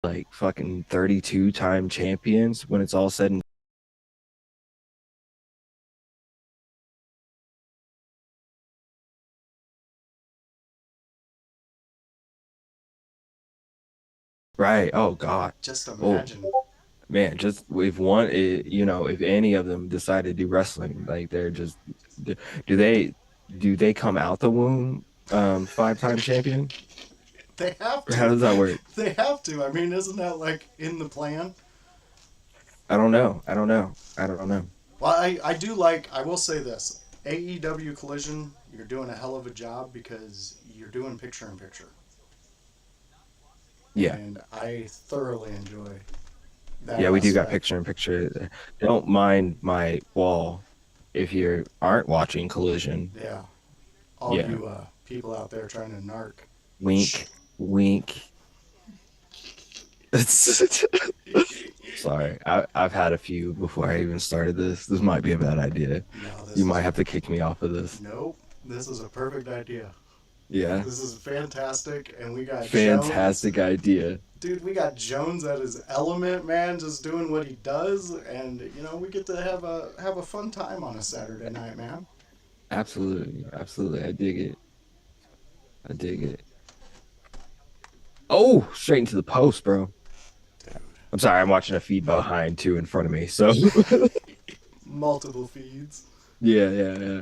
like fucking 32-time champions when it's all said and right. Oh God. Just Oh imagine. man, just if one, if any of them decide to do wrestling, like they're just, do do they do they come out the womb 5-time champion? They have Or how to. does that work? They have to. I mean, isn't that like in the plan? I don't know. I don't know. I don't know. Well, I do like, I will say this AEW Collision, you're doing a hell of a job because you're doing picture in picture. Yeah. And I thoroughly enjoy that Yeah, we do got aspect. picture in picture. Don't mind my wall if you aren't watching Collision. Yeah. All Yeah. you people out there trying to narc. Shh. Wink, wink. Sorry. I've had a few before I even started this. This might be a bad idea. No, You this might is. have to kick me off of this. Nope. This is a perfect idea. Yeah. This is fantastic. And we got Jones. Fantastic idea. Dude, we got Jones at his element, man, just doing what he does, and we get to have a fun time on a Saturday night, man. Absolutely. Absolutely. I dig it. I dig it. Oh, straight into the post, bro. Dude, I'm sorry. I'm watching a feed behind too in front of me. So multiple feeds. yeah.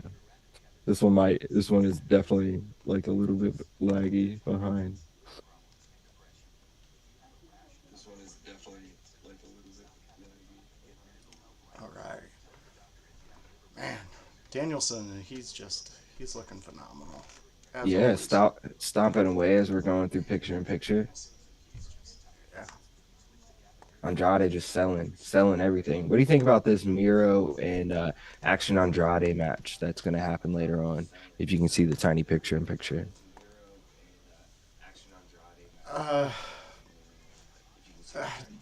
This one is definitely like a little bit laggy behind. This one is definitely like a little bit laggy. All right, man. Danielson, he's looking phenomenal, as Yeah, always. stomping away as we're going through picture in picture. Yeah. Andrade just selling everything. What do you think about this Miro and Action Andrade match that's going to happen later on? If you can see the tiny picture in picture. Uh,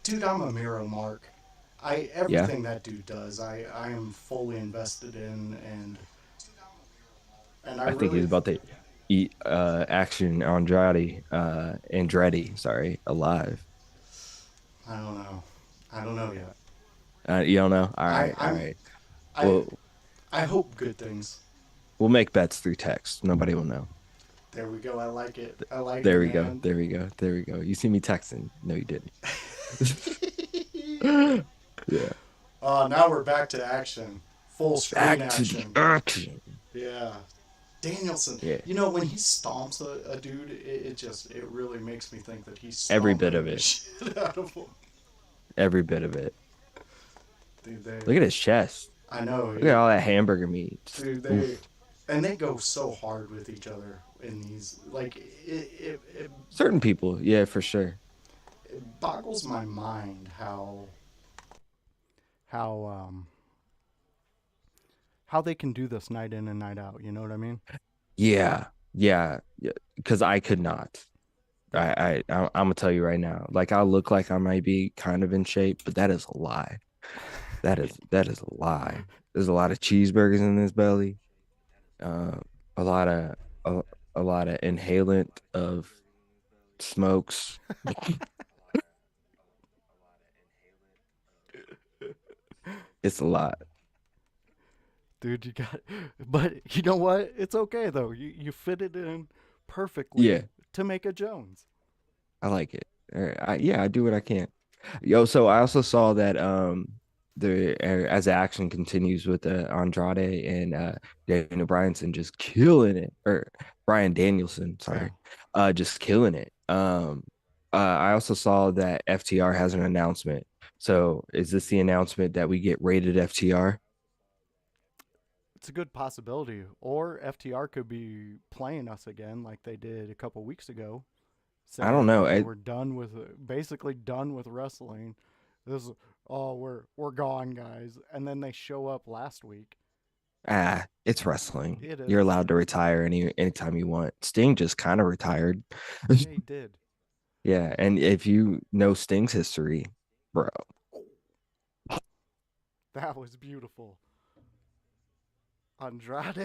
dude, I'm a Miro Mark. I Yeah, everything that dude does, I am fully invested in, and I I think really he's about to eat Action Andretti, sorry, alive. I don't know. I don't know yet. You don't know? All I right, all I'm right. I Well, I hope good things. we'll make bets through text. Nobody will know. There we go. I like it. I like There it, we go. man. There we go. There we go. You see me texting? No, you didn't. Yeah. Now we're back to action. Full screen Back to the action. action. Yeah. Danielson, Yeah. when he stomps a dude, it really makes me think that he's Every bit stomping of the it. shit out of him. Every bit of it. Dude, Look at his chest. I know, Look at all that hamburger meat. dude, Oof. and they go so hard with each other in these. Like, Certain people, yeah, for sure. it boggles my mind how how they can do this night in and night out. You know what I mean? Yeah. Because I could not. I'm gonna tell you right now. Like I look like I might be kind of in shape, but that is a lie. That is a lie. There's a lot of cheeseburgers in this belly. Uh, a lot of a, a lot of inhalant of smokes. It's a lot. Dude, you got, but you know what? It's okay though. You fit it in Yeah, perfectly to make a Jones. I like it. Yeah, I do what I can. Yo, so I also saw that as the action continues with Andrade and Daniel Bryanson just killing it, or Brian Danielson, Yeah, sorry, just killing it. I also saw that FTR has an announcement. So is this the announcement that we get rated FTR? it's a good possibility. Or FTR could be playing us again like they did a couple weeks ago, I don't saying, know. "Hey, we're done with basically done with wrestling. This, oh, we're gone, guys." And then they show up last week. It's wrestling. It You're is. allowed to retire anytime you want. Sting just kind of retired. Yeah, he did. Yeah, and if you know Sting's history, bro. Oh, that was beautiful. Andrade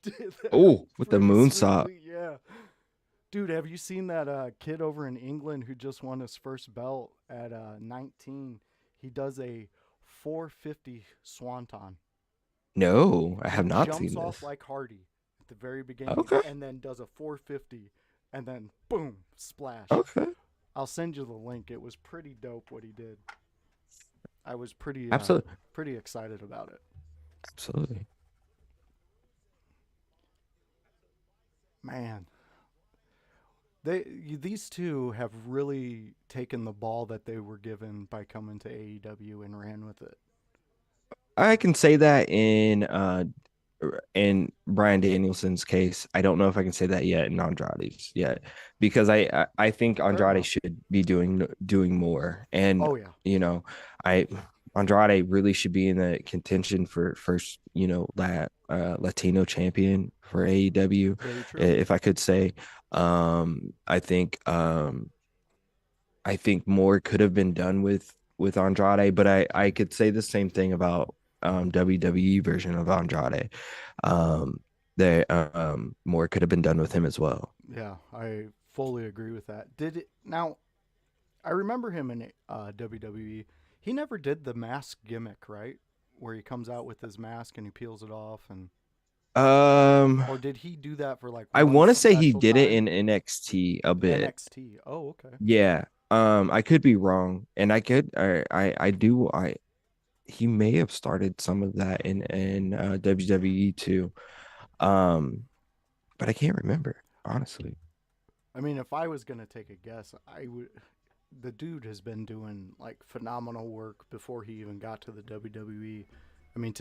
did that Oh, with the pretty moonsault. sweetly. Yeah. Dude, have you seen that kid over in England who just won his first belt at 19? He does a 450 swanton. No, I He have not jumps seen off this. like Hardy at the very beginning Okay. and then does a 450 and then boom, splash. Okay. I'll send you the link. It was pretty dope what he did. I was Absolutely. pretty excited about it. Absolutely. Man, these two have really taken the ball that they were given by coming to AEW and ran with it. I can say that in Brian Danielson's case. I don't know if I can say that yet in Andrade's yet because I think Fair Andrade enough. should be doing more. And Oh yeah, you know, I Andrade really should be in the contention for first, that Latino champion for AEW, very true. if I could say. I think more could have been done with Andrade, but I could say the same thing about WWE version of Andrade. Um, there more could have been done with him as well. Yeah, I fully agree with that. Did it now? I remember him in WWE. He never did the mask gimmick, right? Where he comes out with his mask and he peels it off, and Um, or did he do that for like I one want to say he special did it time? in NXT a bit. NXT. Oh, okay. Yeah. I could be wrong, and I do I he may have started some of that in WWE too. Um, but I can't remember honestly. I mean, if I was gonna take a guess, I would. The dude has been doing like phenomenal work before he even got to the WWE. I mean,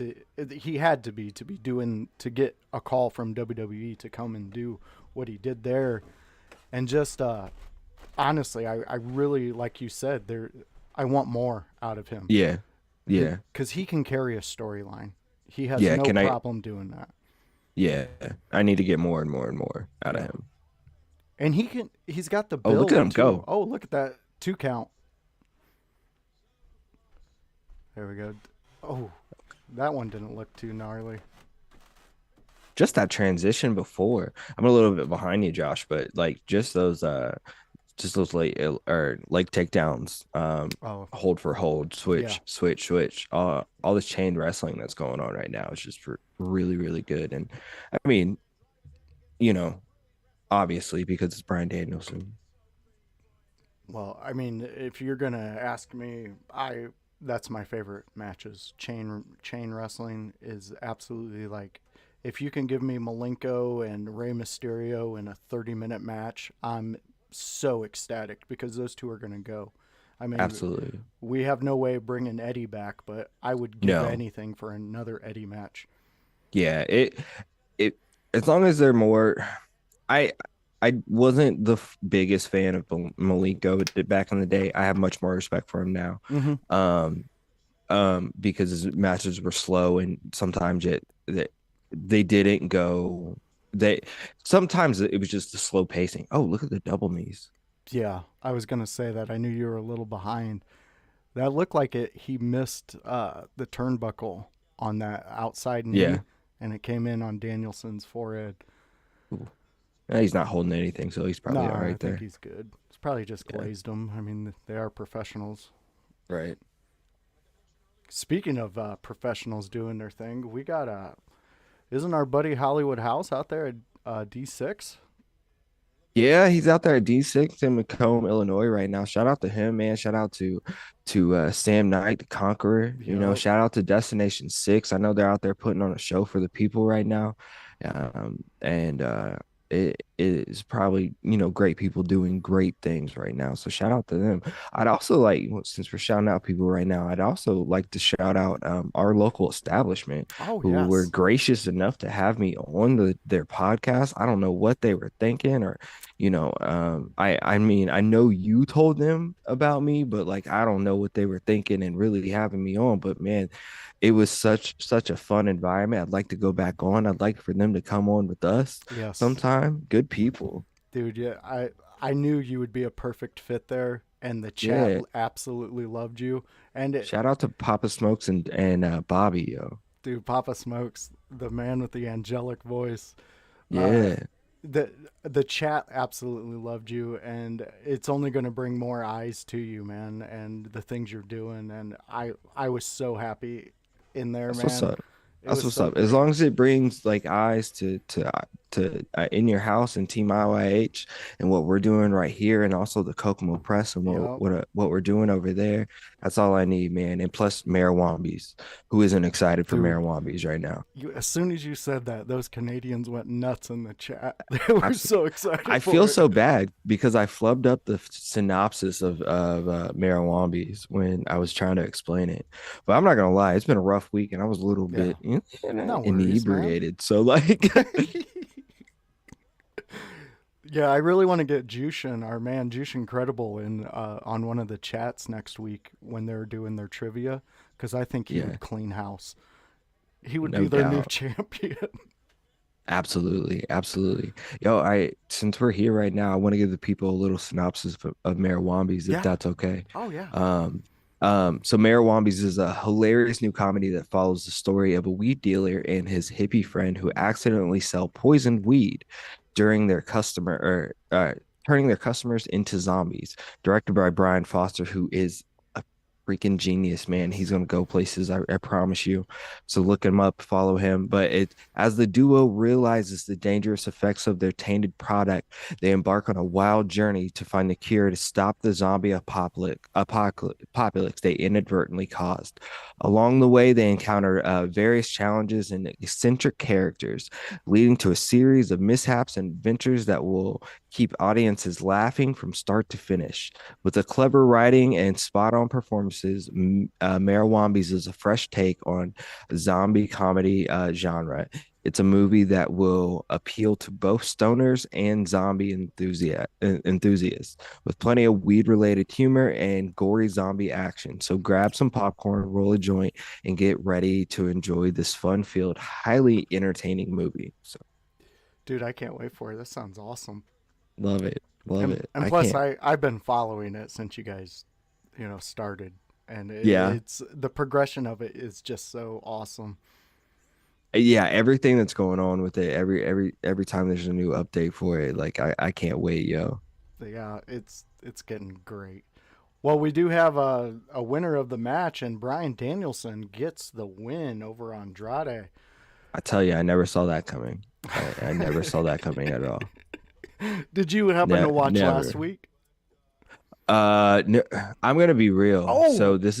he had to be doing to get a call from WWE to come and do what he did there, and just honestly, I really like you said there. I want more out of him Yeah. Yeah. because he can carry a storyline. He has Yeah. no Can I? problem doing that. Yeah. I need to get more and more and more out of Yeah, him. and he can. He's got the Oh, look at build him too. go. Oh, look at that 2 count. There we go. Oh, that one didn't look too gnarly. Just that transition before. I'm a little bit behind you, Josh, but like just those late or like takedowns, Oh, hold for hold, yeah. switch. All this chain wrestling that's going on right now is just really, really good. And I mean, you know, obviously because it's Brian Danielson. Well, I mean, if you're gonna ask me, I that's my favorite matches. Chain wrestling is absolutely like if you can give me Malenko and Rey Mysterio in a 30-minute match, I'm so ecstatic because those two are gonna go. I mean, Absolutely. we have no way of bringing Eddie back, but I would give No. anything for another Eddie match. Yeah, it as long as they're more I I wasn't the biggest fan of Malenko back in the day. I have much more respect for him now. Mm-hmm. Um because his matches were slow and sometimes they didn't go they sometimes it was just the slow pacing. Oh, look at the double knees. Yeah, I was gonna say that. I knew you were a little behind. That looked like it. He missed the turnbuckle on that outside knee, Yeah. and it came in on Danielson's forehead. Ooh. He's not holding anything, so he's No, probably all I right think there. he's good. It's probably just Yeah. glazed him. I mean, they are professionals. Right. Speaking of professionals doing their thing, we got isn't our buddy Hollywood House out there at D6? Yeah, he's out there at D6 in Macomb, Illinois right now. Shout out to him, man. Shout out to Sam Knight, the Conqueror. Yep. Shout out to Destination Six. I know they're out there putting on a show for the people right now. And it is probably, great people doing great things right now. So shout out to them. I'd also like, well, since we're shouting out people right now, I'd also like to shout out our local establishment Oh who were yes. gracious enough to have me on their podcast. I don't know what they were thinking or I mean, I know you told them about me, but like I don't know what they were thinking and really having me on. But man, it was such a fun environment. I'd like to go back on. I'd like for them to come on with us Yes. sometime. Good people. Dude, yeah, I knew you would be a perfect fit there, and the chat Yeah. absolutely loved you. And Shout out to Papa Smokes and Bobby, yo. dude, Papa Smokes, the man with the angelic voice. Uh, Yeah. the the chat absolutely loved you, and it's only going to bring more eyes to you, man, and the things you're doing. And I was so happy in there, That's what's man. up. It That's was what's so up. As great. long as it brings like eyes to in your house and Team IYH and what we're doing right here, and also the Kokomo Press and Yep. what we're doing over there. That's all I need, man. And plus Mayor Wambies, who isn't excited for Mayor Dude, Wambies right now. as soon as you said that, those Canadians went nuts in the chat. They were so I excited feel for so it. bad because I flubbed up the synopsis of Marawambies when I was trying to explain it. But I'm not gonna lie, it's been a rough week and I was a little Yeah. bit No worries, man. inebriated. So like, Yeah, I really want to get Jushin, our man Jushin Incredible, in on one of the chats next week when they're doing their trivia, because I think he yeah, would clean house. He would be no their new doubt. champion. Absolutely, absolutely. Yo, I since we're here right now, I want to give the people a little synopsis of Mayor Wambies, if Yeah. that's okay. Oh yeah. Um, so Mayor Wambies is a hilarious new comedy that follows the story of a weed dealer and his hippie friend who accidentally sell poisoned weed during their turning their customers into zombies. Directed by Brian Foster, who is a freaking genius, man. He's gonna go places, I promise you. So look him up, follow him. But it as the duo realizes the dangerous effects of their tainted product, they embark on a wild journey to find the cure to stop the zombie apocalypse they inadvertently caused. Along the way, they encounter various challenges and eccentric characters, leading to a series of mishaps and adventures that will keep audiences laughing from start to finish. With a clever writing and spot on performances, Mayor Wambies is a fresh take on zombie comedy genre. It's a movie that will appeal to both stoners and zombie enthusiasts with plenty of weed related humor and gory zombie action. So grab some popcorn, roll a joint, and get ready to enjoy this fun filled, highly entertaining movie. So Dude, I can't wait for it. This sounds awesome. love it. Love And it. and I plus, can't. I've been following it since you guys, started, and Yeah. it's the progression of it is just so awesome. Yeah, everything that's going on with it, every time there's a new update for it, like I can't wait, yo. Yeah, it's getting great. Well, we do have a winner of the match, and Brian Danielson gets the win over Andrade. I tell you, I never saw that coming. I never saw that coming at all. Did you happen to watch last Never. week? No, I'm gonna be real. Oh, So this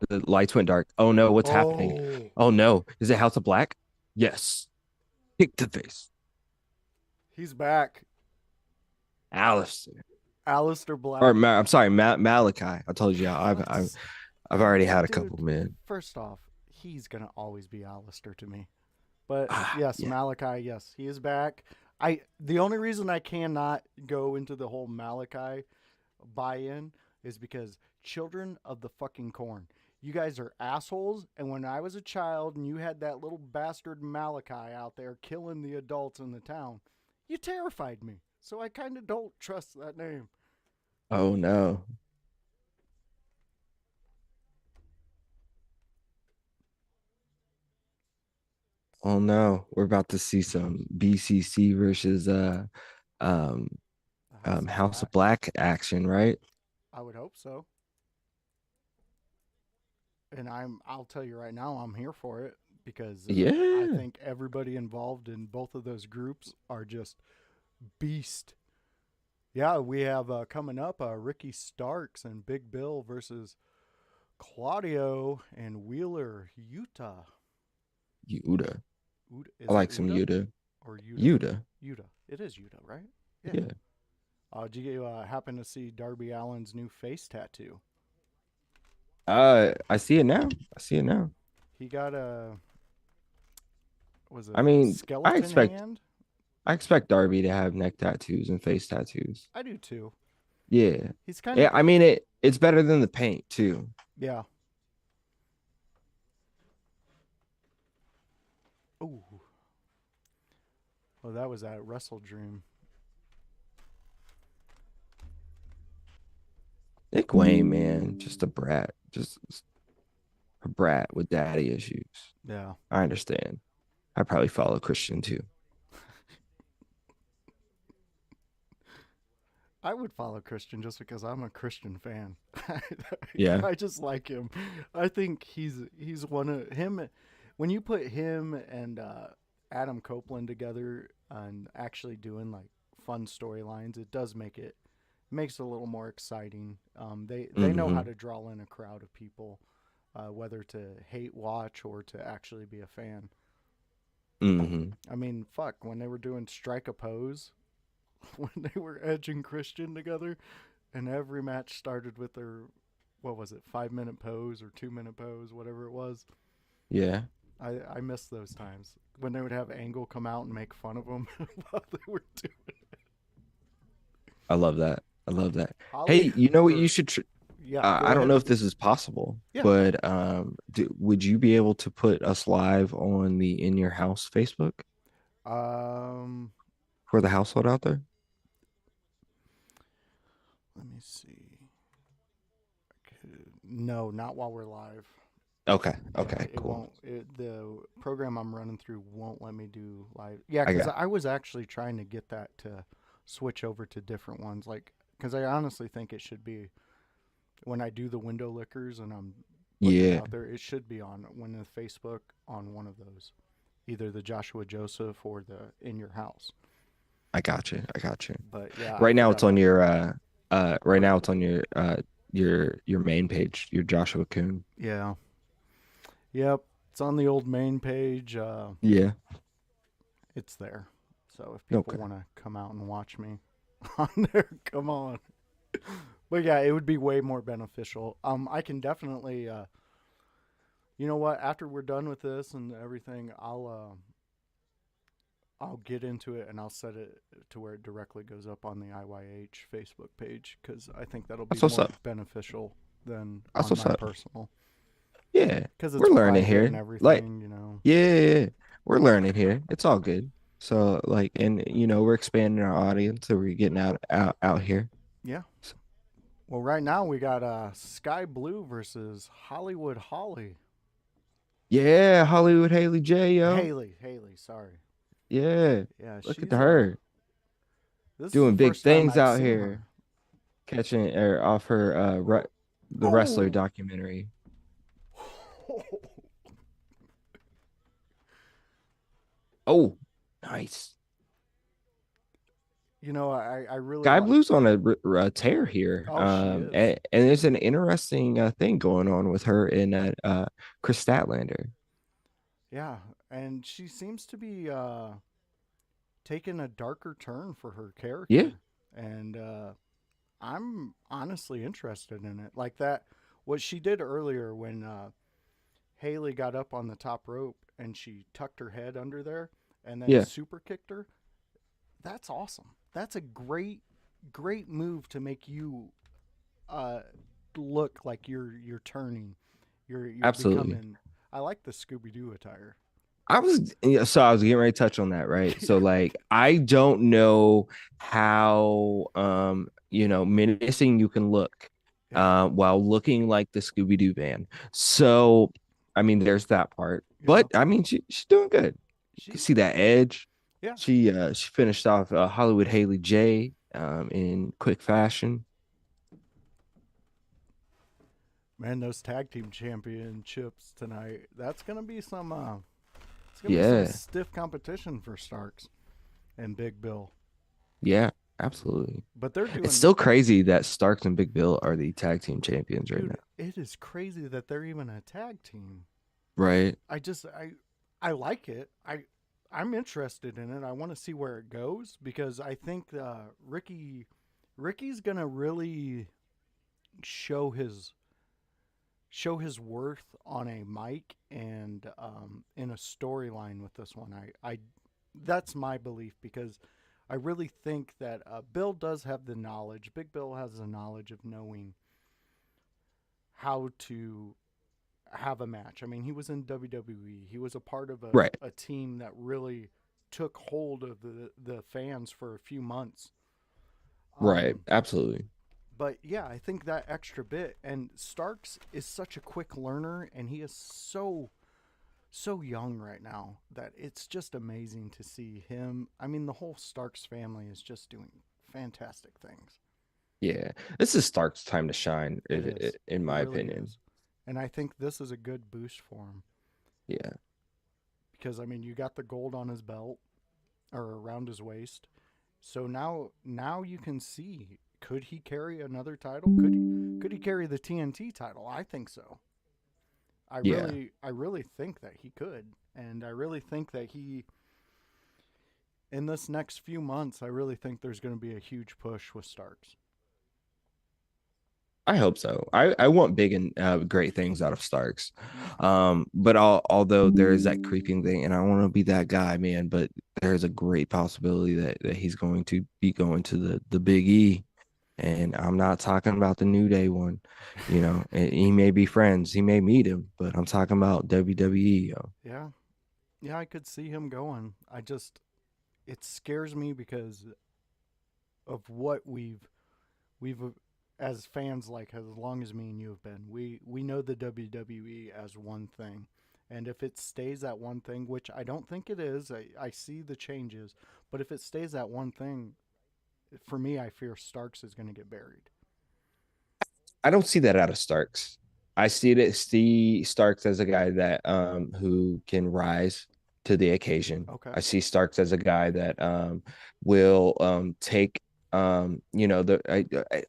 the lights went dark. Oh no, what's happening? oh, Oh no, is it House of Black? Yes. Kick to the face. he's back. Alistair. Alistair Or Black. I'm sorry, Malachi. I told you, Let's, I've already had a dude. couple, man. First off, he's gonna always be Alistair to me. But Ah, yes, yeah. Malachi. Yes, he is back. The only reason I cannot go into the whole Malachi buy-in is because Children of the fucking Corn. You guys are assholes, and when I was a child and you had that little bastard Malachi out there killing the adults in the town, you terrified me. So I kind of don't trust that name. Oh no. Oh no. We're about to see some BCC versus um The House of House of Black. Black action, right? I would hope so. And I'll tell you right now, I'm here for it because I Yeah. think everybody involved in both of those groups are just beast. Yeah, we have coming up Ricky Starks and Big Bill versus Claudio and Wheeler Utah. Yuta. I Is it like some Uda Yuta. or Utah? Yuta. Utah. It is Utah, right? Yeah. Yeah. Did you happen to see Darby Allen's new face tattoo? I see it now. I see it now. He got a was it I a mean, skeleton hand? I expect Darby to have neck tattoos and face tattoos. I do too. Yeah. He's kind Yeah, of I mean it's better than the paint too. yeah. Ooh. Well, that was that Wrestle Dream. Nick Wayne, man, just a brat. Just a brat with daddy issues. Yeah. I understand. I probably follow Christian too. I would follow Christian just because I'm a Christian fan. Yeah. I just like him. I think he's one of him. When you put him and Adam Copeland together and actually doing like fun storylines, it does makes it a little more exciting. They know how Hmm. to draw in a crowd of people, whether to hate watch or to actually be a fan. Hmm. I mean, fuck, when they were doing Strike a Pose, when they were Edge and Christian together, and every match started with their, what was it, 5 minute pose or 2 minute pose, whatever it was. Yeah. I miss those times when they would have Angle come out and make fun of them while they were doing I love that. I love that. Holly. Hey, you know what you Or should yeah, go I don't ahead. know if this is possible, Yeah. but would you be able to put us live on the In Your House Facebook Um, for the household out there? let me see. No, not while we're live. Okay. Yeah, Okay, it cool. won't. The program I'm running through won't let me do live. Yeah, I because got I was actually trying to get that to switch over to different ones. Like, because I honestly think it should be when I do the window lickers and I'm putting it yeah, out there, it should be on when the Facebook on one of those, either the Joshua Joseph or the In Your House. I got you. I got you. But yeah, I Right now forgot it's on about that. your right now it's on your main page, your Joshua Coon. Yeah. Yep. It's on the old main page. Yeah. It's there. So if people Okay. want to come out and watch me on there, come on. But yeah, it would be way more beneficial. I can definitely, you know what? After we're done with this and everything, I'll get into it and I'll set it to where it directly goes up on the IYH Facebook page because I think that'll be That's what's more up. beneficial than That's on what's my up. personal Yeah. because it's We're learning private and here. Like, everything. You know. yeah, yeah, yeah. We're learning here. It's all good. So like, and we're expanding our audience, so we're getting out here. Yeah. So, Well, right now we got Sky Blue versus Hollywood Holly. yeah, Hollywood Haley J, yo. Haley. Sorry. Yeah. Yeah, Look at she's her This is the doing big first time things I've out seen her. here, catching or off her the wrestler Oh. documentary. Oh, nice. You know, I really Sky like. Blue's on a tear here. Oh, she is. And there's an interesting thing going on with her and Chris Statlander. Yeah, and she seems to be taking a darker turn for her Yeah, character, and I'm honestly interested in it. Like that, what she did earlier when Haley got up on the top rope and she tucked her head under there and then yeah, super kicked her. That's awesome. That's a great move to make you uh, look like you're turning. You're absolutely. becoming. I like the Scooby Doo attire. I was yeah, so I was getting ready to touch on that, right? So like I don't know how menacing you can look Yeah. while looking like the Scooby-Doo band. So I mean there's that part. Yeah. But I mean she's doing good. You can She. see that edge. Yeah. She finished off Hollywood Haley J in quick fashion. Man, those tag team championships tonight. That's gonna be some. It's gonna be some Yeah. stiff competition for Starks and Big Bill. Yeah, absolutely. But they're It's doing. still crazy that Starks and Big Bill are the tag team champions right Dude, now. it is crazy that they're even a tag team. Right? I just I like it. I'm interested in it. I want to see where it goes because I think Ricky's gonna really show his show his worth on a mic and in a storyline with this one. I that's my belief because I really think that Bill does have the knowledge. Big Bill has the knowledge of knowing how to have a match. I mean, he was in WWE. He was a part of Right. a team that really took hold of the fans for a few months. Right. Um, Absolutely. but yeah, I think that extra bit and Starks is such a quick learner and he is so young right now that it's just amazing to see him. I mean, the whole Starks family is just doing fantastic things. Yeah, this is Stark's time to shine, It is. in It my really opinion. is. And I think this is a good boost for him Yeah, because I mean, you got the gold on his belt or around his waist. So now you can see, could he carry another title? Could he carry the TNT title? I think so. yeah. I really think that he could. And I really think that he in this next few months, I really think there's going to be a huge push with Starks. I hope so. I want big and great things out of Starks. Me too. But although there is that creeping thing, and I want to be that guy, man, but there's a great possibility that he's going to be going to the Big E. And I'm not talking about the New Day one, and he may be friends, he may meet him, but I'm talking about WWE, yo. Yeah. Yeah, I could see him going. It scares me because of what we've as fans, like as long as me and you have been, we know the WWE as one thing, and if it stays at one thing, which I don't think it is, I see the changes, but if it stays at one thing, for me, I fear Starks is going to get buried. I don't see that out of Starks. I see Starks as a guy that who can rise to the occasion. Okay. I see Starks as a guy that will take I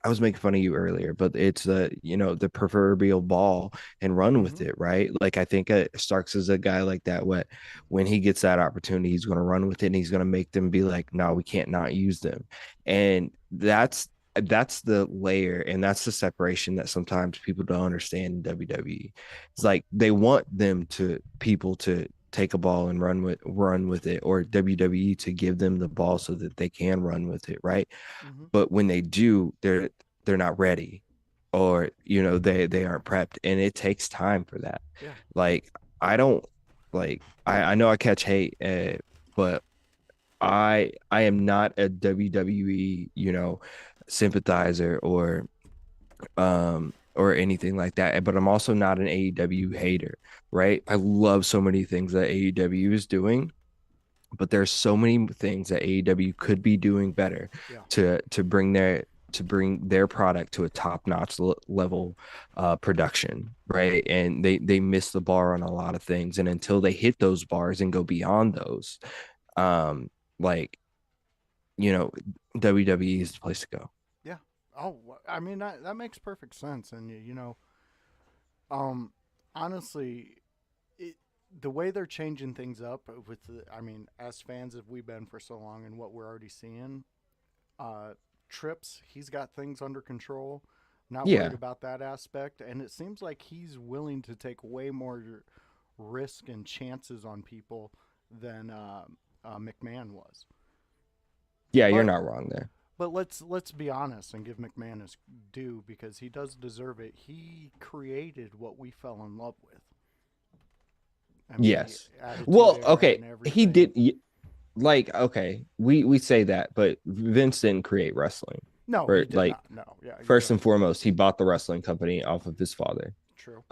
was making fun of you earlier, but it's the proverbial ball and run with Mm-hmm. it, right? Like I think Starks is a guy like that. When he gets that opportunity, he's going to run with it and he's going to make them be like, no, we can't not use them, and that's the layer and that's the separation that sometimes people don't understand in WWE. It's like they want people to take a ball and run with it, or WWE to give them the ball so that they can run with it, right? Mm-hmm. But when they do, they're not ready, or they aren't prepped, and it takes time for that. Yeah. Like I don't I know I catch hate, but I am not a WWE, sympathizer or anything like that. But I'm also not an AEW hater, right? I love so many things that AEW is doing, but there's so many things that AEW could be doing better Yeah. to bring their product to a top-notch level production, right? And they miss the bar on a lot of things. And until they hit those bars and go beyond those, um, like WWE is the place to go. Yeah. Oh, I mean that makes perfect sense, and um, honestly, it, the way they're changing things up I mean, as fans have we been for so long, and what we're already seeing, uh, Trips, he's got things under control. Not worried Yeah. about that aspect, and it seems like he's willing to take way more risk and chances on people than McMahon was. Yeah, you're But not wrong there. let's be honest and give McMahon his due because he does deserve it. He created what we fell in love with. I mean, the Yes. Attitude Well, Era okay, and he everything. did like okay, we say that, but Vince didn't create wrestling. No, For he did like not. No, yeah, you're first right. and foremost, he bought the wrestling company off of his father. True.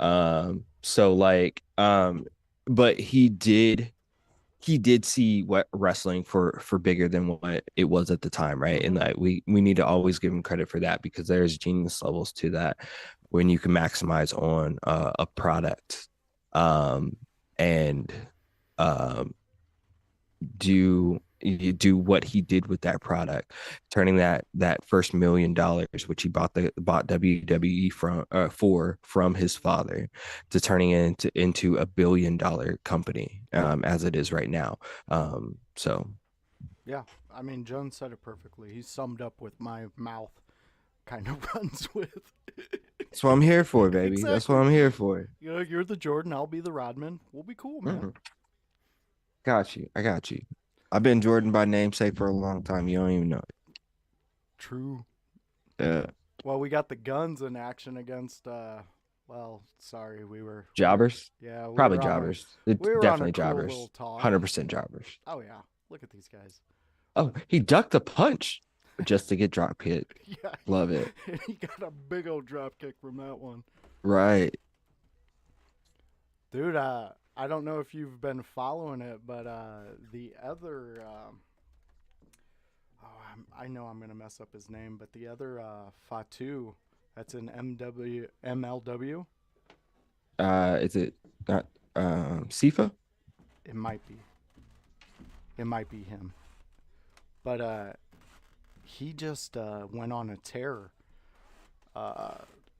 So but he did see what wrestling for bigger than what it was at the time, right? And Mm-hmm. that we need to always give him credit for that because there's genius levels to that when you can maximize on a product, um and um do you do what he did with that product, turning that first $1 million, which he bought WWE from his father, to turning it into $1 billion company, as it is right now. So Yeah, I mean, Jones said it perfectly. He summed up with my mouth kind of runs with. that's what I'm here for, baby. That's what Exactly. I'm here for. You know, you're the Jordan, I'll be the Rodman. We'll be cool, man. Mhm. Got you. I got you. I've been Jordan by namesake for a long time. You don't even know True. it. Well, we got the guns in action against. Well, sorry, Jobbers, yeah, probably jobbers. It's we were on a definitely cool little jobbers. talk. 100% jobbers. Oh yeah, look at these guys. Oh, he ducked a punch just to get drop hit. Yeah, Love it. he got a big old drop kick from that one, Right. dude. I don't know if you've been following it, but the other, oh, I know I'm gonna mess up his name, but the other Fatu, that's in MLW. Is it not Sifa? It might be. It might be him. But he just went on a tear uh,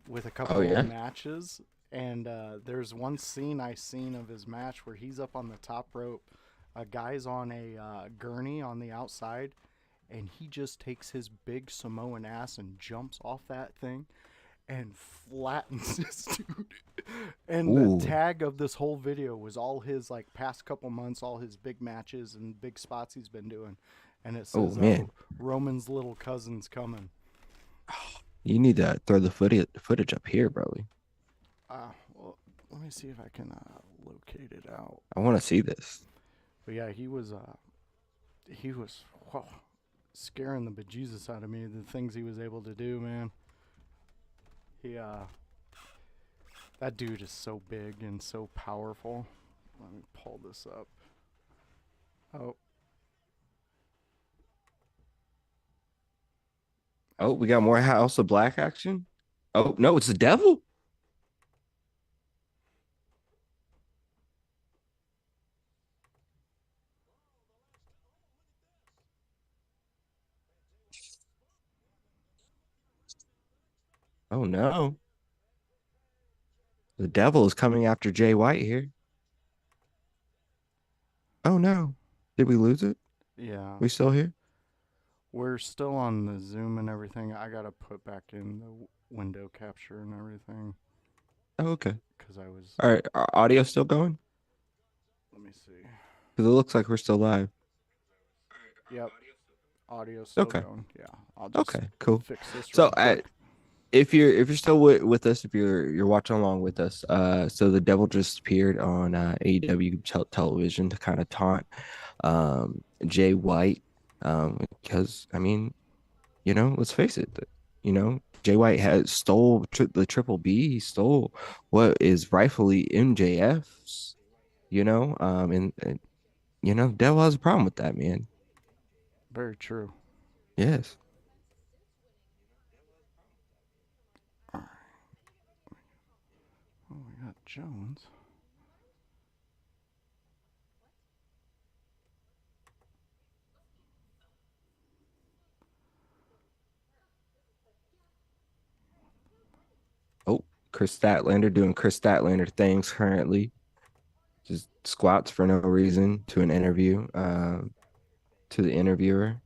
with a Oh couple of yeah. matches. And there's one scene I seen of his match where he's up on the top rope. A guy's on a gurney on the outside, and he just takes his big Samoan ass and jumps off that thing and flattens this dude. And the Ooh. tag of this whole video was all his like past couple months, all his big matches and big spots he's been doing. And it Oh says man. Roman's little cousin's coming. You need to throw the footage up here, bro. Well, let me see if I can locate it out. I want to see this. But yeah, he was whoa, scaring the bejesus out of me. The things he was able to do, man. He that dude is so big and so powerful. Let me pull this up. Oh, Oh, we got more House of Black action. Oh no, it's the devil. Oh no, the devil is coming after Jay White here. Oh no, did we lose it? yeah. We still here? We're still on the Zoom and everything. I gotta put back in the window capture and everything Oh, okay. because I was. All right, our audio still going? Let me see. Because it looks like we're still live. Yep, audio's still Okay. going. Yeah, I'll just Okay. Cool. fix this So, real quick. if you're still with us, if you're watching along with us, so the devil just appeared on AEW television to kind of taunt Jay White, because I mean, let's face it, Jay White has stole the Triple B. He stole what is rightfully MJF's. And devil has a problem with that, man. Very true. Yes. All right. Oh, we got Jones. Oh, Chris Statlander doing Chris Statlander things currently. Just squats for no reason to an interview, to the interviewer.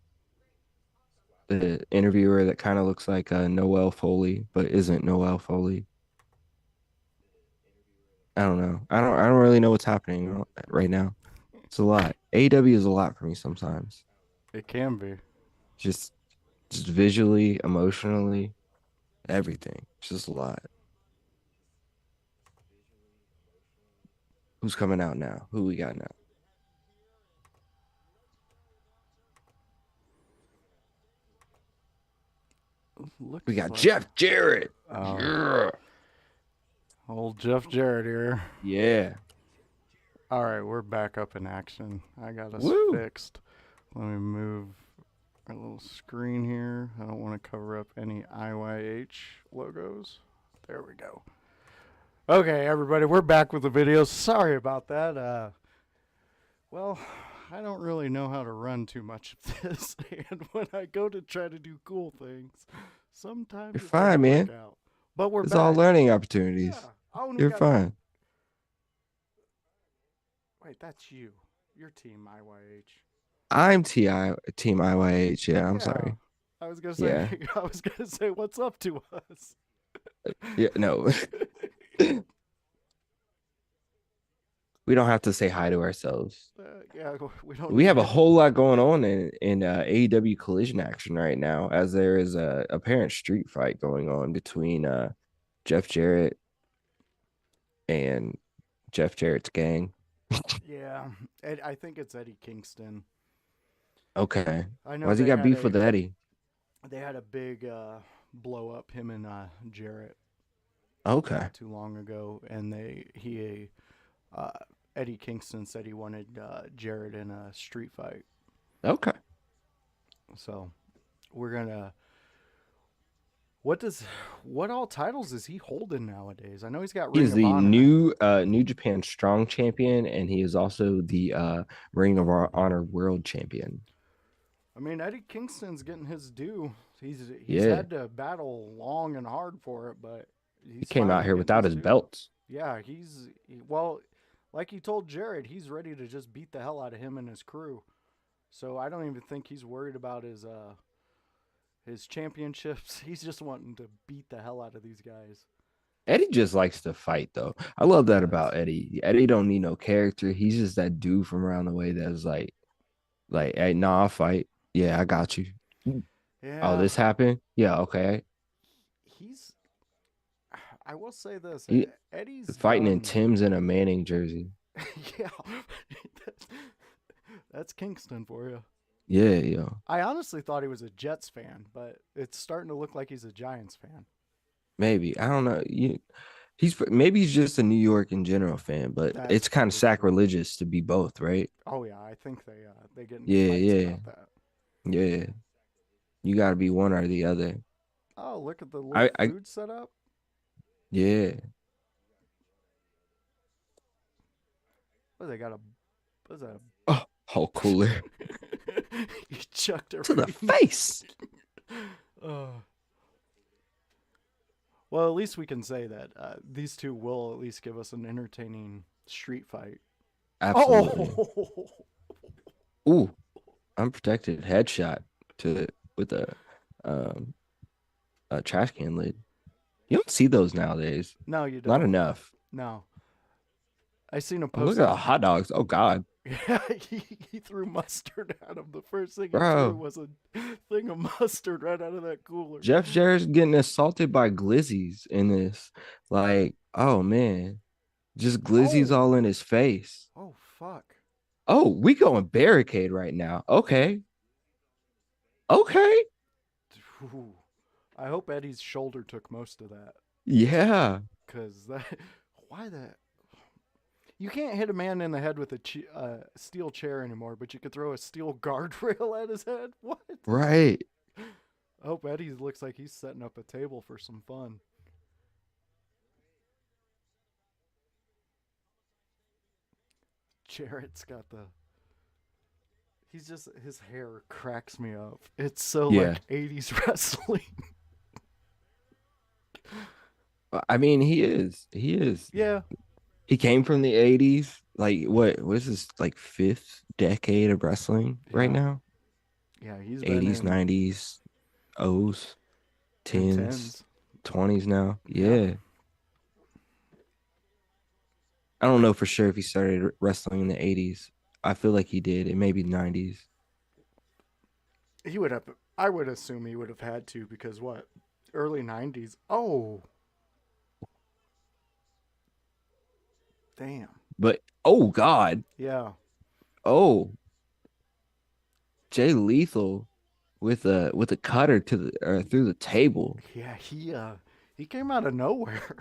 The interviewer that kind of looks like Noel Foley, but isn't Noel Foley. I don't know. I don't really know what's happening right now. It's a lot. AW is a lot for me sometimes. It can be. Just just visually, emotionally, everything. It's just a lot. Who's coming out now? Who we got now? We Looks got like Jeff Jarrett. oh, Yeah. old Jeff Jarrett here. Yeah. All right, we're back up in action. I got us Woo. fixed. Let me move our little screen here. I don't want to cover up any IYH logos. There we go. Okay, everybody, we're back with the video. Sorry about that. Well, I don't really know how to run too much of this, and when I go to try to do cool things, sometimes You're it fine, doesn't work man. out. But we're It's all back. learning Yeah. opportunities. Oh, and we You're got. fine. Wait, that's you. Your team IYH. I'm Team IYH. Yeah, I'm Yeah. sorry. I was gonna say. Yeah. I was gonna say, what's up to us? Yeah, no. We don't have to say hi to ourselves. Yeah, we don't We need have a it. whole lot going on in AEW Collision action right now, as there is a apparent street fight going on between Jeff Jarrett and Jeff Jarrett's gang. Yeah, I think it's Eddie Kingston. Okay. I know Why's he they got had beef a with Eddie? they had a big blow up, him and Jarrett, Okay. not too long ago, and uh, Eddie Kingston said he wanted Jarrett in a street fight. Okay. So we're gonna. What does what all titles is he holding nowadays? I know he's got He Ring is of the Honor. New Japan Strong Champion, and he is also the Ring of Honor World Champion. I mean, Eddie Kingston's getting his due. He's Yeah, had to battle long and hard for it, but he he's came out finally here getting without his his due. belts. Yeah, well, like he told Jared, he's ready to just beat the hell out of him and his crew. So I don't even think he's worried about his championships. He's just wanting to beat the hell out of these guys. Eddie just likes to fight, though. I love He that does. about Eddie. Eddie don't need no character. He's just that dude from around the way that's like, hey, nah, I'll fight. Yeah, I got you. Oh, Yeah, this happened? Yeah, okay. he's. I will say this: He Eddie's fighting in done. Tim's and a Manning jersey. Yeah, that's, that's Kingston for you. Yeah, yo. I honestly thought he was a Jets fan, but it's starting to look like he's a Giants fan. Maybe. I don't know. Maybe he's just a New York in general fan, but That's it's kind of probably true. sacrilegious to be both, right? Oh yeah, I think they get into Yeah, fights yeah, about that. yeah. You got to be one or the other. Oh, look at the little I, food setup. yeah. What they got a what's that? Oh, whole cooler You chucked it to the right. face. Uh, well, at least we can say that these two will at least give us an entertaining street fight. Absolutely. Oh, Ooh, unprotected headshot to with um a trash can lid. You don't see those nowadays. no, you Not don't. enough. No, I seen him Oh, look post at a the hot dogs. Oh God, Yeah, he threw mustard at him. The first thing he threw bro. was a thing of mustard right out of that cooler. Jeff Jarrett's getting assaulted by glizzies in this. Like, oh man, just glizzies Oh, all in his face. oh fuck. Oh, we going barricade right now. Okay, okay, Ooh. I hope Eddie's shoulder took most of that, yeah. cause that. Why that? You can't hit a man in the head with a steel chair anymore, but you could throw a steel guardrail at his head. What? Right. I hope Eddie looks like he's setting up a table for some fun. Jarrett's got the he's just his hair cracks me up. It's so Yeah. like 80s wrestling. I mean, he is. He is. Yeah. He came from the 80s. Like, what was this, like, fifth decade of wrestling right Yeah. now? Yeah, he's been 80s, in 90s, O's, and 10s, 10s. 20s now. Yeah. Yeah. I don't know for sure if he started wrestling in the 80s. I feel like he did. It may be 90s. He would have I would assume he would have had to because what? Early 90s. Oh, damn. But, oh, God. Yeah. Oh, Jay Lethal with a cutter to the through the table. Yeah, he came out of nowhere.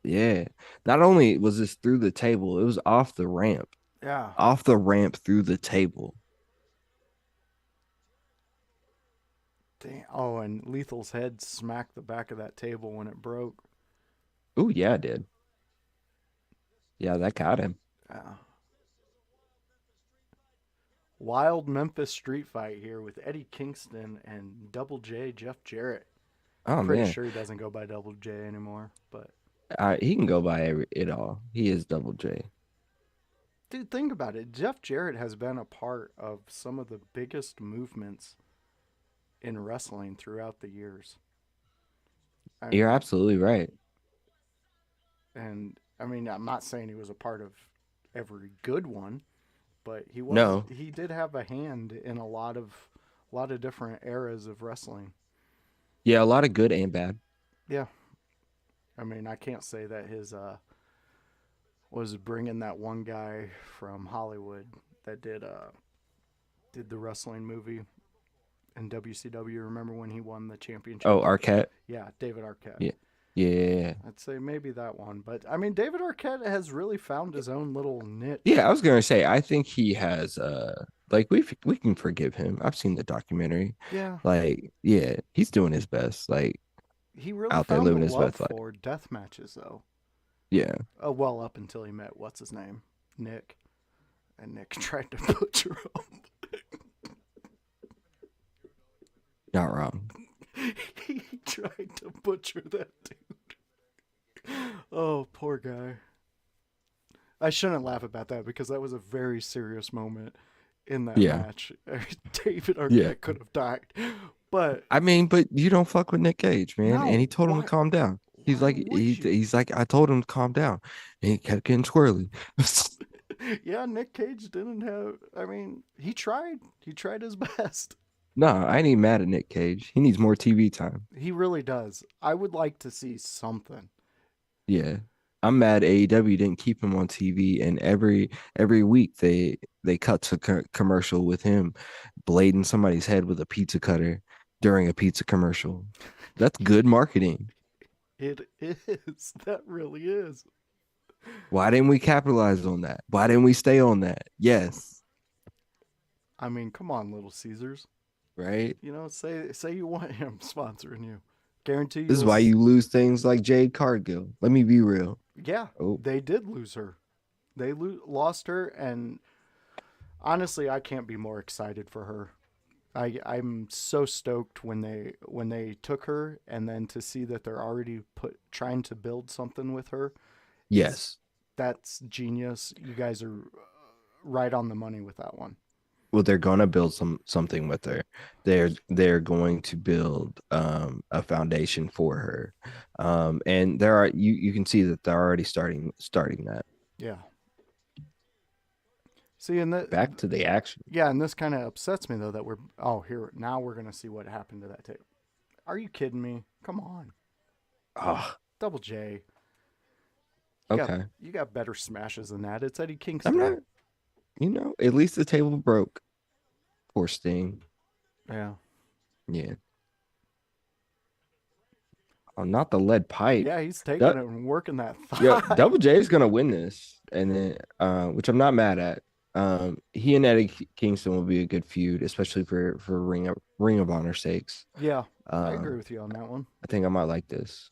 Yeah. Not only was this through the table, it was Yeah. off the ramp through the table. Damn. Oh, and Lethal's head smacked the back of that table when it broke. Oh yeah, it did. Yeah, that got him. Yeah. Wild Memphis street fight here with Eddie Kingston and Double J Jeff Jarrett. Oh Pretty man, sure he doesn't go by Double J anymore, but he can go by it all. He is Double J. dude, think about it. Jeff Jarrett has been a part of some of the biggest movements in wrestling throughout the years. I You're mean, absolutely right. I mean, I'm not saying he was a part of every good one, but No, he did have a hand in a lot of different eras of wrestling. yeah, a lot of good and bad. Yeah. I mean, I can't say that his was bringing that one guy from Hollywood that did the wrestling movie in WCW. Remember when he won the championship? Oh, Arquette. Yeah, David Arquette. Yeah, yeah, I'd say maybe that one. But I mean, David Arquette has really found his own little niche. yeah. I was gonna say, I think he has Like we can forgive him. I've seen the documentary. Yeah, Like, yeah, he's doing his best. Like he really out there found the living his love best life. for death matches, though. Yeah. Well, up until he met what's his name, Nick, and Nick tried to butcher him. Not wrong. He tried to butcher that dude. Oh, poor guy. I shouldn't laugh about that because that was a very serious moment in that Yeah. match. David Yeah. Arquette could have died, but I mean, but you don't fuck with Nick Cage, man. And he no. told him to Why? calm down. He's Why like, would you? he's like, I told him to calm down. And he kept getting squirrely. Yeah, Nick Cage didn't have. I mean, he tried. He tried his best. No, I ain't even mad at Nick Cage. He needs more TV time. He really does. I would like to see something. Yeah. I'm mad AEW didn't keep him on TV, and every week they cut to commercial with him blading somebody's head with a pizza cutter during a pizza commercial. That's good marketing. It is. That really is. Why didn't we capitalize on that? Why didn't we stay on that? Yes, I mean, come on, Little Caesars. right? You know, say you want him sponsoring you. Guarantee This is you'll. why you lose things like Jade Cargill. Let me be real. Yeah, Oh, they did lose her. They lost her, and honestly, I can't be more excited for her. I'm so stoked when they took her, and then to see that they're already trying to build something with her is yes. that's genius. You guys are right on the money with that one. Well, they're gonna build something with her. They're going to build a foundation for her. And there are you can see that they're already starting that. Yeah. See, and that Back to the action. yeah, and this kind of upsets me though that here now we're gonna see what happened to that tape. Are you kidding me? Come on, Oh, Double J. okay. You got better smashes than that. It's Eddie I'm Kingston. not, at least the table broke. Poor Sting. Yeah. Yeah. Oh, not the lead pipe. Yeah, he's taking That, it and working that yeah, thigh. Double J is gonna win this, and then which I'm not mad at. He and Eddie Kingston will be a good feud, especially for Ring of Honor sakes. Yeah, I Uh, agree with you on that one. I think I might like this.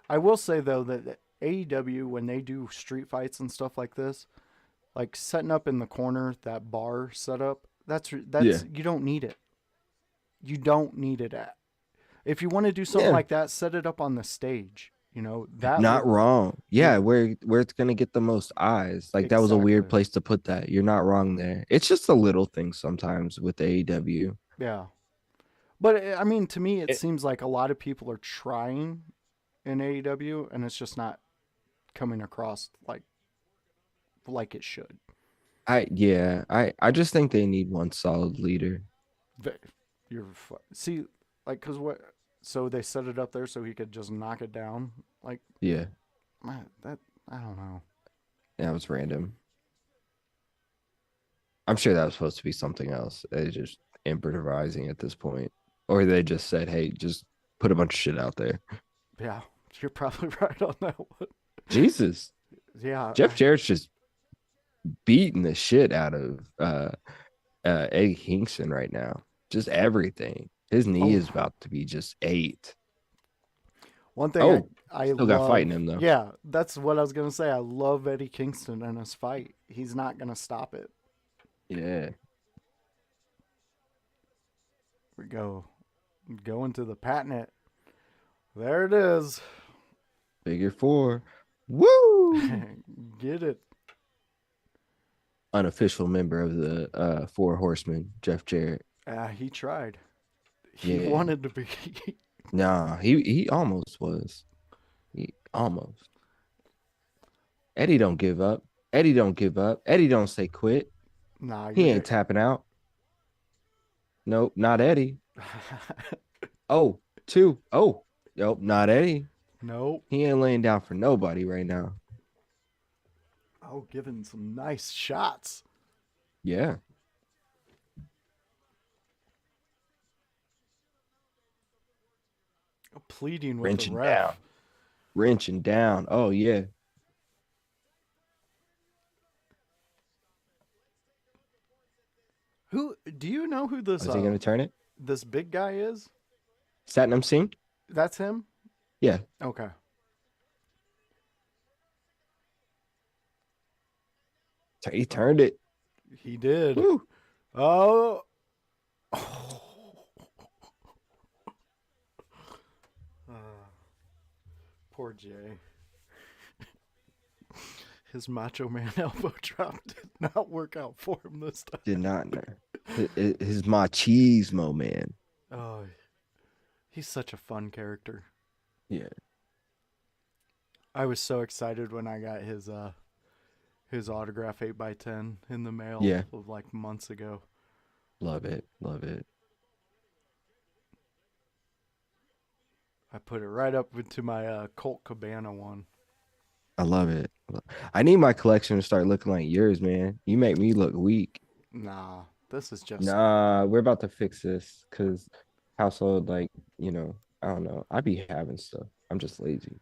I will say though that AEW when they do street fights and stuff like this, like setting up in the corner that bar setup, Yeah. you don't need it. You don't need it at. If you want to do something Yeah. like that, set it up on the stage. You know that Not would wrong. Yeah, where it's gonna get the most eyes. Like that was a weird exactly. place to put that. You're not wrong there. It's just a little thing sometimes with AEW. Yeah, but I mean, to me, it It, seems like a lot of people are trying in AEW, and it's just not coming across like it should. I just think they need one solid leader. See, like, cause what? So they set it up there so he could just knock it down. Like, Yeah, man, that I don't know. that was random. I'm sure that was supposed to be something else. They just improvising at this point, or they just said, "Hey, just put a bunch of shit out there." Yeah, you're probably right on that one. Jesus, Yeah, Jeff Jarrett's just beating the shit out of Eddie Kingston right now. Just everything. His knee oh, is about to be just ate. one thing Oh, I still got love. fighting him though. Yeah, that's what I was gonna say. I love Eddie Kingston and his fight. He's not gonna stop it. Yeah. We go into the patent. There it is. Figure four. Woo! Get it. Unofficial member of the Four Horsemen, Jeff Jarrett. He tried. He Yeah. wanted to be. Nah, he almost was. He almost. Eddie don't give up. Eddie don't give up. Eddie don't say quit. Nah, He ain't tapping out. Nope, not Eddie. Oh, two. Oh, nope, not Eddie. Nope. He ain't laying down for nobody right now. Oh, giving some nice shots. Yeah. Pleading with Wrenching the ref. down. Wrenching down. Oh, yeah. Who do you know who this Is he gonna turn it? this big guy is? Satnam Singh? That's him? Yeah. Okay. He Oh, turned it. he did. Woo. Oh. Poor Jay. His Macho Man elbow drop did not work out for him this time. Did not know. His machismo, man. Oh, he's such a fun character. Yeah. I was so excited when I got his autograph 8x10 in the mail Yeah. like months ago. Love it. Love it. I put it right up into my Colt Cabana one. I love it. I need my collection to start looking like yours, man. You make me look weak. Nah, this is just Nah, we're about to fix this because household, like, I don't know. I be having stuff. I'm just lazy.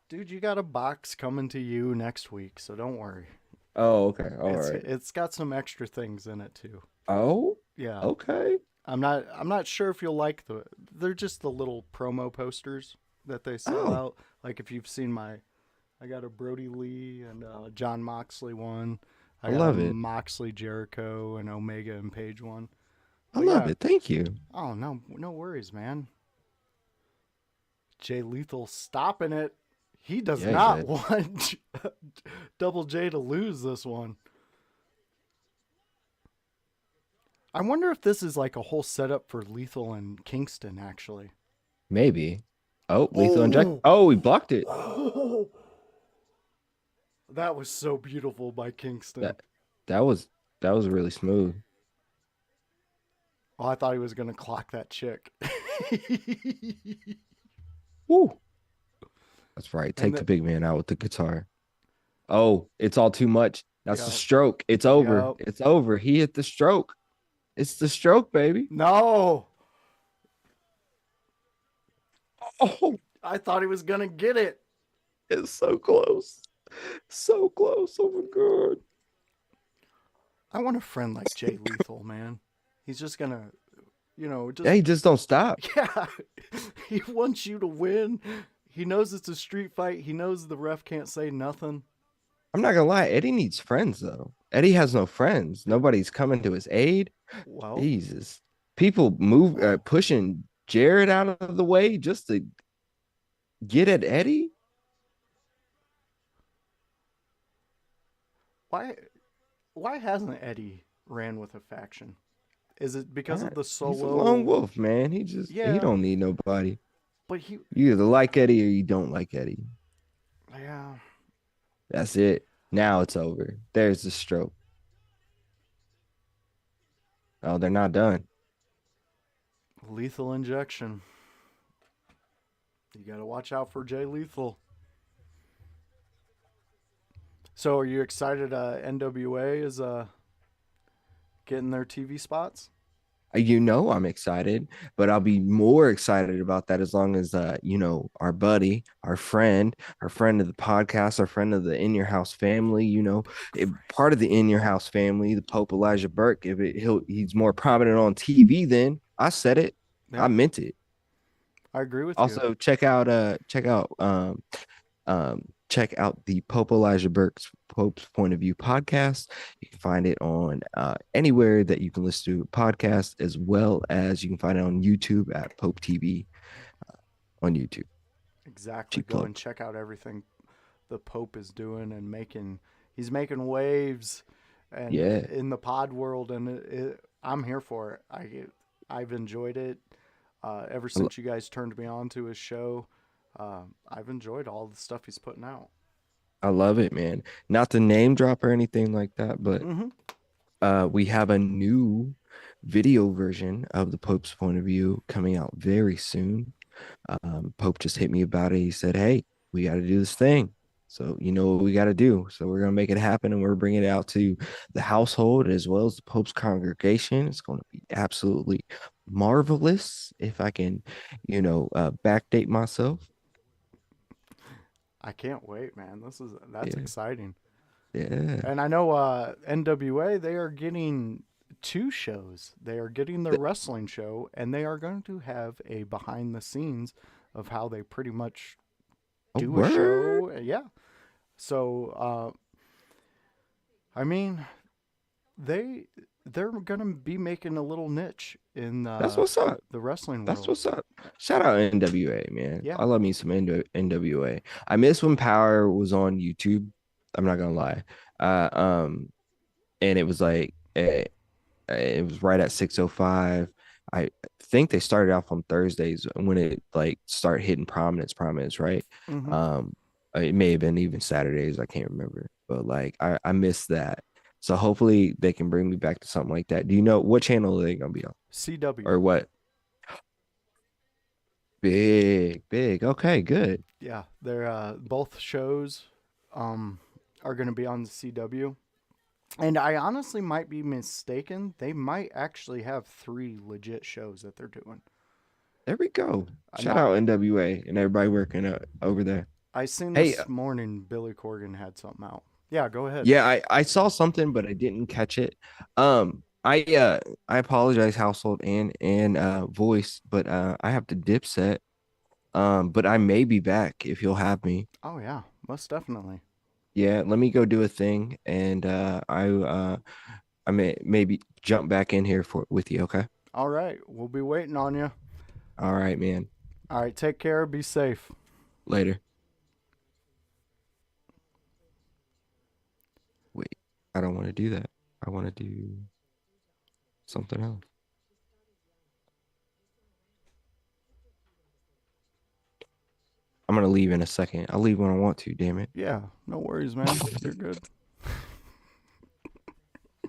dude, you got a box coming to you next week, so don't worry. Oh, okay. All It's right. it's got some extra things in it too. Oh, Yeah. okay. I'm not sure if you'll like they're just the little promo posters that they sell Oh, out. Like if you've seen I got a Brody Lee and John Moxley one. I I got a love it. Moxley Jericho and Omega and Page one. I But love yeah, it. Thank you. oh no worries, man. Jay Lethal stopping it. He does Yeah, not Jay. want Double J to lose this one. I wonder if this is like a whole setup for Lethal and Kingston, actually. Maybe. Oh, lethal inject. Oh, Oh, he blocked it. that was so beautiful by Kingston. That that was that was really smooth. Oh, I thought he was gonna clock that chick. Woo. That's right. And Take the big man out with the guitar. Oh, it's all too much. That's the yeah, stroke. It's over. yeah. It's over. He hit the stroke. It's the stroke, baby. No, Oh, I thought he was gonna get it. it's so close. So close. Oh my god. I want a friend like Jay Lethal, man. He's just gonna, Yeah, just he just don't stop. yeah. He wants you to win. He knows it's a street fight. He knows the ref can't say nothing. I'm not gonna lie. Eddie needs friends though. Eddie has no friends. Nobody's coming to his aid. Well, Jesus. People pushing Jared out of the way just to get at Eddie. why why hasn't Eddie ran with a faction? Is it because Uh, of the He's a lone solo? wolf, man. He Yeah, don't need nobody. but he You either like Eddie or you don't like Eddie. yeah. That's it. Now it's over. There's the stroke. Oh, they're not done. Lethal injection. You got to watch out for Jay Lethal. So, are you excited? NWA is getting their TV spots. I'm excited, but I'll be more excited about that as long as our buddy, our friend of the podcast, our friend of the In Your House family, part of the In Your House family, the Pope Elijah Burke. If he's more prominent on TV, then I said it, I Yeah, meant it. I agree with you. Also, check out the Pope Elijah Burke's Pope's Point of View podcast. You can find it on anywhere that you can listen to a podcast, as well as you can find it on YouTube at Pope TV on YouTube. Exactly. Cheap Go plug. and check out everything the Pope is doing and making. He's making waves, and Yeah, in the pod world, and I'm here for it. I've enjoyed it ever I, lo- since you guys turned me on to his show. I've enjoyed all the stuff he's putting out. I love it, man. Not to name drop or anything like that, but Mm-hmm. we have a new video version of the Pope's Point of View coming out very soon. Pope just hit me about it. He said, "Hey, we got to do this thing. So you know what we got to do. So we're gonna make it happen, and we're bringing it out to the household as well as the Pope's congregation. It's going to be absolutely marvelous. If I can, backdate myself. I can't wait, man. That's Yeah, exciting. yeah. And I know NWA they are getting 2 shows. They are getting their Th- wrestling show, and they are going to have a behind the scenes of how they pretty much A do a word. show. Yeah. So, I mean, they they're gonna be making a little niche in That's what's up. the wrestling That's world. what's up. Shout out NWA, man. Yeah. I love me some NWA. I miss when Power was on YouTube. I'm not gonna lie. And it was like it was right at 6:05. I think they started off on Thursdays when it like start hitting prominence, right? Hmm. Um, it may have been even Saturdays, I can't remember, but like I miss that. So hopefully they can bring me back to something like that. Do you know what channel are they gonna be on CW. or what? Big, big. Okay, good. Yeah, they're both shows um, are going to be on the CW. And I honestly might be mistaken. They might actually have 3 legit shows that they're doing. There we go. Shout Not out NWA and everybody working over there. I seen Hey, this morning Billy Corgan had something out. Yeah, go ahead. yeah, I saw something, but I didn't catch it. I apologize, household and voice, but I have to dip set. But I may be back if you'll have me. Oh yeah, most definitely. Yeah, let me go do a thing, and I may maybe jump back in here for with you. Okay. All right, we'll be waiting on you. All right, man. All right, take care. Be safe. Later. Wait, I don't want to do that. I want to do something else. I'm gonna leave in a second. I'll leave when I want to. Damn it. Yeah, no worries, man. You're good.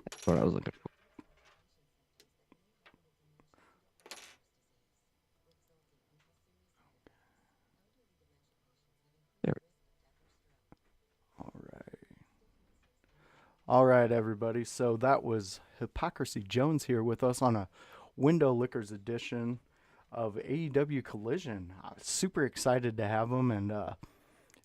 That's what I was looking for. There. All right. All right, everybody. So that was Hypocrisy Jones here with us on a Window Lickers edition of AEW Collision. Super excited to have him, and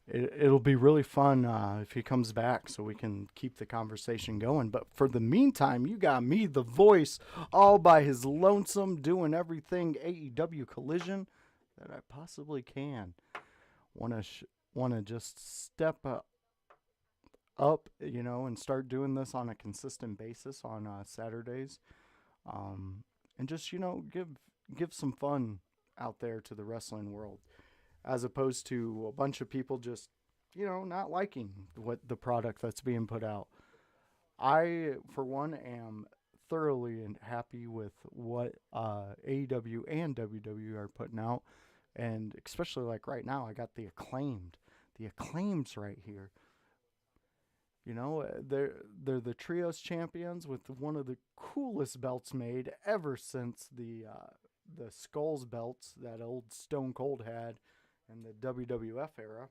it'll be really fun if he comes back so we can keep the conversation going. But for the meantime, you got me, the voice, all by his lonesome, doing everything AEW Collision that I possibly can. Want to just step up, and start doing this on a consistent basis on Saturdays, and just give some fun out there to the wrestling world, as opposed to a bunch of people just not liking what the product that's being put out. I, for one, am thoroughly and happy with what AEW and WWE are putting out, and especially like right now, I got the acclaims right here. They're the trios champions with one of the coolest belts made ever since the Skulls belts that old Stone Cold had in the WWF era.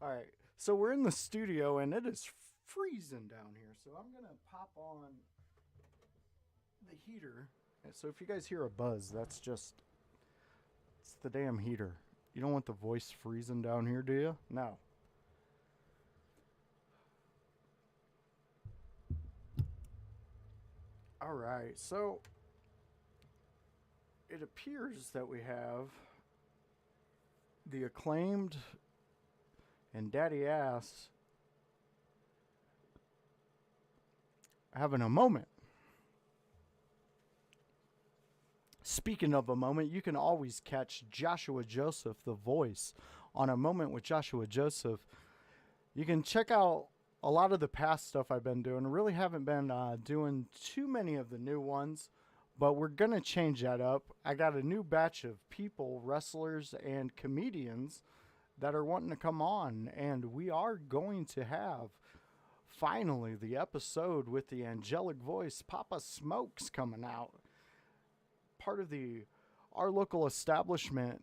All right, so we're in the studio and it is freezing down here, so I'm gonna pop on the heater. So if you guys hear a buzz, it's the damn heater. You don't want the voice freezing down here, do you? No. All right, so it appears that we have the acclaimed and Daddy Ass having a moment. Speaking of a moment, you can always catch Joshua Joseph, the voice, on A Moment with Joshua Joseph. You can check out a lot of the past stuff I've been doing. I really haven't been doing too many of the new ones, but we're going to change that up. I got a new batch of people, wrestlers, and comedians that are wanting to come on, and we are going to have finally the episode with the angelic voice, Papa Smokes, coming out. Part of our local establishment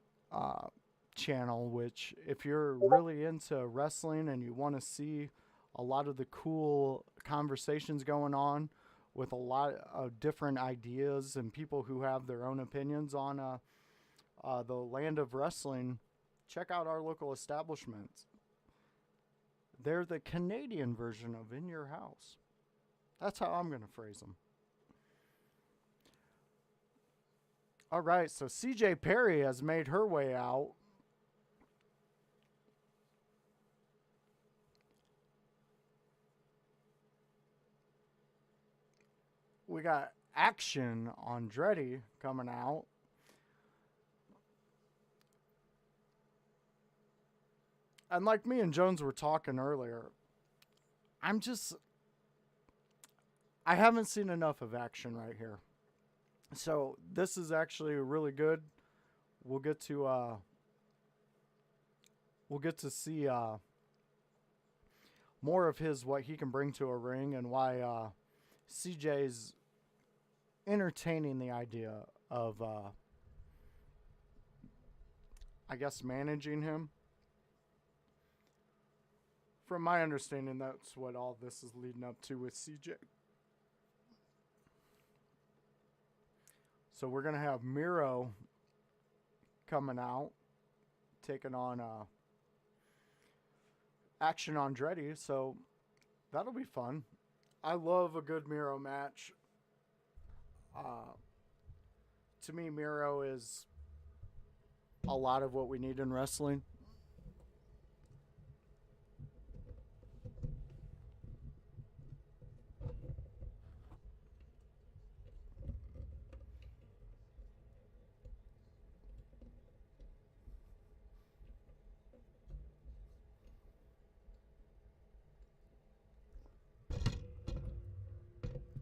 channel, which if you're really into wrestling and you want to see a lot of the cool conversations going on with a lot of different ideas and people who have their own opinions on the land of wrestling, check out our local establishments. They're the Canadian version of In Your House. That's how I'm going to phrase them. All right, so CJ Perry has made her way out. We got Action Andretti coming out. And like me and Jones were talking earlier, I haven't seen enough of Action right here. So this is actually really good. We'll get to see more of his, what he can bring to a ring, and why CJ's entertaining the idea of I guess managing him. From my understanding, that's what all this is leading up to with CJ. So we're going to have Miro coming out, taking on Action Andretti. So that'll be fun. I love a good Miro match. To me, Miro is a lot of what we need in wrestling.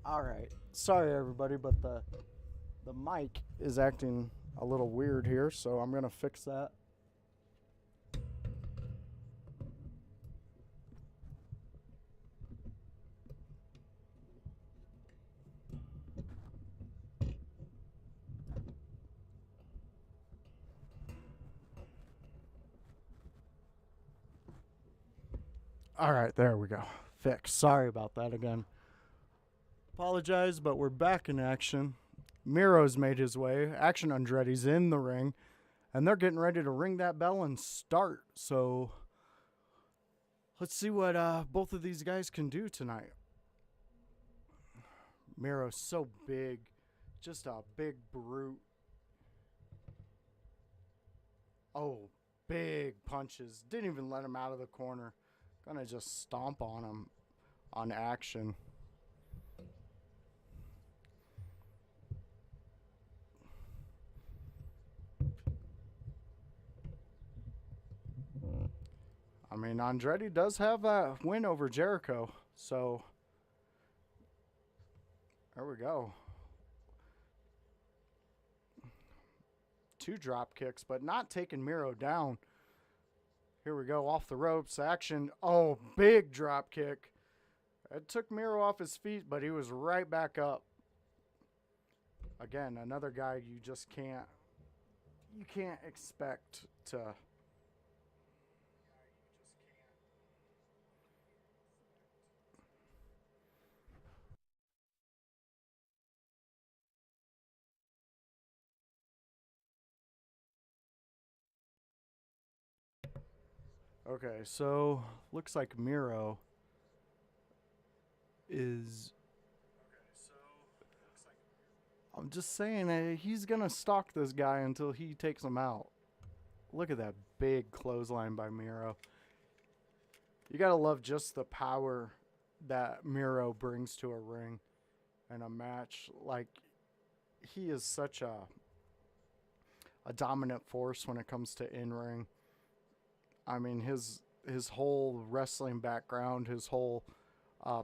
All right. Sorry, everybody, but the mic is acting a little weird here, so I'm going to fix that. All right, there we go. Fixed. Sorry about that again. Apologize, but we're back in action. Miro's made his way. Action Andretti's in the ring, and they're getting ready to ring that bell and start. So let's see what both of these guys can do tonight. Miro's so big, just a big brute. Oh, big punches. Didn't even let him out of the corner. Gonna just stomp on him on Action. I mean, Andretti does have a win over Jericho, so there we go. 2 drop kicks, but not taking Miro down. Here we go, off the ropes, Action. Oh, big drop kick. It took Miro off his feet, but he was right back up. Again, another guy you just can't expect to. Okay, so looks like Miro is. I'm just saying, he's gonna stalk this guy until he takes him out. Look at that big clothesline by Miro. You gotta love just the power that Miro brings to a ring and a match. Like, he is such a dominant force when it comes to in-ring. I mean, his whole wrestling background, his whole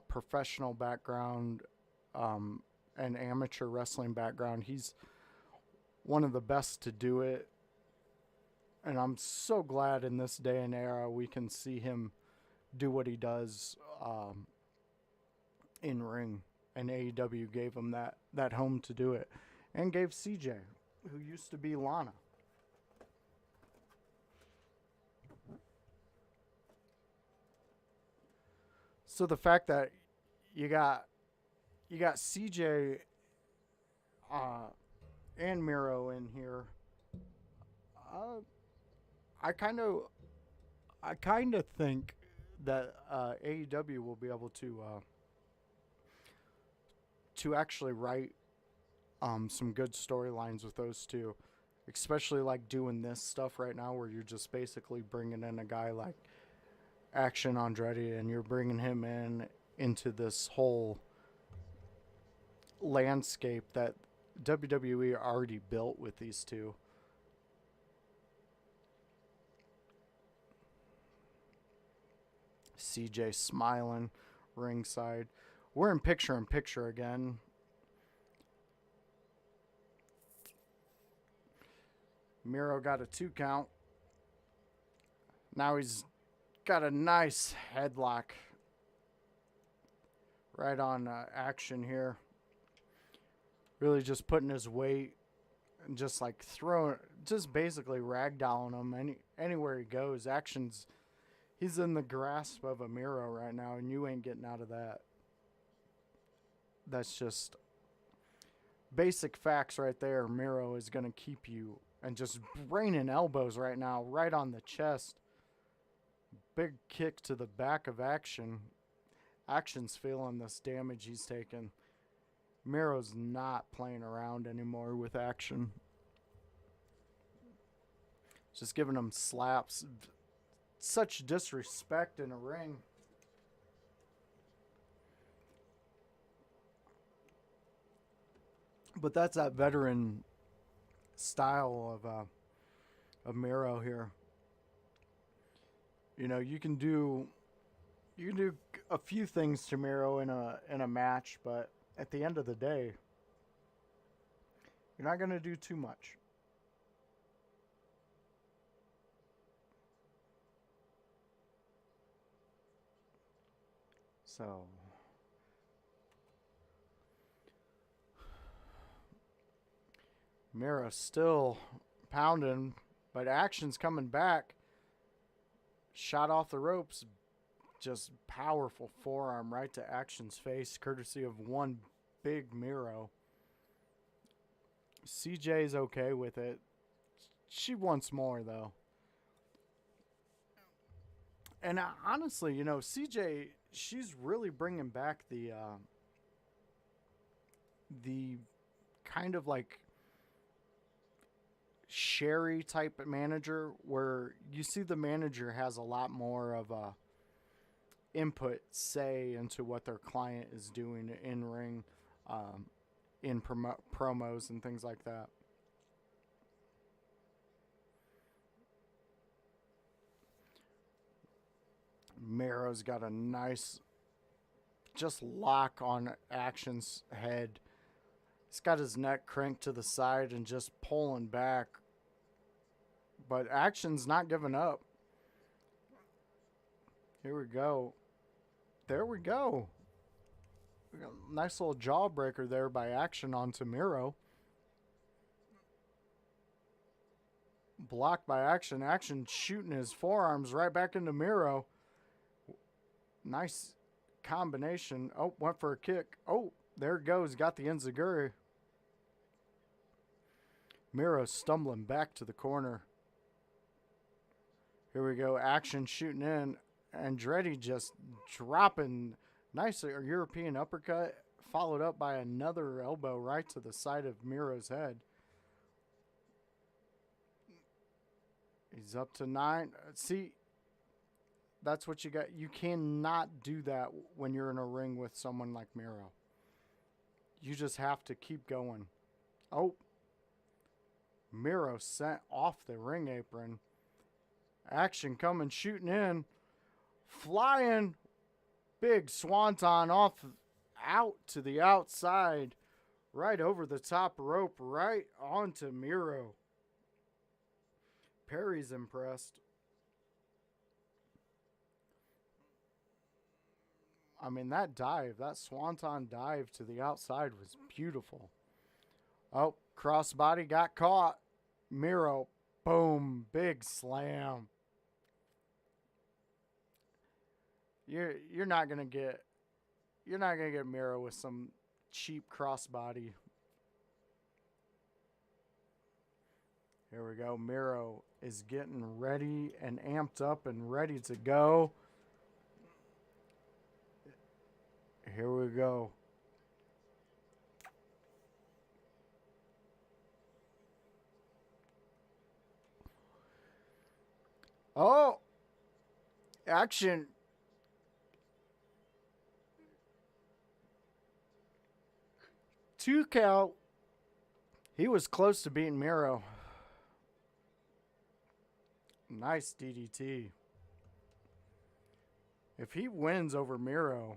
professional background, and amateur wrestling background, he's one of the best to do it. And I'm so glad in this day and era we can see him do what he does in ring. And AEW gave him that home to do it. And gave CJ, who used to be Lana. So the fact that you got CJ and Miro in here, I kind of think that AEW will be able to to actually write some good storylines with those two, especially like doing this stuff right now where you're just basically bringing in a guy like Action Andretti and you're bringing him in into this whole landscape that WWE already built with these two. CJ smiling ringside. We're in picture again. Miro got a 2 count. Now he's got a nice headlock right on Action here. Really just putting his weight and just like throwing, just basically ragdolling him anywhere he goes. He's in the grasp of a Miro right now, and you ain't getting out of that. That's just basic facts right there. Miro is going to keep you, and just raining elbows right now, right on the chest. Big kick to the back of Action. Action's feeling this damage he's taken. Miro's not playing around anymore with Action. Just giving him slaps. Such disrespect in a ring. But that's that veteran style of Miro here. You know, you can do a few things to Miro in a match, but at the end of the day, you're not going to do too much. So Miro still pounding, but Action's coming back. Shot off the ropes. Just powerful forearm right to Action's face, courtesy of one big Miro. CJ's okay with it. She wants more, though. And honestly, you know, CJ, she's really bringing back the kind of like Sherry type manager, where you see the manager has a lot more of a input say into what their client is doing in ring, in promos and things like that. Miro's got a nice just lock on Action's head. He's got his neck cranked to the side and just pulling back. But Action's not giving up. Here we go. There we go. We got a nice little jawbreaker there by Action onto Miro. Blocked by Action. Action shooting his forearms right back into Miro. Nice combination. Oh, went for a kick. Oh, there it goes. Got the enziguri. Miro stumbling back to the corner. Here we go. Action shooting in. Andretti just dropping nice European uppercut, followed up by another elbow right to the side of Miro's head. He's up to 9. See, that's what you got. You cannot do that when you're in a ring with someone like Miro. You just have to keep going. Oh, Miro sent off the ring apron. Action coming, shooting in. Flying. Big swanton off out to the outside. Right over the top rope. Right onto Miro. Perry's impressed. I mean, that dive, that swanton dive to the outside was beautiful. Oh, crossbody got caught. Miro, boom, big slam. You're not gonna get Miro with some cheap crossbody. Here we go. Miro is getting ready and amped up and ready to go. Here we go. Oh, action. Two count. He was close to beating Miro. Nice DDT. If he wins over Miro,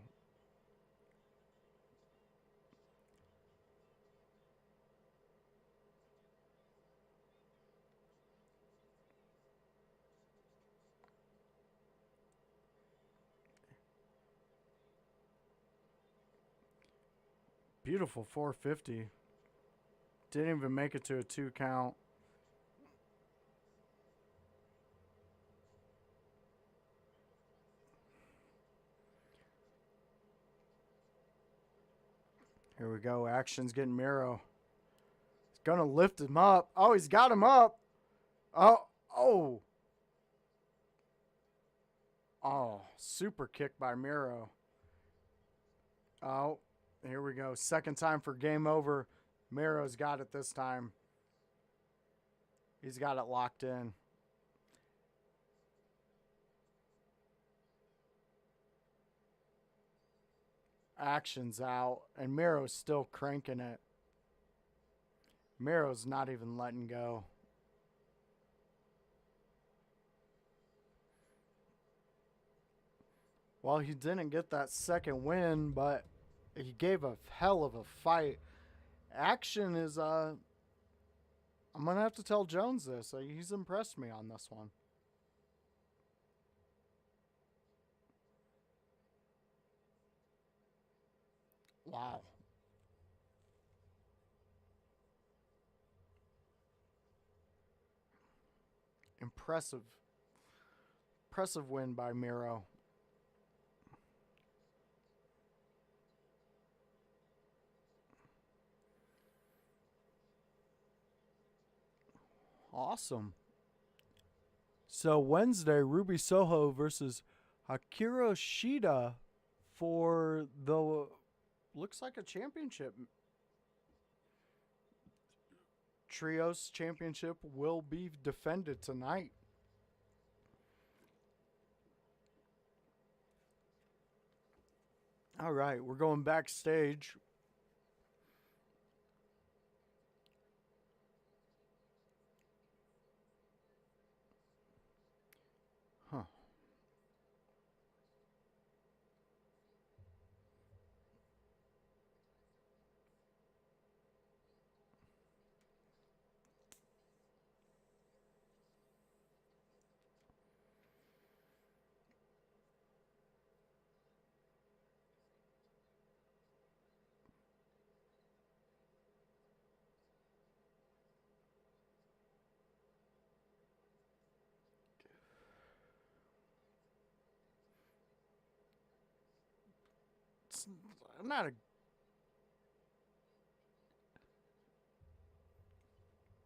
beautiful 450. Didn't even make it to a 2 count. Here we go. Action's getting Miro. He's going to lift him up. Oh, he's got him up. Oh, oh. Oh, super kick by Miro. Oh, here we go. Second time for game over. Miro's got it this time. He's got it locked in. Action's out, and Miro's still cranking it. Miro's not even letting go. Well, he didn't get that second win, but he gave a hell of a fight. Action is I'm gonna have to tell Jones this. He's impressed me on this one. Wow. Impressive. Impressive win by Miro. Awesome. So Wednesday, Ruby Soho versus Akira Shida for the looks like a championship. Trios championship will be defended tonight. All right, we're going backstage. Huh. It's not a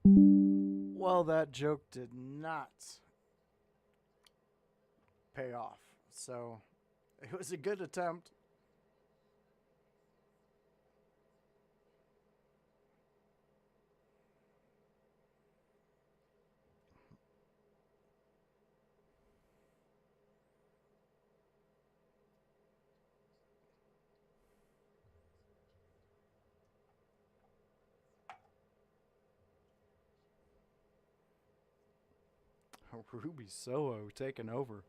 well, that joke did not pay off. So it was a good attempt. Ruby Soho taking over.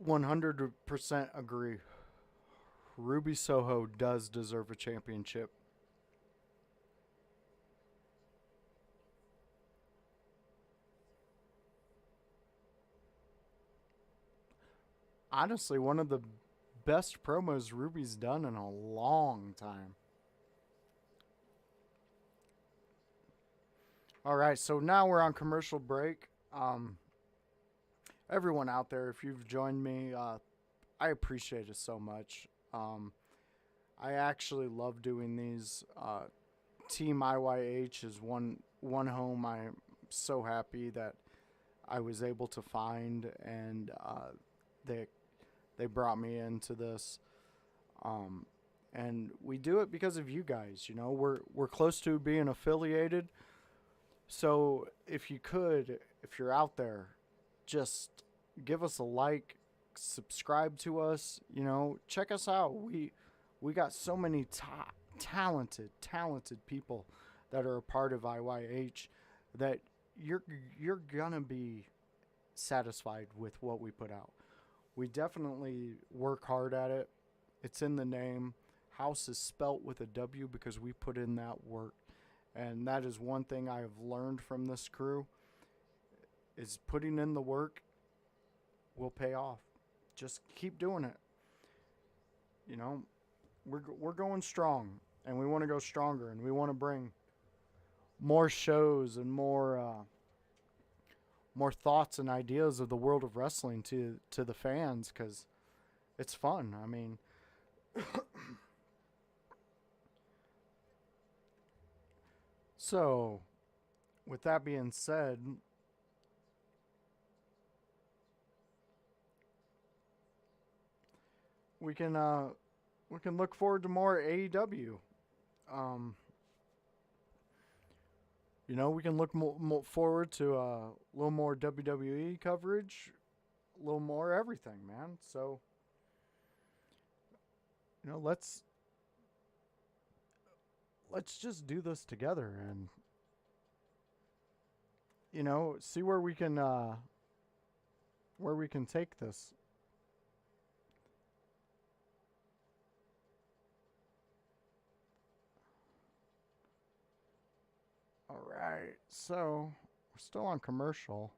$100% agree. Ruby Soho does deserve a championship. Honestly, one of the best promos Ruby's done in a long time. All right, so now we're on commercial break. Everyone out there, if you've joined me, I appreciate it so much. I actually love doing these. Team IYH is one home. I'm so happy that I was able to find, and they they brought me into this. Um, and we do it because of you guys. You know, we're close to being affiliated. So if you could, if you're out there, just give us a like, subscribe to us. You know, check us out. We got so many talented people that are a part of IYH that you're you're gonna be satisfied with what we put out. We definitely work hard at it. It's in the name. House is spelt with a W because we put in that work. And that is one thing I have learned from this crew is putting in the work will pay off. Just keep doing it. You know, we're going strong and we want to go stronger and we want to bring more shows and more thoughts and ideas of the world of wrestling to the fans cuz it's fun. I mean, so with that being said, we can we can look forward to more AEW. Um, you know, we can look forward to a little more WWE coverage, a little more everything, man. So, you know, let's just do this together and you know, see where we can take this. All right. So, we're still on commercial.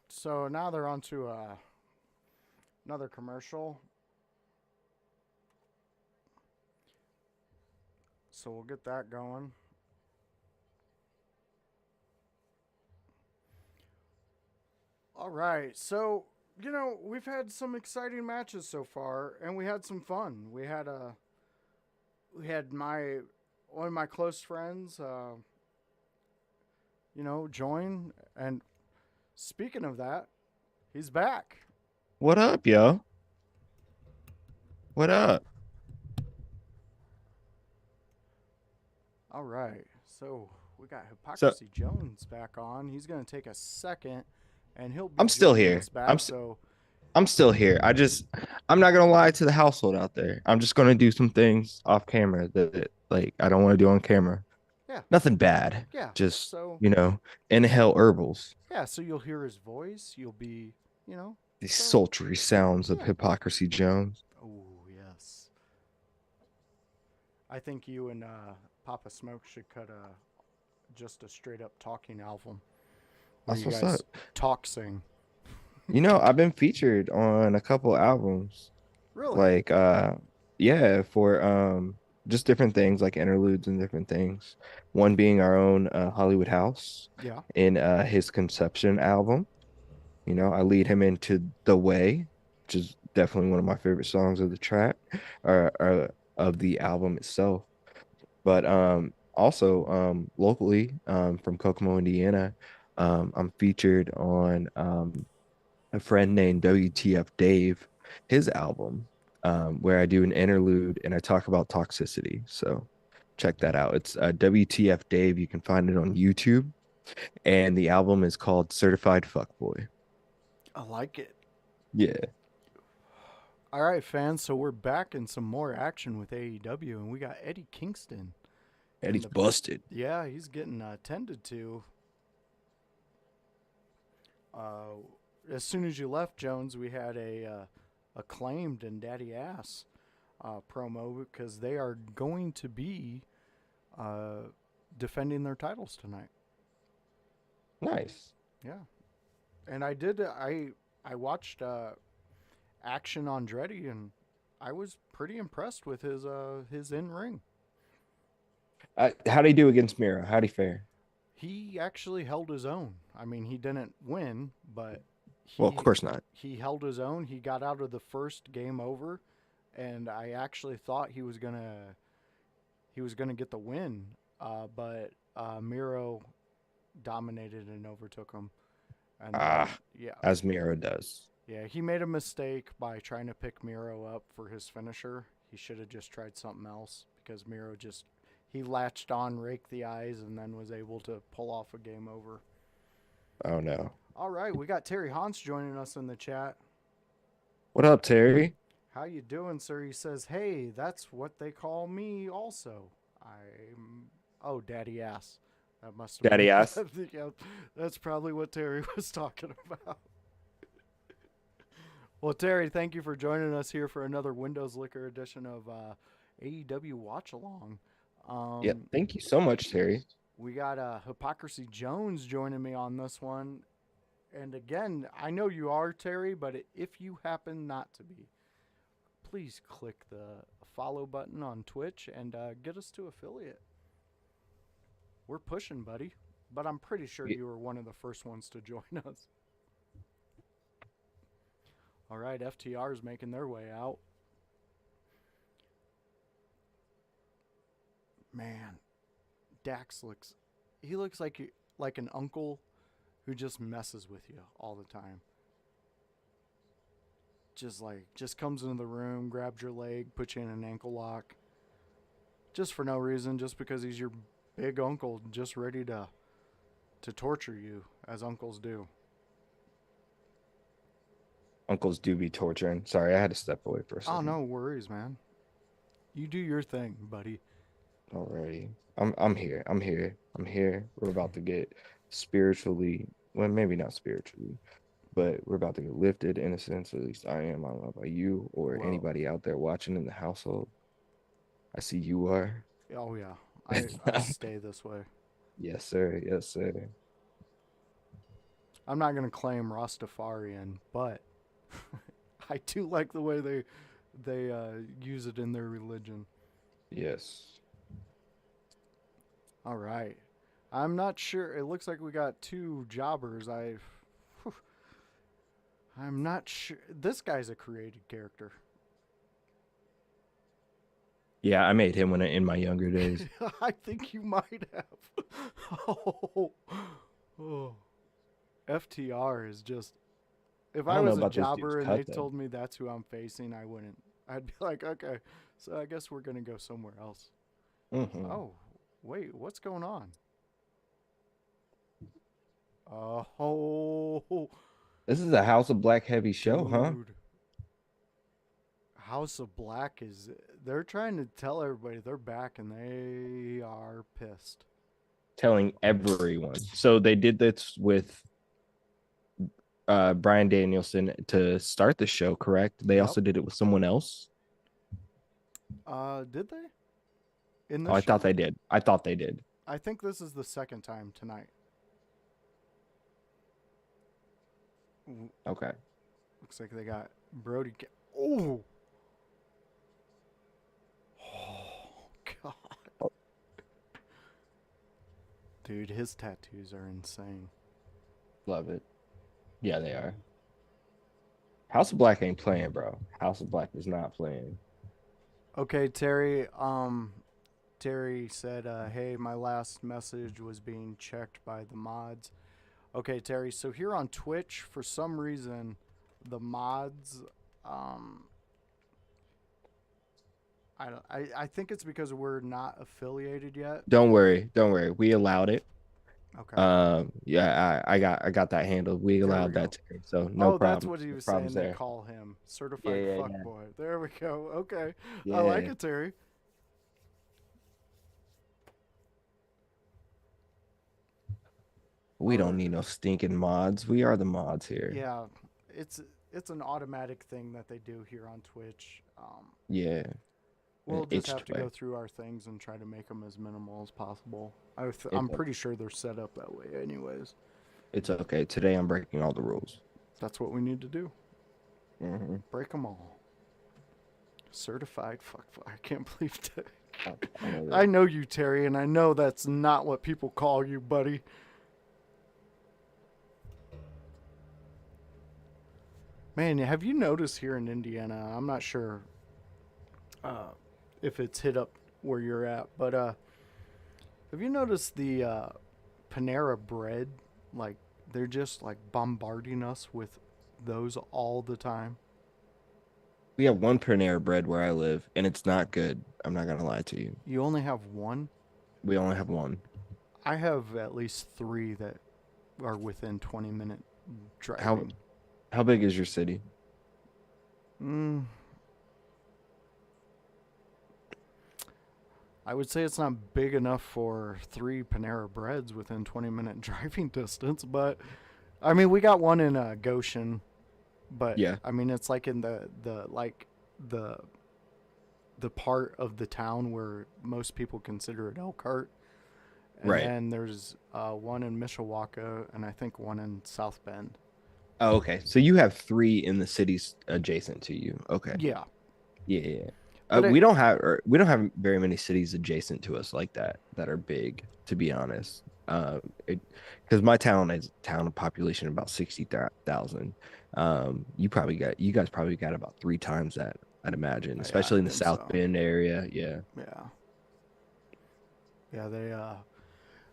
So, now they're on to another commercial. So, we'll get that going. All right. So, you know, we've had some exciting matches so far and we had some fun. We had my one of my close friends you know, join and speaking of that, he's back. What up, yo? What up? All right. So, we got So Hypocrisy Jones back on. He's going to take a second and he'll be I'm still joining here. us back. So, I'm still here. I'm not gonna lie to the household out there. I'm just gonna do some things off camera that like I don't want to do on camera. yeah. Nothing bad. Yeah. Just, So, inhale herbals. yeah, so you'll hear his voice. You'll be, you know, These so sultry sounds of yeah. Hypocrisy Jones. Oh, yes. I think you and Papa Smoke should cut just a straight up talking album where That's you what's up. guys talk sing. I've been featured on a couple albums. Really? Like yeah, for just different things like interludes and different things. One being our own Hollywood House Yeah. in his Conception album. I lead him into The Way, which is definitely one of my favorite songs of the track or of the album itself. But also locally from Kokomo, Indiana, I'm featured on a friend named WTF Dave, his album, where I do an interlude and I talk about toxicity. So check that out. It's WTF Dave. You can find it on YouTube. And the album is called Certified Fuckboy. I like it. Yeah. All right, fans. So we're back in some more action with AEW, and we got Eddie Kingston. Eddie's busted. Yeah, he's getting tended to. As soon as you left, Jones, we had a acclaimed and Daddy Ass promo because they are going to be defending their titles tonight. Nice. Yeah, and I watched Action Andretti and I was pretty impressed with his in ring. How'd he do against Mira? How'd he fare? He actually held his own. I mean, he didn't win, but Well, of he course not. he held his own. He got out of the first game over, and I actually thought he was gonna get the win. But Miro dominated and overtook him. And then Ah, yeah, as Miro does. yeah, he made a mistake by trying to pick Miro up for his finisher. He should have just tried something else because Miro just he latched on, raked the eyes, and then was able to pull off a game over. Oh no. All right, we got Terry Hans joining us in the chat. What up, Terry? How you doing, sir? He says, "Hey, that's what they call me also. I'm daddy ass." That must have Daddy ass. been yeah, that's probably what Terry was talking about. Well, Terry, thank you for joining us here for another Windows Liquor edition of AEW Watch Along. Yeah, Um, thank you so much, Terry. we got Hypocrisy Jones joining me on this one. And again, I know you are, Terry, but if you happen not to be, please click the follow button on Twitch and get us to affiliate. We're pushing, buddy. But I'm pretty sure Y- you were one of the first ones to join us. All right, FTR's making their way out. Man, Dax looks like an uncle who just messes with you all the time. Just comes into the room, grabs your leg, puts you in an ankle lock. Just for no reason, just because he's your big uncle, just ready to torture you, as uncles do. Uncles do be torturing. Sorry, I had to step away for a Oh, second. no worries, man. You do your thing, buddy. Alrighty. I'm here. I'm here. I'm here. We're about to get spiritually, well, maybe not spiritually, but we're about to get lifted in a sense. At least I am. I don't know about you or Well, anybody out there watching in the household. I see you are. oh yeah, I stay this way. Yes, sir. Yes, sir. I'm not gonna claim Rastafarian, but I do like the way they use it in their religion. Yes. All right. I'm not sure. It looks like we got two jobbers. I'm not sure. This guy's a created character. Yeah, I made him when in my younger days. I think you might have. oh, oh. FTR is just. If I I don't know was a about this dude's jobber and cut they though. told me that's who I'm facing, I wouldn't. I'd be like, okay, so I guess we're gonna go somewhere else. Hmm. Oh, wait, what's going on? Oh, This is a House of Black heavy show, huh? dude. House of Black is. They're trying to tell everybody they're back and they are pissed. Telling everyone. So they did this with Brian Danielson to start the show, correct? They Yep. also did it with someone else. Did they? In Oh, this I thought show? they did. I thought they did. I think this is the second time tonight. Okay. Looks like they got Brody. Oh. Oh, God. Dude, his tattoos are insane. Love it. Yeah, they are. House of Black ain't playing, bro. House of Black is not playing. Okay, Terry. Terry said, "Hey, my last message was being checked by the mods." Okay, Terry. So here on Twitch, for some reason, the mods, I think it's because we're not affiliated yet. Don't worry. Don't worry. We allowed it. Okay. Yeah, I got that handled. We There we allowed go. that to, so no That's problem. what he No was problems saying. They there. call him certified Yeah, fuck yeah. boy. There we go. Okay, Yeah. I like it, Terry. We don't Alright. need no stinking mods. We are the mods here. Yeah, it's an automatic thing that they do here on Twitch. Yeah. We'll just have to H2A. go through our things and try to make them as minimal as possible. I'm It's, pretty sure they're set up that way, anyways. it's okay. Today I'm breaking all the rules. That's what we need to do. Hmm. Break them all. Certified fuck. I can't believe that. I know that. I know you, Terry, and I know that's not what people call you, buddy. Man, have you noticed here in Indiana? I'm not sure uh, if it's hit up where you're at, but have you noticed the Panera Bread? Like they're just like bombarding us with those all the time. We have one Panera Bread where I live, and it's not good. I'm not gonna lie to you. You only have one. We only have one. I have at least three that are within 20-minute How driving. how big is your city? Mm, I would say it's not big enough for three Panera Breads within 20-minute driving distance, but I mean, we got one in Goshen, but Yeah, I mean, it's like in the the part of the town where most people consider it Elkhart. And right. then there's one in Mishawaka, and I think one in South Bend. Oh, okay. So you have three in the cities adjacent to you. Okay. Yeah, Yeah, yeah. Yeah. but We don't have very many cities adjacent to us like that that are big, to be honest. Because my town is a town of population of about 60,000. You guys probably got about three times that, I'd imagine, yeah, I especially in the think South so. Bend area. Yeah. Yeah, yeah, they.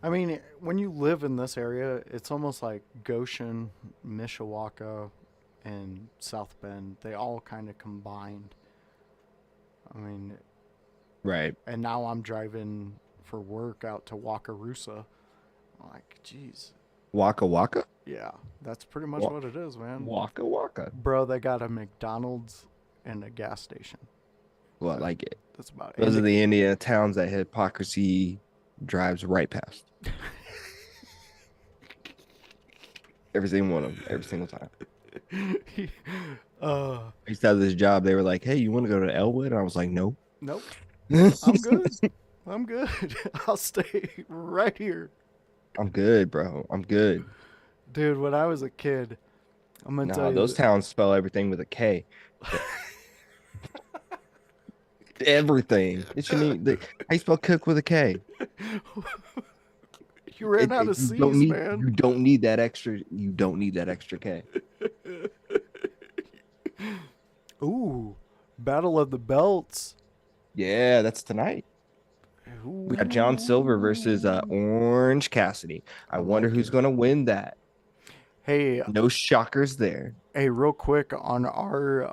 I mean, when you live in this area, it's almost like Goshen, Mishawaka, and South Bend. They all kind of combined. I mean, Right. and now I'm driving for work out to Wakarusa. I'm like, geez, Waka Waka? yeah, that's pretty much Wa- what it is, man. Waka Waka. Bro, they got a McDonald's and a gas station. Well, I That, like it. that's about it. Those And are the Indiana towns that hypocrisy drives right past. Every single one of them, every single time. uh, I used to have this job. They were like, "Hey, you want to go to Elwood?" And I was like, "No." nope, I'm good. I'm good. I'll stay right here. I'm good, bro. I'm good. Dude, when I was a kid, I'm going to tell No, you those towns spell everything with a K. Everything. It shouldn't even, how you spell cook with a K? you ran out of C's, man. You don't need that extra K. Ooh, Battle of the Belts. Yeah, that's tonight. We got John Silver versus Ooh. Orange Cassidy. I I wonder like who's it. gonna win that. Hey, No shockers there. hey, real quick on our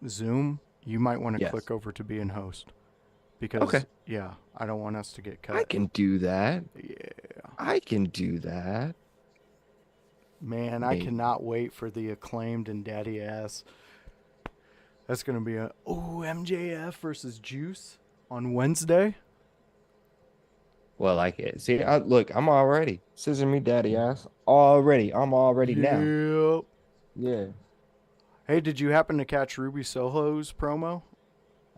Zoom, you might want to Yes. click over to being host Okay. because yeah, I don't want us to get I cut. can do that. Yeah, I can do that. man, I Maybe. cannot wait for the acclaimed and Daddy Ass. That's gonna be a MJF versus Juice on Wednesday. Well, I like it. See, look, I'm already scissor me daddy ass. Already. I'm already now. Yep. Yeah. Hey, did you happen to catch Ruby Soho's promo?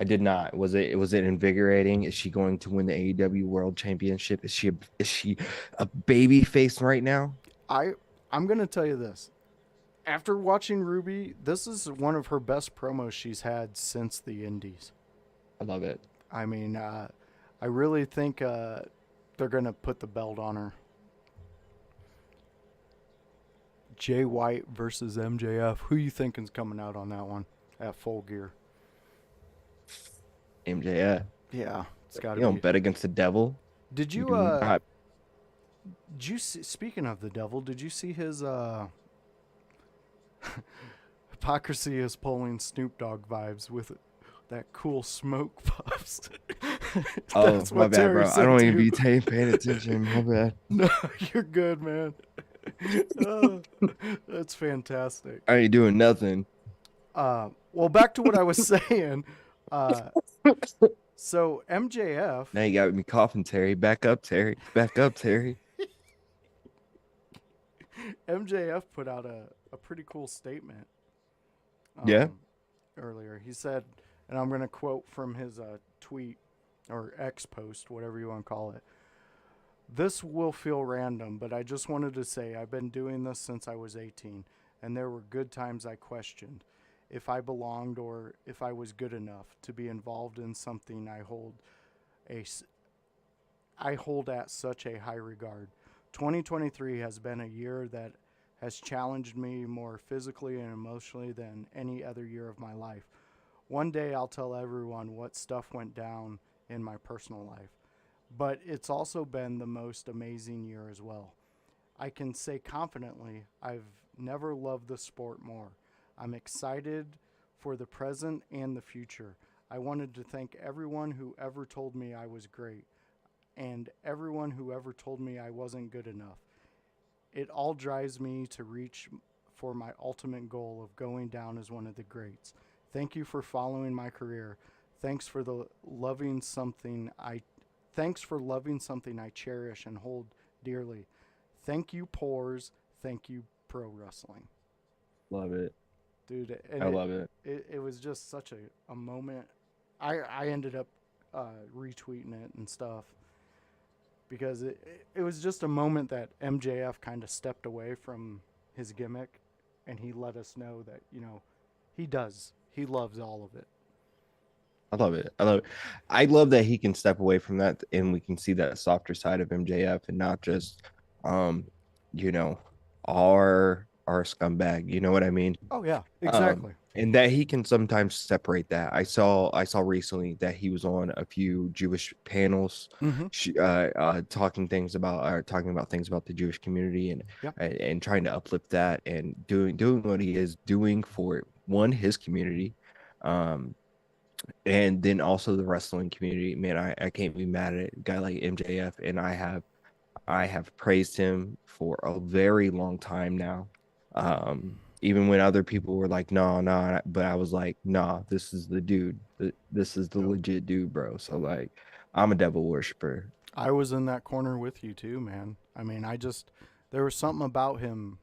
I did not. Was it invigorating? Is she going to win the AEW World Championship? Is she a baby face right now? I I'm gonna tell you this. After watching Ruby, this is one of her best promos she's had since the Indies. I love it. I mean, I really think they're gonna put the belt on her. Jay White versus MJF. Who you thinking's coming out on that one at Full Gear? MJF. Yeah, it's got to You don't be. bet against the devil. Did You you do not. did you see, speaking of the devil, did you see his hypocrisy is pulling Snoop Dogg vibes with that cool smoke puffs? Oh, That's my what bad, Terry bro. I said don't to even you. be paying attention. My bad. No, you're good, man. Uh, that's fantastic. I ain't doing nothing. Well, back to what I was saying. Uh, so MJF, Now you got me coughing, Terry. Back up, Terry. Back up, Terry. MJF put out a pretty cool statement Yeah. earlier. He said, and I'm going to quote from his tweet or X post, whatever you want to call it. This will feel random, but I just wanted to say I've been doing this since I was 18, and there were good times I questioned if I belonged or if I was good enough to be involved in something a I hold at such a high regard. 2023 has been a year that has challenged me more physically and emotionally than any other year of my life. One day I'll tell everyone what stuff went down in my personal life, but it's also been the most amazing year as well. I can say confidently I've never loved the sport more. I'm excited for the present and the future. I wanted to thank everyone who ever told me I was great and everyone who ever told me I wasn't good enough. It all drives me to reach for my ultimate goal of going down as one of the greats. Thank you for following my career. Thanks for the loving something I Thanks for loving something I cherish and hold dearly. Thank you, Pores. Thank you, Pro Wrestling. Love it. Dude, and I love it. it was just such a moment. I ended up retweeting it and stuff because it was just a moment that MJF kind of stepped away from his gimmick and he let us know that, he does. He loves all of it. I love it. I love it. I love that he can step away from that and we can see that softer side of MJF and not just um, you know, our scumbag. You know what I mean? Oh yeah, um exactly. and that he can sometimes separate that. I saw recently that he was on a few Jewish panels, Mhm. talking about things about the Jewish community and Yep. and trying to uplift that and doing what he is doing for one his community, um and then also the wrestling community. Man, I can't be mad at a guy like MJF, and I have praised him for a very long time now. Even when other people were like, no, no, but I was like, nah, this is the dude. This is the Yep. legit dude, bro. So like, I'm a devil worshiper. I was in that corner with you too, man. I mean, there was something about him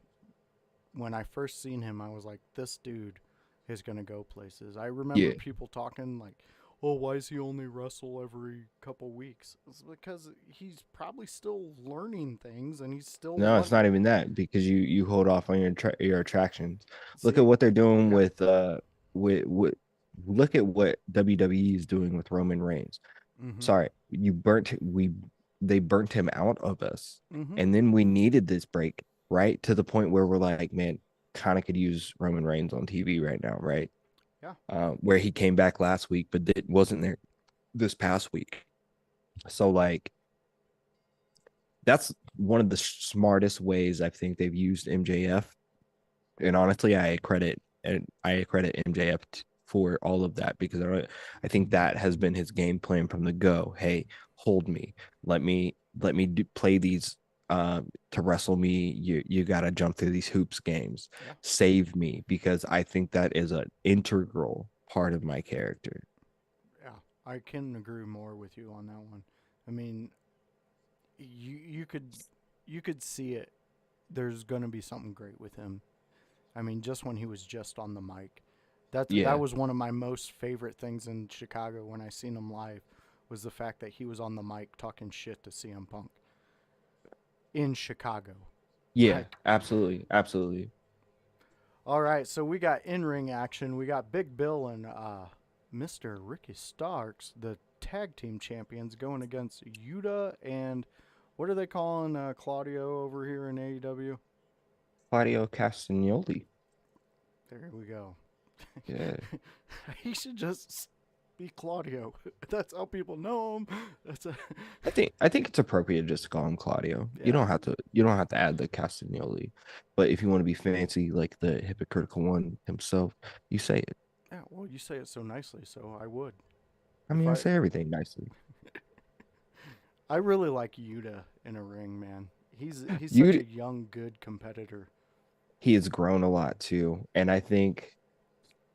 when I first seen him. I was like, this dude is gonna go places. I remember Yeah. people talking like, "Oh, why does he only wrestle every couple weeks?" It's because he's probably still learning things and he's still No, it's what. not even that because you hold off on your attractions. Look at See, what they're doing yeah. with look at what WWE is doing with Roman Reigns. Mhm. Sorry, you burnt we they burnt him out of us. Mhm. And then we needed this break, right? To the point where we're like, man, kind of could use Roman Reigns on TV right now, right? Yeah. Where he came back last week, but it wasn't there this past week. So like that's one of the smartest ways I think they've used MJF. And honestly, I credit MJF for all of that because I think that has been his game plan from the go. Hey, hold me, let me play these to wrestle me. You got to jump through these hoops games. Yeah. Save me because I think that is an integral part of my character. Yeah. I can agree more with you on that one. I mean, you could see it. There's gonna be something great with him. I mean, just when he was just on the mic, that Yeah, was one of my most favorite things in Chicago when I seen him live, was the fact that he was on the mic talking shit to CM Punk in Chicago. yeah, Like, absolutely, absolutely. all right, so we got in ring action. We got Big Bill and Mr. Ricky Starks, the tag team champions, going against Yuta and what are they calling Claudio over here in AEW? Claudio Castagnoli. There we go. Yeah. He should just be Claudio. That's how people know him. That's a I think it's appropriate just to call him Claudio. You yeah. don't have to you don't have to add the Castagnoli, but if you want to be fancy like the hypocritical one himself, you say it. Yeah, well, you say it so nicely, so I would. I If mean, I I say everything nicely. I really like Yuta in a ring, man. He's such You a young, good competitor. he has grown a lot too, and I think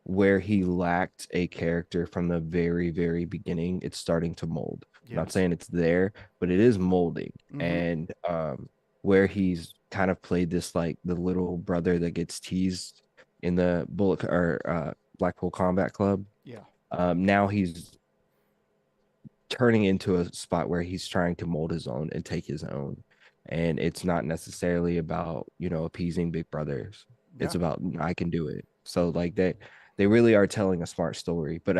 where he lacked a character from the very very beginning, it's starting to mold. I'm not Yes. saying it's there, but it is molding, Mm-hmm. and where he's kind of played this like the little brother that gets teased in the Bullet or Blackpool Combat Club. Yeah. Now he's turning into a spot where he's trying to mold his own and take his own. And it's not necessarily about, appeasing big brothers. It's Yeah. about I can do it. So like they really are telling a smart story. But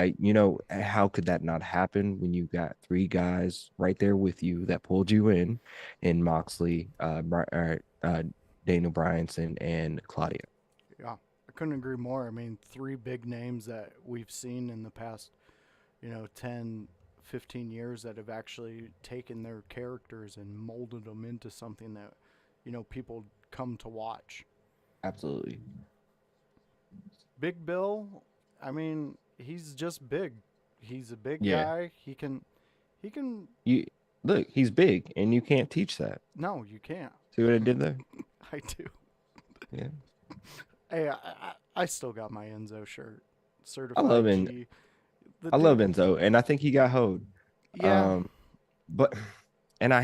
how could that not happen when you got three guys right there with you that pulled you in Moxley, Daniel Bryanson, and Claudio. Yeah, I couldn't agree more. I mean, three big names that we've seen in the past, 10, 15 years that have actually taken their characters and molded them into something that, people come to watch. Absolutely. Big Bill, I mean, he's just big. He's a big Yeah. guy. He can. You look, he's big, and you can't teach that. No, you can't. See what I did there? I do. Yeah. Hey, I still got my Enzo shirt, I love certified En- G. The I love dude, Enzo, and I think he got hoed. yeah, Um, but and I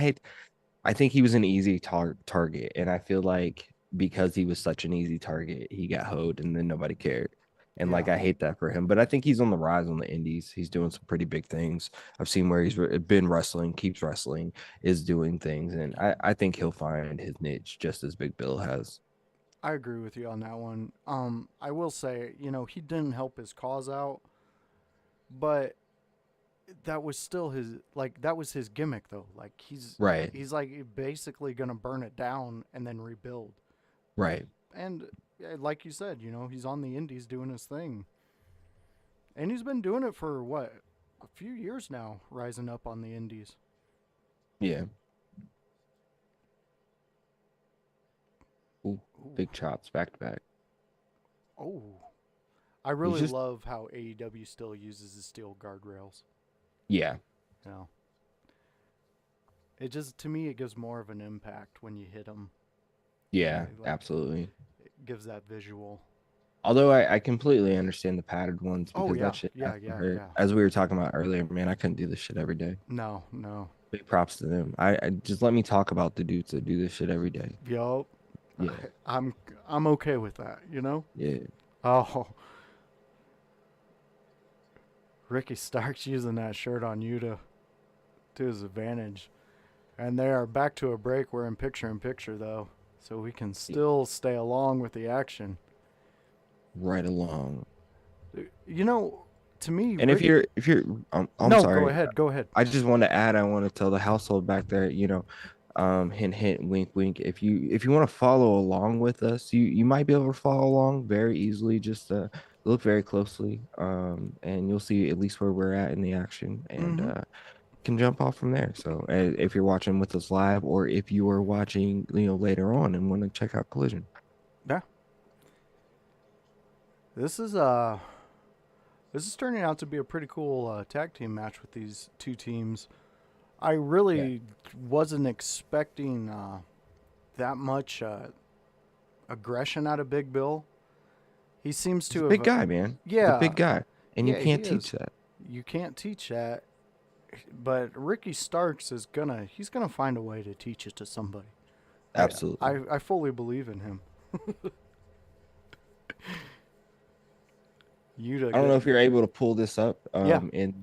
think he was an easy target, and I feel like because he was such an easy target, he got hoed, and then nobody cared. And like yeah. I hate that for him, but I think he's on the rise on the indies. He's doing some pretty big things. I've seen where he's been wrestling, keeps wrestling, is doing things, and I think he'll find his niche just as Big Bill has. I agree with you on that one. I will say, he didn't help his cause out, but that was still his that was his gimmick though. Like Right, he's like basically gonna burn it down and then rebuild. right. And like you said, he's on the indies doing his thing, and he's been doing it for what, a few years now, rising up on the indies. Yeah. Ooh, Ooh, big chops back to back. oh, I He's really just love how AEW still uses the steel guardrails. yeah, You know, it just to me it gives more of an impact when you hit them. yeah, Like absolutely. it gives that visual. Although I completely understand the padded ones Oh because that yeah, shit yeah, actually yeah, hurt. yeah. As we were talking about earlier, man, I couldn't do this shit every day. No, no. Big props to them. I just let me talk about the dudes that do this shit every day. Yup. Yeah, I'm I'm okay with that. yeah. Oh, Ricky Starks using that shirt on you to his advantage. And they are back to a break. We're in picture though, so we can still stay along with the action. Right along. You know, to me, And Rick. if you're I'm No, go sorry. ahead. Go ahead. I just want to add, I want to tell the household back there, hint hint, wink wink. If you want to follow along with us, you might be able to follow along very easily. Just look very closely, and you'll see at least where we're at in the action, and Mm-hmm. can jump off from there. So, if you're watching with us live, or if you are watching, later on and want to check out Collision, Yeah. This is uh this is turning out to be a pretty cool tag team match with these two teams. I yeah, really wasn't expecting that much aggression out of Big Bill. He seems he's a to big have, guy, man. He's a yeah, big guy, and you yeah, he can't teach is. that. You can't teach that, but Ricky Starks he's gonna find a way to teach it to somebody. I Absolutely. I fully believe in him. Yuta, I don't know if you're able to pull this up yeah. in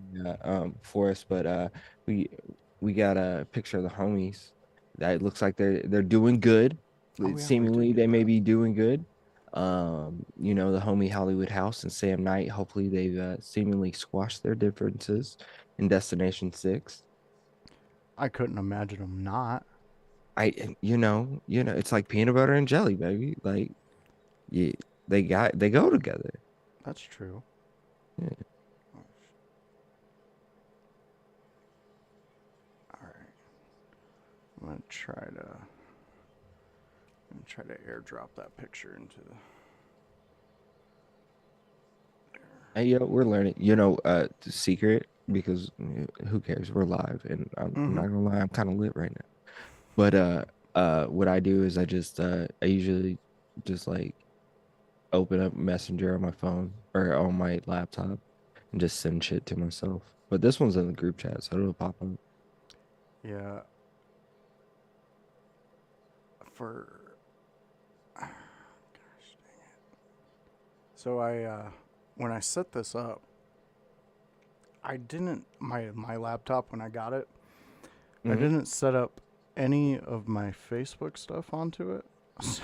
for us, but we we got a picture of the homies that looks like they're doing good. Oh yeah, we did Seemingly get they may that. be doing good. The homie Hollywood House and Sam Knight, hopefully they've seemingly squashed their differences in Destination 6. I couldn't imagine him not. It's like peanut butter and jelly, baby. Like yeah, they go together. That's true. Yeah. All right, I'm gonna try to airdrop that picture into the. Hey, yo, we're learning. The secret because who cares? We're live, and I'm not Mm-hmm. gonna lie, I'm kind of lit right now. But what I do is I usually just like open up Messenger on my phone or on my laptop and just send shit to myself. But this one's in the group chat, so it'll pop up. Yeah. For. Gosh dang it. So when I set this up, I didn't my laptop when I got it. I Hmm. didn't set up any of my Facebook stuff onto it. So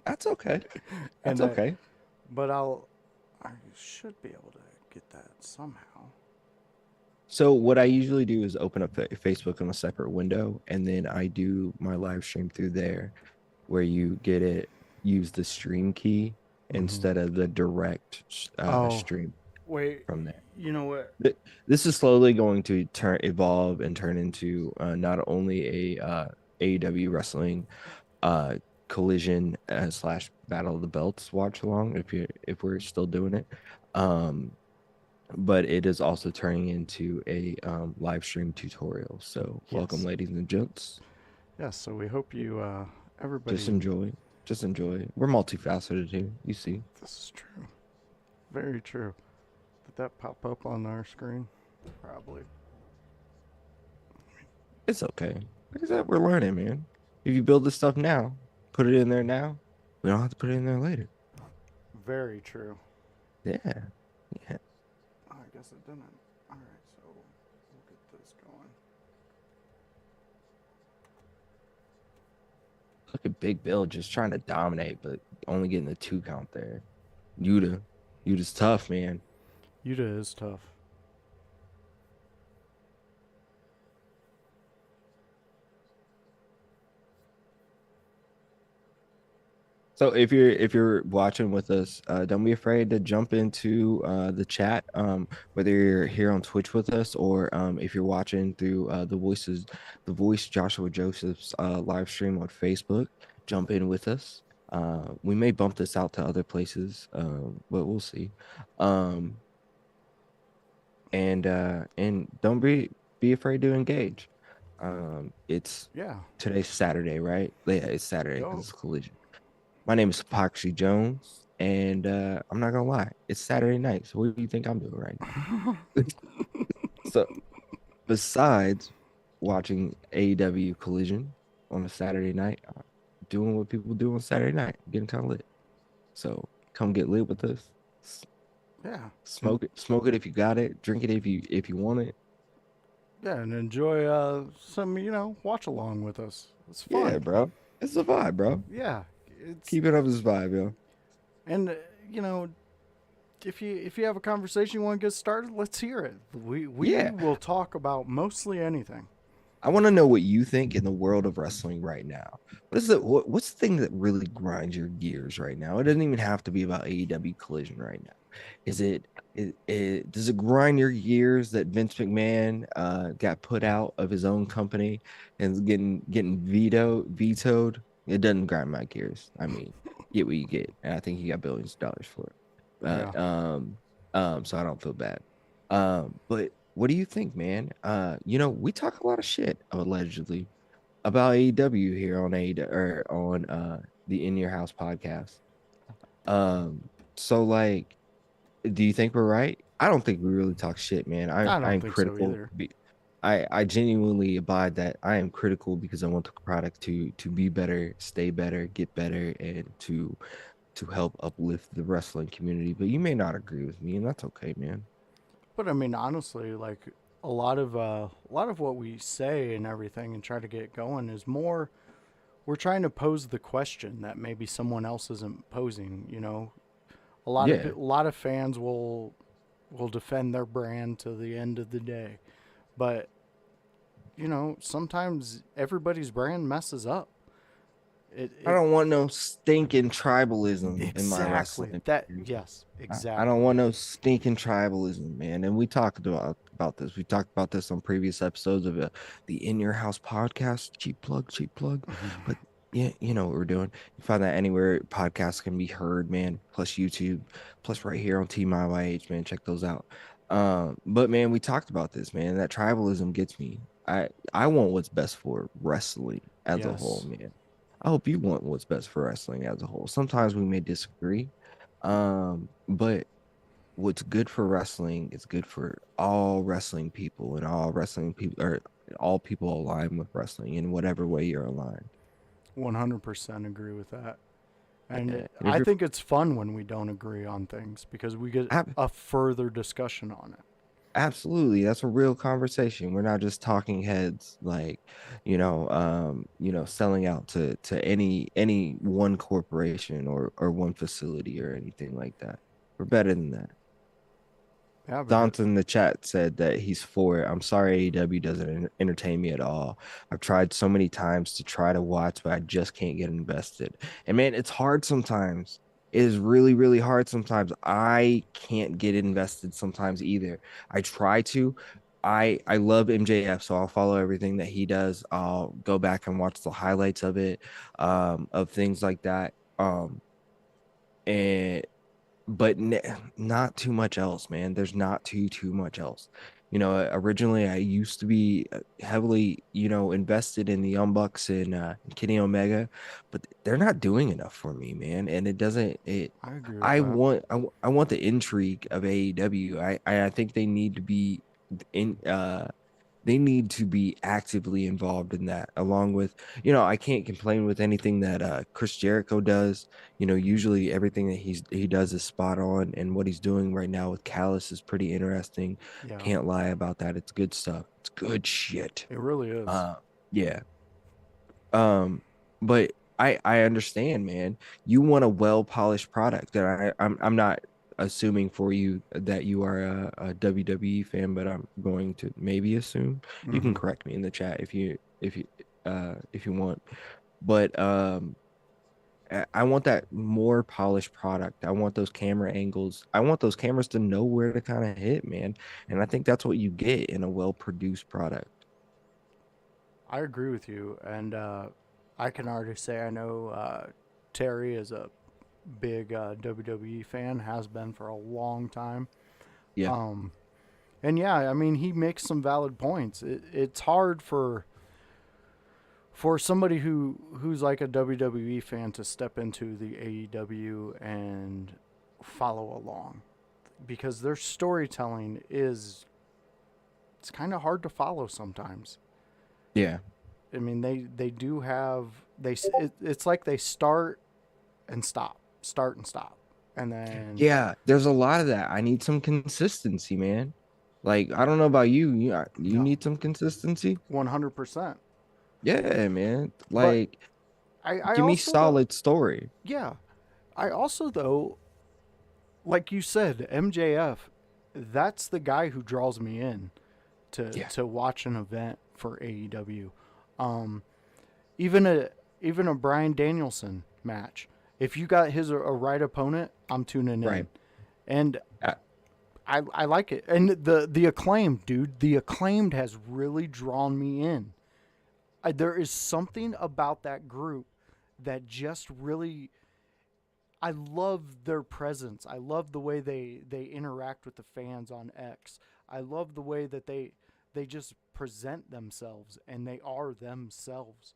That's okay. That's and okay. but I should be able to get that somehow. So what I usually do is open up Facebook on a separate window, and then I do my live stream through there. where you get it use the stream key Hmm. instead of the direct Oh, stream wait. from there. You know what? This is slowly going to evolve and turn into not only a AEW wrestling uh collision slash battle of the belts watch along if we're still doing it, um but it is also turning into a live stream tutorial. So welcome, Yes. ladies and gents. Yes. So we hope you, Just everybody. enjoy. Just enjoy. We're multifaceted here. You see, This is true. Very true. Did that pop up on our screen? Probably. it's okay. Like I said, we're learning, man. If you build this stuff now, put it in there now. We don't have to put it in there later. Very true. Yeah, yeah. Oh, I guess it didn't. All right. So we'll get this going. Look at Big Bill just trying to dominate, but only getting the 2 count there. Yuta, Yuta's tough, man. Yuta is tough. So if you're watching with us, don't be afraid to jump into the chat. Whether you're here on Twitch with us or if you're watching through the voice Joshua Joseph's live stream on Facebook, jump in with us. We may bump this out to other places, but we'll see. Um, and don't be afraid to engage. It's Yeah. today's Saturday, right? Yeah, it's Saturday because Yo. it's collision. My name is Epoxy Jones, and I'm not gonna lie, it's Saturday night. So what do you think I'm doing right now? So besides watching AEW Collision on a Saturday night, I'm doing what people do on Saturday night, getting kind of lit. So come get lit with us. Yeah. And Smoke it, smoke it if you got it. Drink it if you want it. yeah, and enjoy some, watch along with us. It's Yeah, fun. bro. It's a vibe, bro. Yeah. It's Keep it up this vibe, yo. and you know, if you have a conversation you want to get started, let's hear it. We Yeah. will talk about mostly anything. I want to know what you think in the world of wrestling right now. What's the thing that really grinds your gears right now? It doesn't even have to be about AEW Collision right now. Does it grind your gears that Vince McMahon got put out of his own company and is getting vetoed? It doesn't grind my gears. I mean, get what you get, and I think he got billions of dollars for it. Yeah. So I don't feel bad. But what do you think, man? We talk a lot of shit allegedly about AEW here on AEW or on the In Your House podcast. So like, do you think we're right? I don't think we really talk shit, man. I don't I'm think so critical. either. I genuinely abide that I am critical because I want the product to be better, stay better, get better, and to help uplift the wrestling community. But you may not agree with me, and that's okay, man. But I mean, honestly, like a lot of what we say and everything and try to get going is more we're trying to pose the question that maybe someone else isn't posing. Yeah. A lot of fans will defend their brand to the end of the day, but sometimes everybody's brand messes up. I It don't want no stinking tribalism in my exactly wrestling. that. Period. Yes, I don't exactly. want no stinking tribalism, man. And we talked about this. We talked about this on previous episodes of the In Your House podcast. Cheap plug, cheap plug. But yeah, you know what we're doing. You find that anywhere podcasts can be heard, man. Plus YouTube, plus right here on Team IYH, man. Check those out. But man, we talked about this, man. That tribalism gets me. I want what's best for wrestling as a whole, Yes, man. I hope you want what's best for wrestling as a whole. Sometimes we may disagree, but what's good for wrestling is good for all wrestling people and all wrestling people or all people align with wrestling in whatever way you're aligned. 100% agree with that. And And if I you're think it's fun when we don't agree on things because we get ab- a further discussion on it. absolutely, that's a real conversation. We're not just talking heads like, selling out to any one corporation or one facility or anything like that. We're better than that. Yeah, because Dante in the chat said that he's for it. I'm sorry AEW doesn't entertain me at all. I've tried so many times to try to watch, but I just can't get invested. And man, it's hard sometimes. It is really, really hard sometimes. I can't get invested sometimes either. I try to. I love MJF, so I'll follow everything that he does. I'll go back and watch the highlights of it, of things like that. And but not too much else, man. There's not too much else. Originally I used to be heavily, invested in the Young Bucks and Kenny Omega, but they're not doing enough for me, man. And it doesn't. It. I agree with I that. want. I want the intrigue of AEW. I think they need to be in. They need to be actively involved in that, along with, I can't complain with anything that Chris Jericho does. Usually everything that he does is spot on, and what he's doing right now with Callus is pretty interesting. Yeah, Can't lie about that. It's good stuff. It's good shit. it really is. Uh yeah. But I understand, man. You want a well-polished product. And I'm not assuming for you that you are a WWE fan, but I'm going to maybe assume. You can Hmm. correct me in the chat if you want. But I want that more polished product. I want those camera angles. I want those cameras to know where to kind of hit, man. And I think that's what you get in a well-produced product. I agree with you, and I can already say I know Terry is a big WWE fan, has been for a long time. Yeah, Um, and yeah, I mean he makes some valid points. It's hard for somebody who's like a WWE fan to step into the AEW and follow along because their storytelling is it's kind of hard to follow sometimes. yeah. I mean they do have it's like they start and stop, and then Yeah, there's a lot of that. I need some consistency, man. Like, I don't know about you. You no, need some consistency? 100%. Yeah, man. But Like, I give me also though solid story. yeah I also though like you said MJF, that's the guy who draws me in Yeah, to watch an event for AEW. Um, even a Brian Danielson match. If you got his a right opponent, I'm tuning right. in, and Uh, I like it. And the acclaimed dude, the acclaimed has really drawn me in. There is something about that group that just really. I love their presence. I love the way they interact with the fans on X. I love the way that they just present themselves and they are themselves.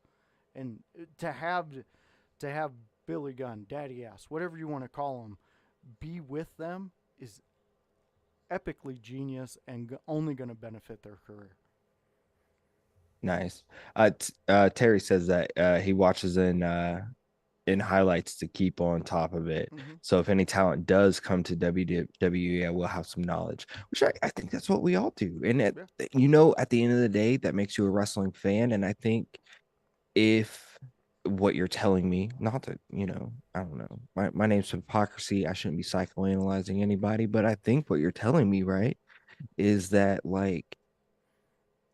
And to have Billy Gunn, Daddy Ass, whatever you want to call him, be with them is epically genius and only going to benefit their career. nice. Terry says that he watches in highlights to keep on top of it. Mm-hmm. So if any talent does come to WWE, I will have some knowledge, which I think that's what we all do. And Yeah. at the end of the day, that makes you a wrestling fan. And I think if what you're telling me, not that, I don't know, my name's hypocrisy. I shouldn't be psychoanalyzing anybody, but I think what you're telling me, right, is that like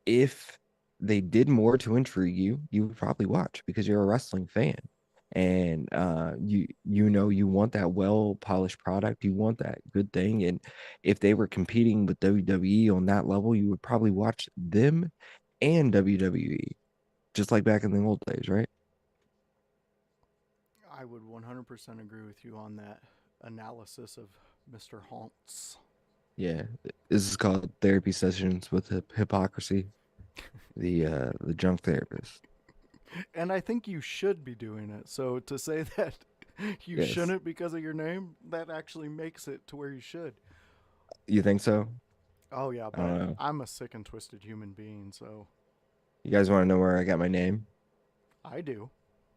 if they did more to intrigue you, you would probably watch because you're a wrestling fan. And you want that well polished product, you want that good thing. And if they were competing with WWE on that level, you would probably watch them and WWE, just like back in the old days, right? I would 100% agree with you on that analysis of Mr. Holtz. Yeah, this is called therapy sessions with hypocrisy, the drunk therapist. And I think you should be doing it. So to say that you Yes, shouldn't because of your name, that actually makes it to where you should. you think so? Oh yeah, I don't but know. I'm a sick and twisted human being, so You guys want to know where I got my name? I do.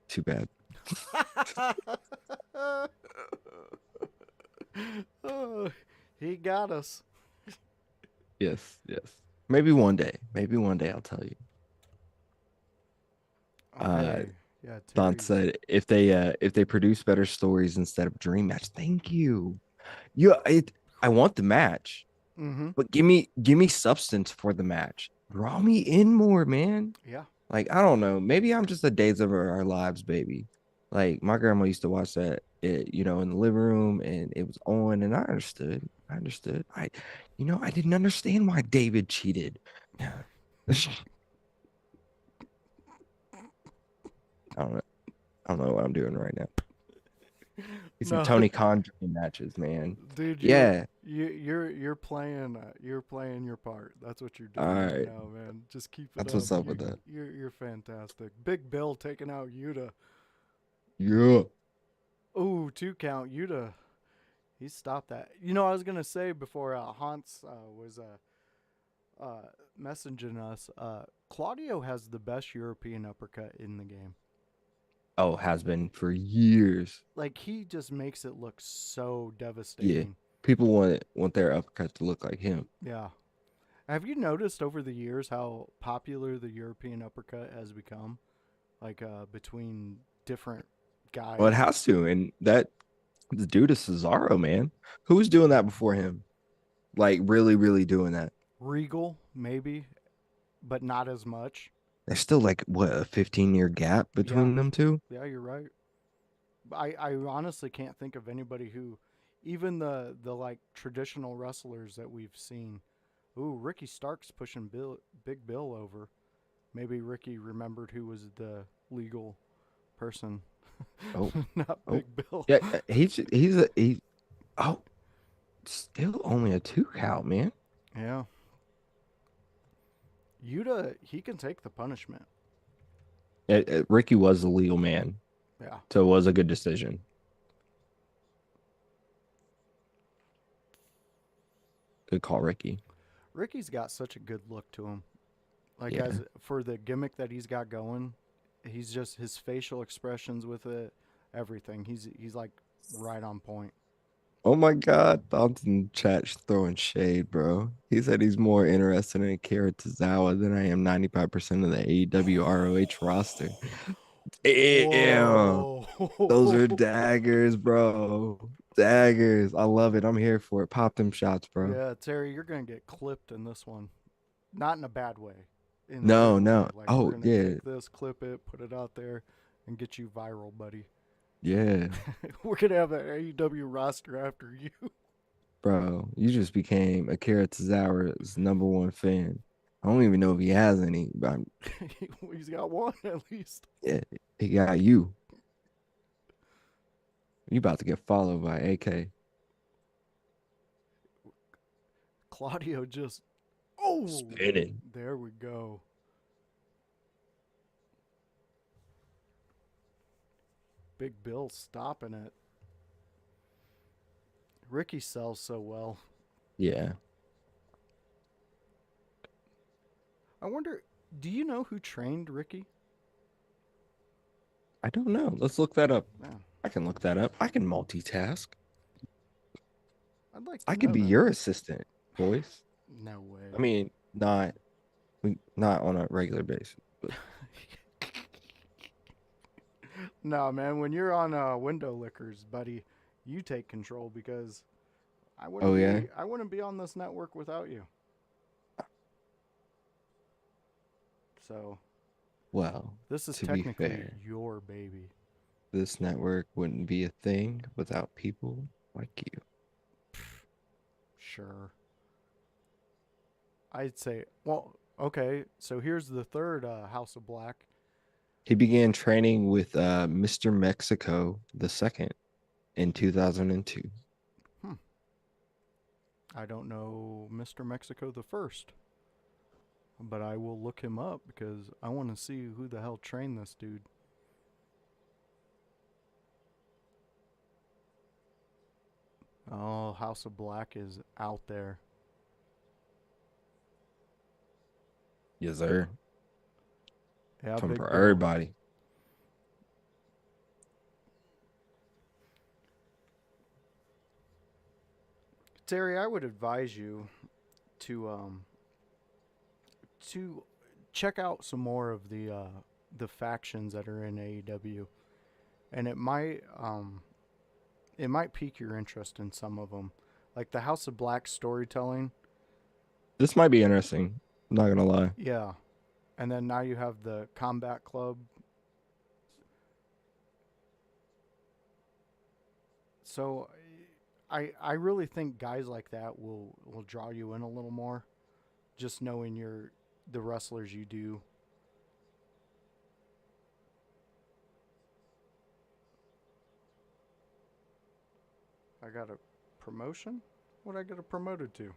Too bad. Oh, he got us. Yes, yes. Maybe one day I'll tell you. Oh Uh, hey, yeah, Don Terry's. said if they produce better stories instead of dream match, thank you. You it I want the match. Mm-hmm. but give me substance for the match. Draw me in more, man. Yeah. Like, I don't know. Maybe I'm just a Days of Our Lives baby. Like, my grandma used to watch that, in the living room, and it was on, and I understood. I understood. I didn't understand why David cheated. I don't know. I don't know what I'm doing right now. Get some No, Tony Khan matches, man. dude, Yeah. you're playing your part. That's what you're All doing right right. now, man. Just keep it That's up. what's up with that. You're fantastic. Big Bill taking out Yuta. Yeah. Ooh, 2 count Yuta. He stopped that. You know, I was gonna say before Hans was messaging us. Claudio has the best European uppercut in the game. Oh, has been for years. Like he just makes it look so Yeah. devastating. People want their uppercut to look like him. Yeah. Have you noticed over the years how popular the European uppercut has become? Like between different Well, it guys. has to, and that the dude is Cesaro, man. Who was doing that before him? Like really, really doing that. Regal, maybe, but not as much. There's still like what a 15-year gap Yeah, between them two. yeah, you're right. I honestly can't think of anybody who, even the like traditional wrestlers that we've seen. Ooh, Ricky Starks pushing Big Bill over. Maybe Ricky remembered who was the legal person, Oh, not oh, Big Bill. yeah. He. Oh, still only a 2 count, man. Yeah, Yuta, he can take the punishment. Ricky was the legal man, Yeah, so it was a good decision. Good call, Ricky. Ricky's got such a good look to him. Like Yeah. as for the gimmick that he's got going, he's just his facial expressions with it, everything. He's like right on point. Oh my God, Thoughts in chat throwing shade, bro. He said he's more interested in Akira Tozawa than I am 95% of the AEW ROH roster. Damn. Whoa. Those are daggers, bro. Daggers. I love it. I'm here for it. Pop them shots, bro. Yeah, Terry, you're gonna get clipped in this one. Not in a bad way. In a good No, way. no. Like we're Oh, gonna yeah. take this, clip it, put it out there, and get you viral, buddy. Yeah. We're gonna have an AEW roster after you. Bro, you just became Akira Tozawa's #1 fan. I don't even know if he has any, but He's got one at least. yeah, he got you. You about to get followed by AK. Claudio just oh Spinning. there we go. Big Bill stopping it. Ricky sells so well. Yeah. I wonder, do you know who trained Ricky? I don't know. Let's look that up. No, I can look that up. I can multitask. I'd like to I can know be that. your assistant, boys. No way. I mean, not on a regular basis, but No, man. When you're on window lickers, buddy, you take control because oh yeah. I wouldn't be on this network without you. So Well, this is to be technically fair, your baby. this network wouldn't be a thing without people like you. Sure. I'd say, well, okay. So here's the third House of Black. He began training with Mr. Mexico the second in 2002. Hmm. I don't know Mr. Mexico the first, but I will look him up because I want to see who the hell trained this dude. Oh, House of Black is out there. Yes, sir. Yeah, Come Big for Bill. everybody. Terry, I would advise you to to check out some more of the factions that are in AEW, and it might pique your interest in some of them, like the House of Black storytelling. This might be interesting. I'm not gonna lie. Yeah. And then now you have the Combat Club. So I really think guys like that will draw you in a little more, just knowing the wrestlers you do. I got a promotion. What I get a promoted to?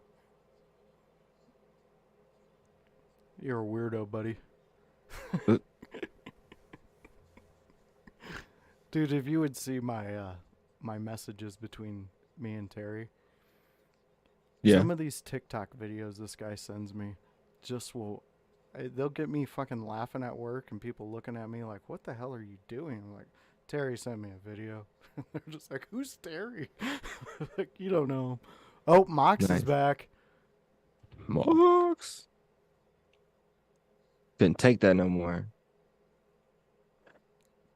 You're a weirdo, buddy. Uh, Dude, if you would see my messages between me and Terry, Yeah. some of these TikTok videos this guy sends me just will they'll get me fucking laughing at work and people looking at me like, "What the hell are you doing?" I'm like, "Terry sent me a video." They're just like, "Who's Terry?" Like, you don't know him. Oh, Mox is Nice. back. Mox. Couldn't take that no more.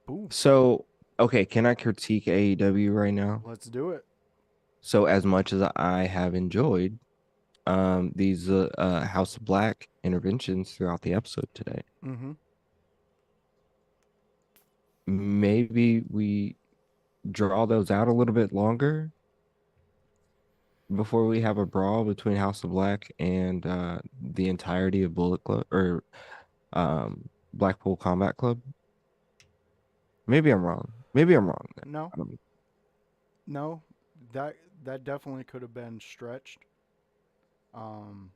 Boom. So, okay, can I critique AEW right now? Let's do it. So, as much as I have enjoyed these House of Black interventions throughout the episode today, Mm-hmm. maybe we draw those out a little bit longer before we have a brawl between House of Black and the entirety of Bullet Club or Blackpool Combat Club. Maybe I'm wrong. Maybe I'm wrong. No, Um, no, that that definitely could have been stretched. Um,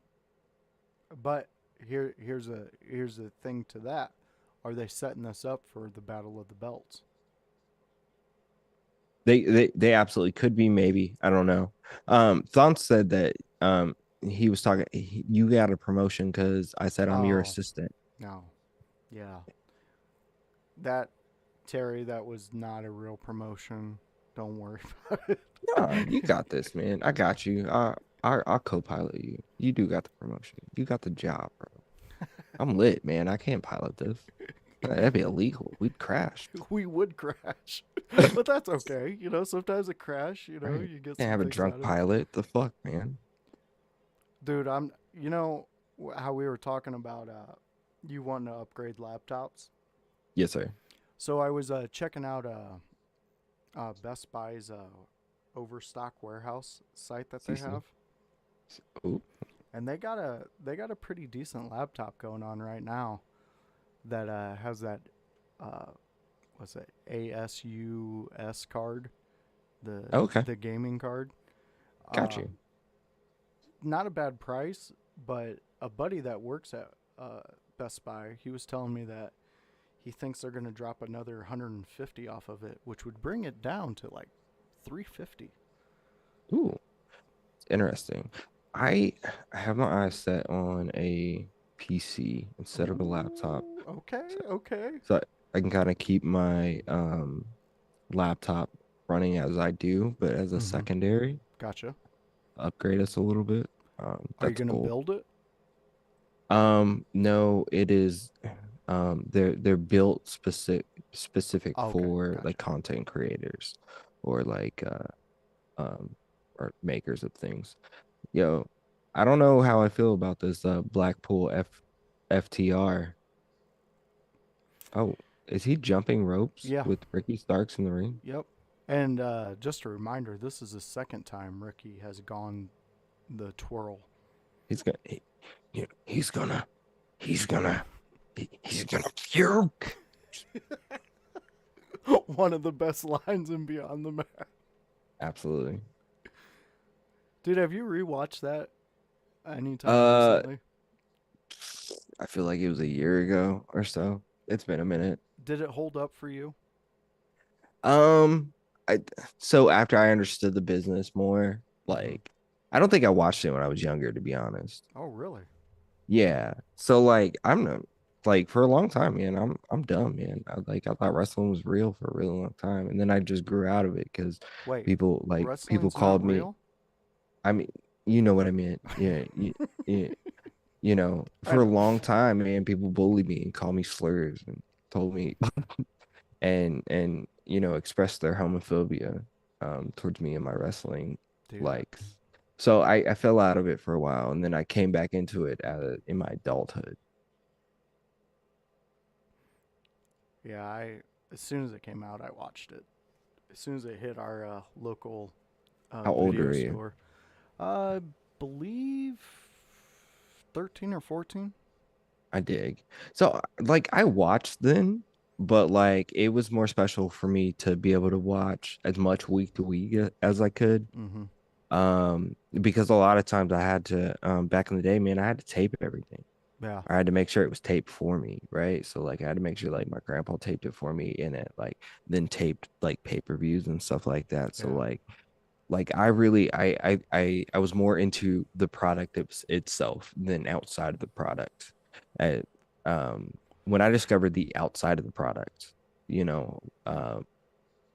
but here's a thing to that. Are they setting this up for the Battle of the Belts? they absolutely could be. Maybe I don't know. Thon said that he was talking. You got a promotion because I said I'm your Oh assistant. no, yeah, that Terry, that was not a real promotion. Don't worry about it. No, you got this, man. I got you. I'll co-pilot you. You do got the promotion. You got the job, bro. I'm lit, man. I can't pilot this. That'd be illegal. We'd crash. We would crash, but that's okay. You know, sometimes a crash. You know, Right. you get Can't some have a things drunk out of it. pilot. The fuck, man. Dude, I'm. You know how we were talking about you wanting to upgrade laptops. Yes, sir. So I was checking out Best Buy's overstock warehouse site that they CC. have, Ooh, and they got a pretty decent laptop going on right now that has that uh, what's it ASUS card, the okay. the gaming card. Got you. Um, Not a bad price, but a buddy that works at Best Buy, he was telling me that he thinks they're going to drop another 150 off of it, which would bring it down to like 350. Ooh, interesting. I have my eyes set on a PC instead of a laptop, Ooh, okay, so, okay. so I can kind of keep my laptop running as I do, but as a Mm-hmm. secondary, Gotcha. upgrade us a little bit. Are you That's going to cool. build it? No, it is they're built specific Oh, okay, for like gotcha. content creators or like um or makers of things. Yo, I don't know how I feel about this Blackpool FTR. Oh, is he jumping ropes Yeah, with Ricky Starks in the ring? yep. And just a reminder, this is the second time Ricky has gone the twirl. He's gonna he's gonna he's gonna he's gonna puke. One of the best lines in Beyond the Mat. Absolutely. Dude, have you rewatched that anytime Uh recently? I feel like it was a year ago or so. It's been a minute. Did it hold up for you? Um, I so after I understood the business more, Mm-hmm. like I don't think I watched it when I was younger, to be honest. Oh, really? Yeah. So like I'm not like for a long time, man, I'm dumb, man. I thought wrestling was real for a really long time. And then I just grew out of it because Wait, people wrestling's not called me. real? I mean, you know what I meant. Yeah, I for a know. long time, man, people bullied me and called me slurs and told me and express their homophobia towards me and my wrestling Dude, likes. So I fell out of it for a while, and then I came back into it in my adulthood. Yeah, I as soon as it came out, I watched it. As soon as it hit our local How old video are you? store, I believe 13 or 14. I dig. So like I watched then, but like it was more special for me to be able to watch as much week to week as I could. Mm-hmm. Because a lot of times I had to back in the day, man, I had to tape everything. Yeah, I had to make sure it was taped for me, right? So like I had to make sure like my grandpa taped it for me and it like then taped like pay-per-views and stuff like that. So yeah. like I really I was more into the product itself than outside of the product. Uh, when I discovered the outside of the product, you know,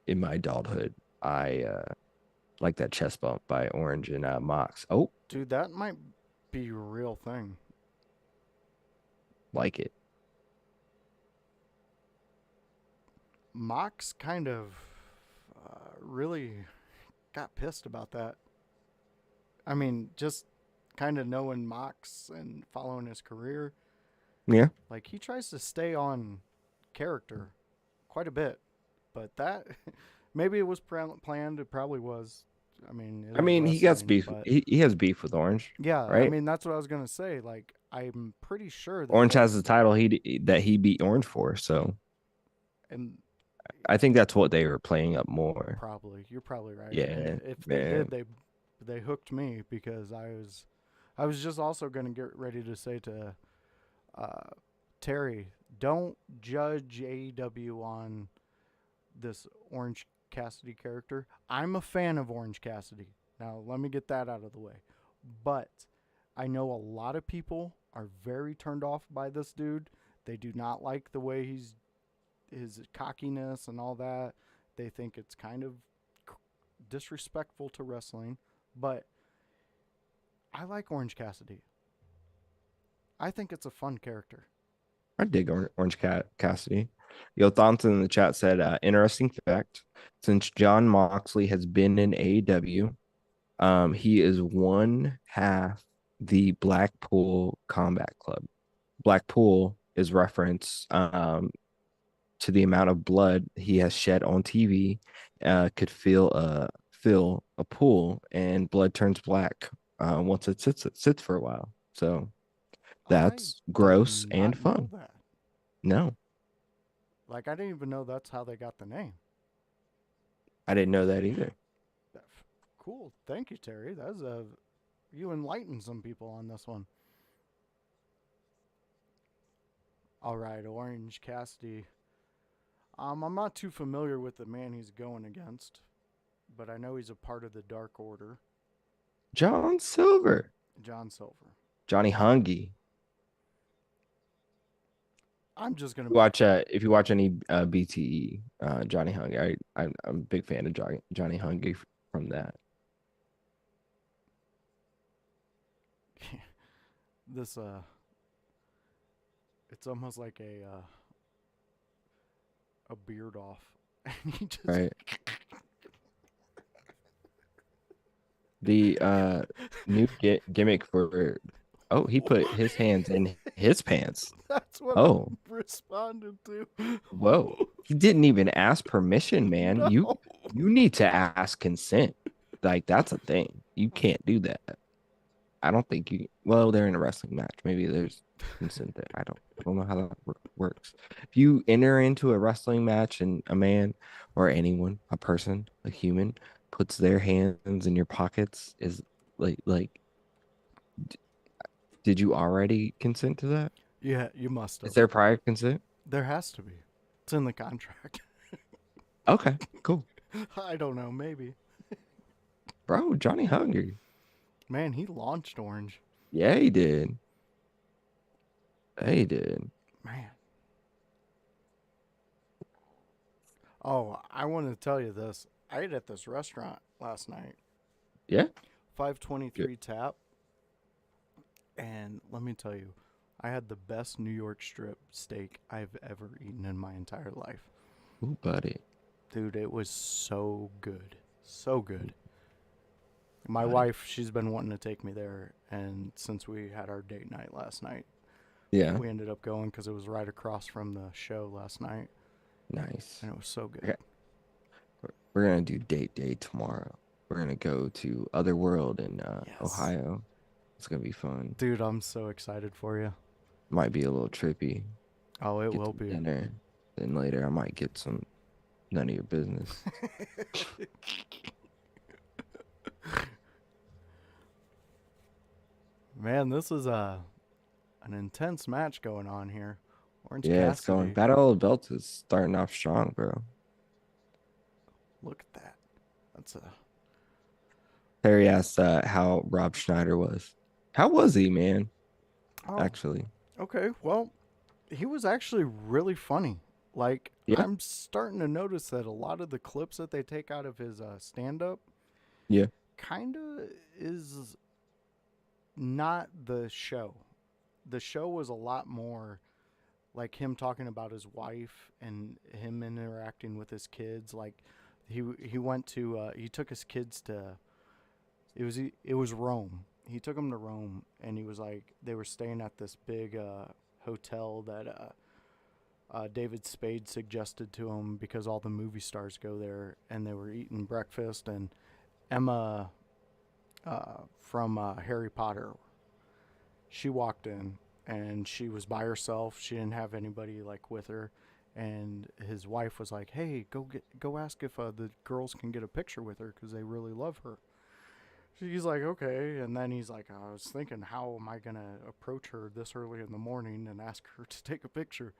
in my adulthood, I like that chest bump by Orange and Mox. Oh, Dude, that might be a real thing. like it. Mox kind of really got pissed about that. I mean, just kind of knowing Mox and following his career, Yeah. like he tries to stay on character quite a bit, but that maybe it was planned. It probably was. I mean, it I is mean, he gets wrestling, beef. but He has beef with Orange, yeah, I right? mean that's what I was gonna say. Like I'm pretty sure that Orange they has the title that he beat Orange for, so and I think that's what they were playing up more. probably you're probably right. And Yeah, if they did, man. they hooked me because I was just also gonna get ready to say to uh, Terry, don't judge AEW on this Orange Cassidy character. I'm a fan of Orange Cassidy. Now, let me get that out of the way. But I know a lot of people are very turned off by this dude. They do not like the way his cockiness and all that. They think it's kind of disrespectful to wrestling. But I like Orange Cassidy. I think it's a fun character. I dig Orange Cassidy. Yo, Thompson in the chat said, interesting fact. Since John Moxley has been in AEW, he is one half the Blackpool Combat Club. Blackpool is reference to the amount of blood he has shed on TV. Could feel a pool, and blood turns black once it sits for a while. So I that's did gross and not know fun. that. No, Like, I didn't even know that's how they got the name. I didn't know that either. Cool. Thank you, Terry. That's a you enlightened some people on this one. All right, Orange Cassidy. I'm not too familiar with the man he's going against, but I know he's a part of the Dark Order. John Silver, John Silver. Johnny Hungy. I'm just gonna be. Watch if you watch any BTE, Johnny Hungy. I'm a big fan of Johnny Hungy from that. This it's almost like a beard off, and he just Right. The new gimmick for he put his hands in his pants. that's what Oh, I'm responding to. whoa. He didn't even ask permission, man. No. You need to ask consent. Like that's a thing. You can't do that. I don't think you well, they're in a wrestling match. Maybe there's consent there. I don't know how that works. If you enter into a wrestling match and a man or anyone, a person, a human, puts their hands in your pockets, is like did you already consent to that? Yeah, you must Is have. there prior consent? There has to be. It's in the contract. Okay, cool. I don't know, maybe. Bro, Johnny Hungry. Man, he launched Orange. Yeah, he did. He did. Man. Oh, I wanted to tell you this. I ate at this restaurant last night. Yeah. 523 Tap. And let me tell you, I had the best New York strip steak I've ever eaten in my entire life. Ooh, buddy. Dude, it was so good. So good. My Got it. wife, she's been wanting to take me there, and since we had our date night last night, Yeah, we ended up going because it was right across from the show last night, nice. and it was so good. Okay, we're gonna do date day tomorrow. We're gonna go to Otherworld in Yes. Ohio. It's gonna be fun. Dude, I'm so excited for you. Might be a little trippy. Oh, it Get will some be. dinner. Then later I might get some none of your business. Man, this is an intense match going on here. Orange Yeah, it's going. Cassidy. Battle of the Belts is starting off strong, bro. Look at that. That's a Terry asked how Rob Schneider was. How was he, man? Oh, Actually. okay. Well, he was actually really funny. Like, Yeah. I'm starting to notice that a lot of the clips that they take out of his stand up Yeah. kind of is not the show. The show was a lot more like him talking about his wife and him interacting with his kids. Like, he went to he took his kids to it was Rome. He took them to Rome, and he was like they were staying at this big hotel that David Spade suggested to him because all the movie stars go there, and they were eating breakfast. And Emma from Harry Potter, she walked in, and she was by herself. She didn't have anybody like with her. And his wife was like, "Hey, go ask if the girls can get a picture with her because they really love her." He's like, okay. And then he's like, I was thinking, how am I going to approach her this early in the morning and ask her to take a picture?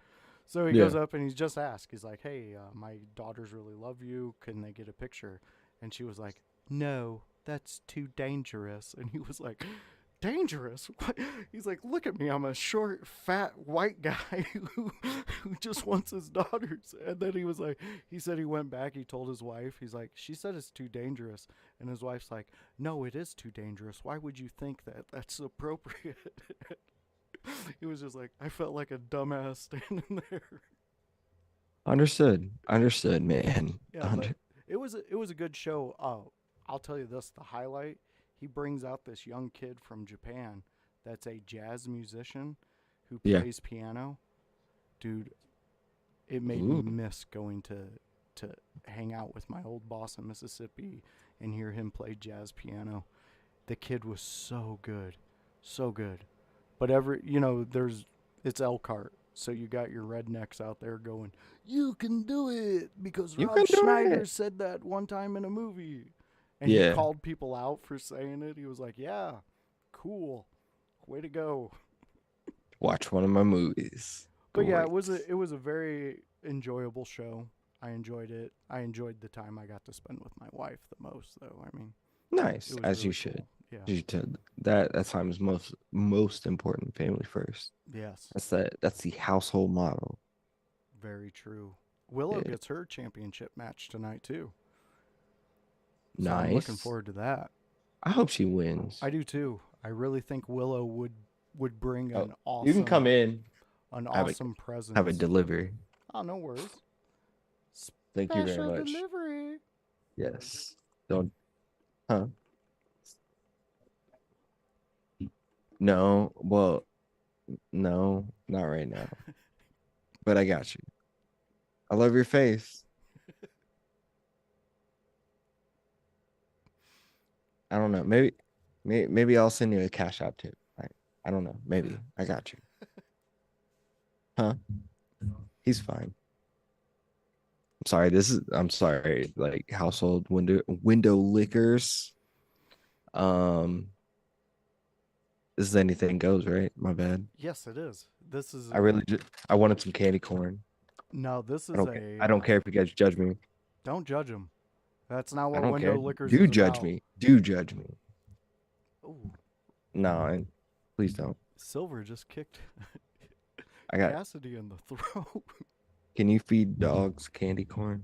So he Yeah. goes up and he's just asked. He's like, hey, my daughters really love you. Can they get a picture? And she was like, no, that's too dangerous. And he was like, dangerous? What? He's like, look at me. I'm a short, fat, white guy who just wants his daughters. And then he was like, he said he went back. He told his wife, he's like, she said it's too dangerous. And his wife's like, no, it is too dangerous. Why would you think that? That's appropriate. He was just like, I felt like a dumbass standing there. Understood. Understood, man. Yeah, but it was a good show. Oh, I'll tell you this: the highlight. He brings out this young kid from Japan that's a jazz musician who Yeah. plays piano. Dude, it made me Ooh. miss going to hang out with my old boss in Mississippi and hear him play jazz piano. The kid was so good, so good. But there's it's Elkhart, so you got your rednecks out there going, "You can do it," because You Rob can do Schneider it. said that one time in a movie, and he Yeah. called people out for saying it. He was like, "Yeah, cool, way to go." Watch one of my movies. But yeah, Great. it was a very enjoyable show. I enjoyed it. I enjoyed the time I got to spend with my wife the most, though. I mean, Nice, it was as you really should. cool. Yeah. You should. That time is most important. Family first. Yes. That's the household model. Very true. Willow Yeah. gets her championship match tonight too, so I'm looking Nice. forward to that. I hope she wins. I do too. I really think Willow would bring Oh, you can come in. an Have a awesome have a presence. delivery. Oh, no worries. Thank you very Special much. delivery. Yes. Don't. Huh? No. Well, no, not right now. But I got you. I love your face. I don't know. Maybe I'll send you a cash out tip. I don't know. Maybe I got you. Huh? He's fine. I'm sorry. I'm sorry. Like household window lickers. Um, this is anything goes, right? My bad. Yes, it is. This is I really just I wanted some candy corn. no. This I is don't care. a. I don't care if you guys judge me. Don't judge him. That's not I what don't Window care. Lickers Do is judge about. me. Do judge me. Oh, No, please don't. Silver just kicked I got. Cassidy in the throat. Can you feed dogs candy corn?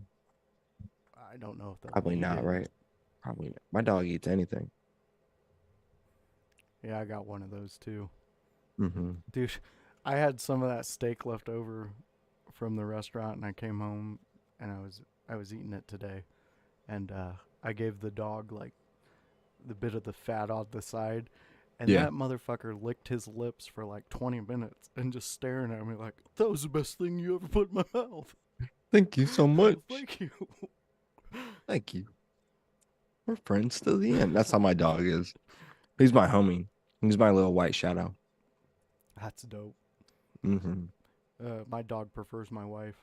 I don't know if they'll Probably eat not, it. right? Probably not. My dog eats anything. Yeah, I got one of those too. Mm-hmm. Dude, I had some of that steak left over from the restaurant, and I came home and I was eating it today, and I gave the dog like the bit of the fat on the side. And Yeah. that motherfucker licked his lips for like 20 minutes and just staring at me like, that was the best thing you ever put in my mouth. Thank you so much. Thank you. Thank you. We're friends to the end. That's how my dog is. He's my homie. He's my little white shadow. That's dope. Mm-hmm. My dog prefers my wife.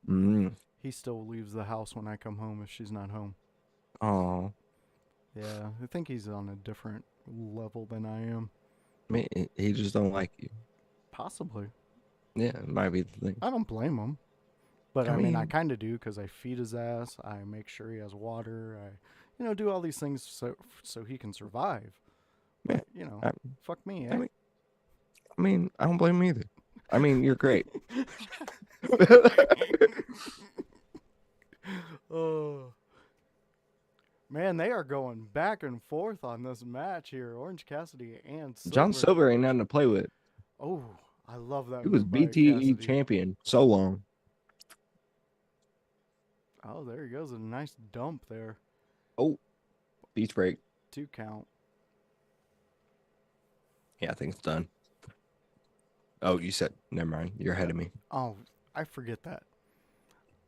Mm. He still leaves the house when I come home if she's not home. Oh, Yeah, I think he's on a different level than I am. man, he just don't like you. Possibly. Yeah, it might be the thing. I don't blame him. But I I mean, I mean, kind of do because I feed his ass. I make sure he has water. Do all these things so he can survive. man, But I, fuck me, I eh? mean, I mean, I don't blame him either. I mean, you're great. Oh man, they are going back and forth on this match here. Orange Cassidy and John Silver. Silver ain't nothing to play with. Oh, I love that He was move by BTE Cassidy. champion so long. Oh, there he goes. A nice dump there. Oh, beach break. 2 count. Yeah, I think it's done. Oh, you said never mind. You're ahead Yeah. of me. Oh, I forget that.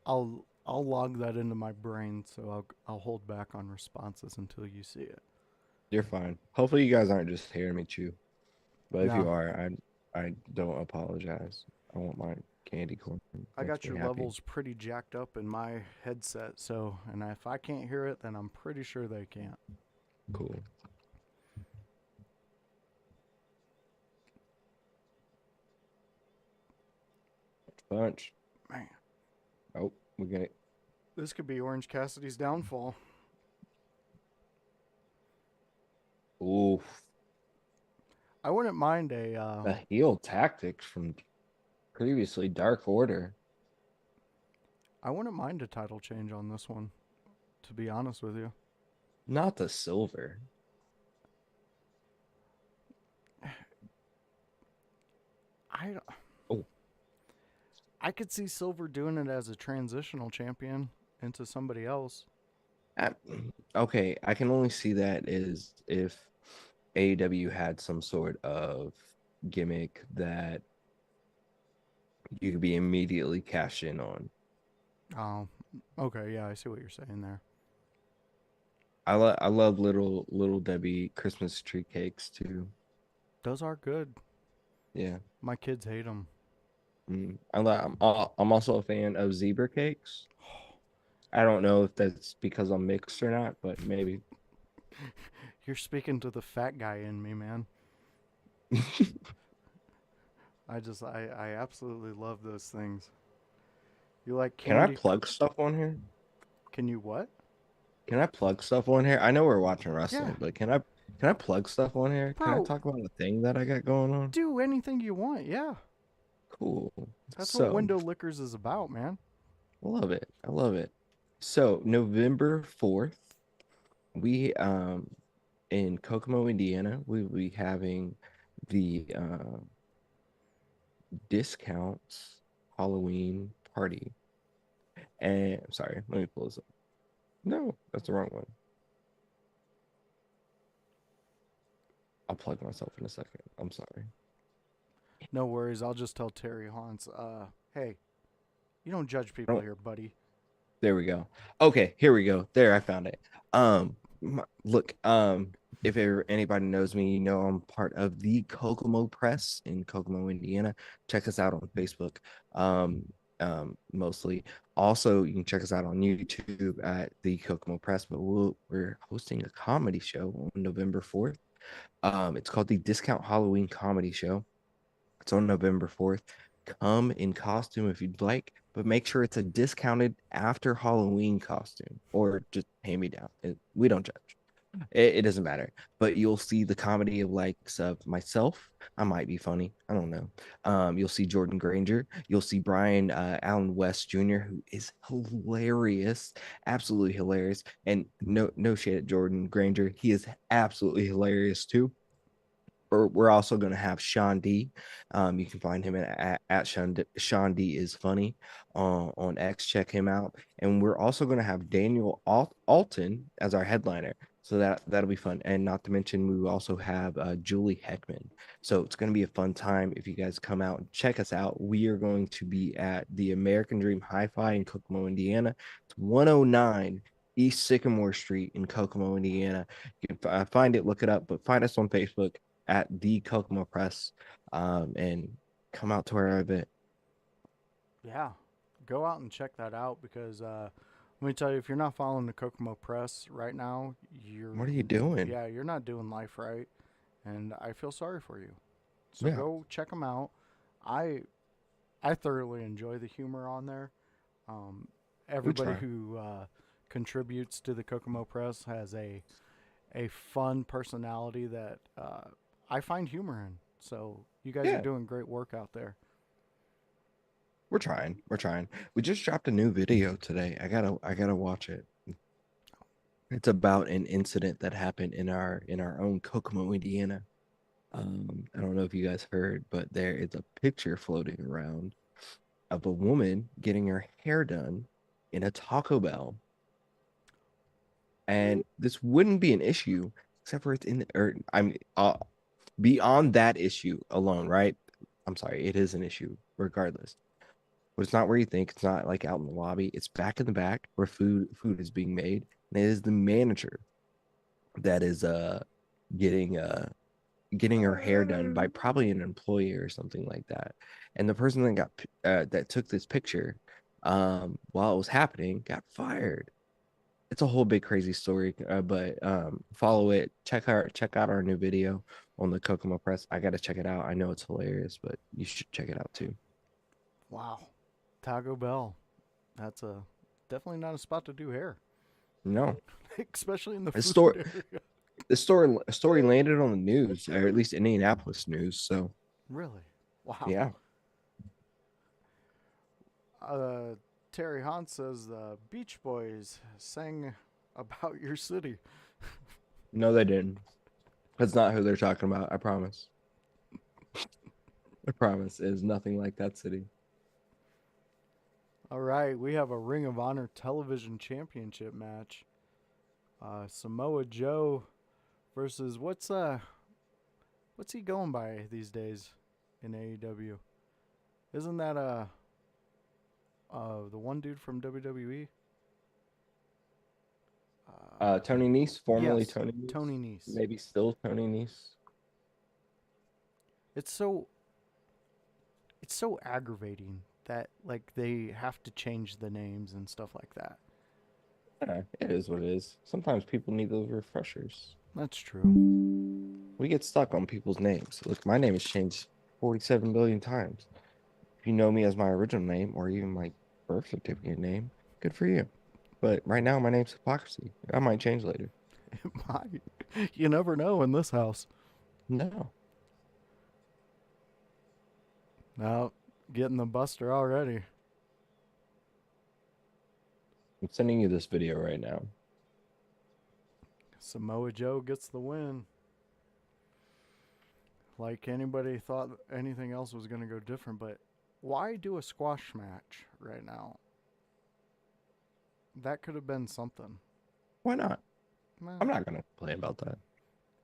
I'll log that into my brain, so I'll hold back on responses until you see it. You're fine. Hopefully, you guys aren't just hearing me chew. But if No, you are, I don't apologize. I want my candy corn. I Makes got me your happy. levels pretty jacked up in my headset, so and if I can't hear it, then I'm pretty sure they can't. Cool. Punch. Man, Oh, we got it. this could be Orange Cassidy's downfall. Oof. I wouldn't mind The heel tactics from previously Dark Order. I wouldn't mind a title change on this one, to be honest with you. Not the silver. I Oh, I could see Silver doing it as a transitional champion into somebody else. I- okay. I can only see that is if AEW had some sort of gimmick that you could be immediately cashed in on. Oh, okay, yeah, I see what you're saying there. I love little Debbie Christmas tree cakes too. Those are good. Yeah. My kids hate them. I'm also a fan of zebra cakes. I don't know if that's because I'm mixed or not, but maybe. You're speaking to the fat guy in me, man. I absolutely love those things. You like Can I candy? plug stuff on here? Can you what? Can I plug stuff on here? I know we're watching Yeah, wrestling, but can I plug stuff on here? Can I bro, talk about the thing that I got going on? do anything you want. Yeah, Cool. that's what So, Window Liquors is about, man. I love it. I love it. So, November 4th, we in Kokomo, Indiana, we will be having the discounts Halloween party. And I'm sorry, let me pull this up. No, that's the wrong one. I'll plug myself in a second. I'm sorry. No worries. I'll just tell Terry Haunts. Hey, you don't judge people Oh, here, buddy. there we go. Okay, here we go. There, I found it. Look, if anybody knows me, you know I'm part of the Kokomo Press in Kokomo, Indiana. Check us out on Facebook. Mostly. Also, you can check us out on YouTube at the Kokomo Press. But we're hosting a comedy show on November 4th. It's called the Discount Halloween Comedy Show. It's on November 4th. Come in costume if you'd like, but make sure it's a discounted after Halloween costume or just hand me down. We don't judge. It doesn't matter. But you'll see the comedy of likes of myself. I might be funny. I don't know. You'll see Jordan Granger. You'll see Brian Allen West Jr., who is hilarious, absolutely hilarious. And no shade at Jordan Granger. He is absolutely hilarious too. We're also going to have Sean D. You can find him at Sean D is funny on X. Check him out. And we're also going to have Daniel Alton as our headliner. So that'll be fun. And not to mention, we will also have Julie Heckman. So it's going to be a fun time if you guys come out and check us out. We are going to be at the American Dream Hi-Fi in Kokomo, Indiana. It's 109 East Sycamore Street in Kokomo, Indiana. You can find it, look it up, but find us on Facebook at the Kokomo Press, and come out to our event. Yeah, go out and check that out because let me tell you, if you're not following the Kokomo Press right now, What are you doing? yeah, you're not doing life right, and I feel sorry for you. So Yeah, go check them out. I I thoroughly enjoy the humor on there. Um, we Everybody try. who contributes to the Kokomo Press has a fun personality that I find humor in. So you guys are Yeah, doing great work out there. we're trying. We're trying. We just dropped a new video today. I gotta watch it. It's about an incident that happened in our own Kokomo, Indiana. I don't know if you guys heard, but there is a picture floating around of a woman getting her hair done in a Taco Bell, and this wouldn't be an issue except for it's in the, or I'm beyond that issue alone, right? I'm sorry, it is an issue regardless. But it's not where you think. It's not like out in the lobby. It's back in the back where food is being made, and it is the manager that is getting getting her hair done by probably an employee or something like that. And the person that got that took this picture while it was happening got fired. It's a whole big crazy story, but follow it. Check out our new video on the Kokomo Press. I gotta check it out. I know it's hilarious, but you should check it out too. Wow, Taco Bell. That's a definitely not a spot to do hair, No, especially in the the food story area. the story landed on the news, or at least Indianapolis news. So Really? Wow. yeah, Uh, Terry Hahn says the Beach Boys sang about your city. no, they didn't. That's not who they're talking about. I promise. I promise. It is nothing like that city. All right, we have a Ring of Honor Television Championship match. Samoa Joe versus what's he going by these days in AEW? Isn't that the one dude from WWE? Tony Nese, formerly Yes, Tony Nese, Tony Nese. maybe still Tony Nese. It's so it's so aggravating that like they have to change the names and stuff like that. Yeah, it is what it is. Sometimes people need those refreshers. That's true. We get stuck on people's names. Look, my name has changed 47 billion times. If you know me as my original name or even my birth certificate name, good for you. But right now, my name's Hypocrisy. I might change later. It might. You never know in this house. No. Now, getting the Buster already. I'm sending you this video right now. Samoa Joe gets the win. Like anybody thought anything else was going to go different, but why do a squash match right now? That could have been something. Why not? I'm Well, not going to complain about that.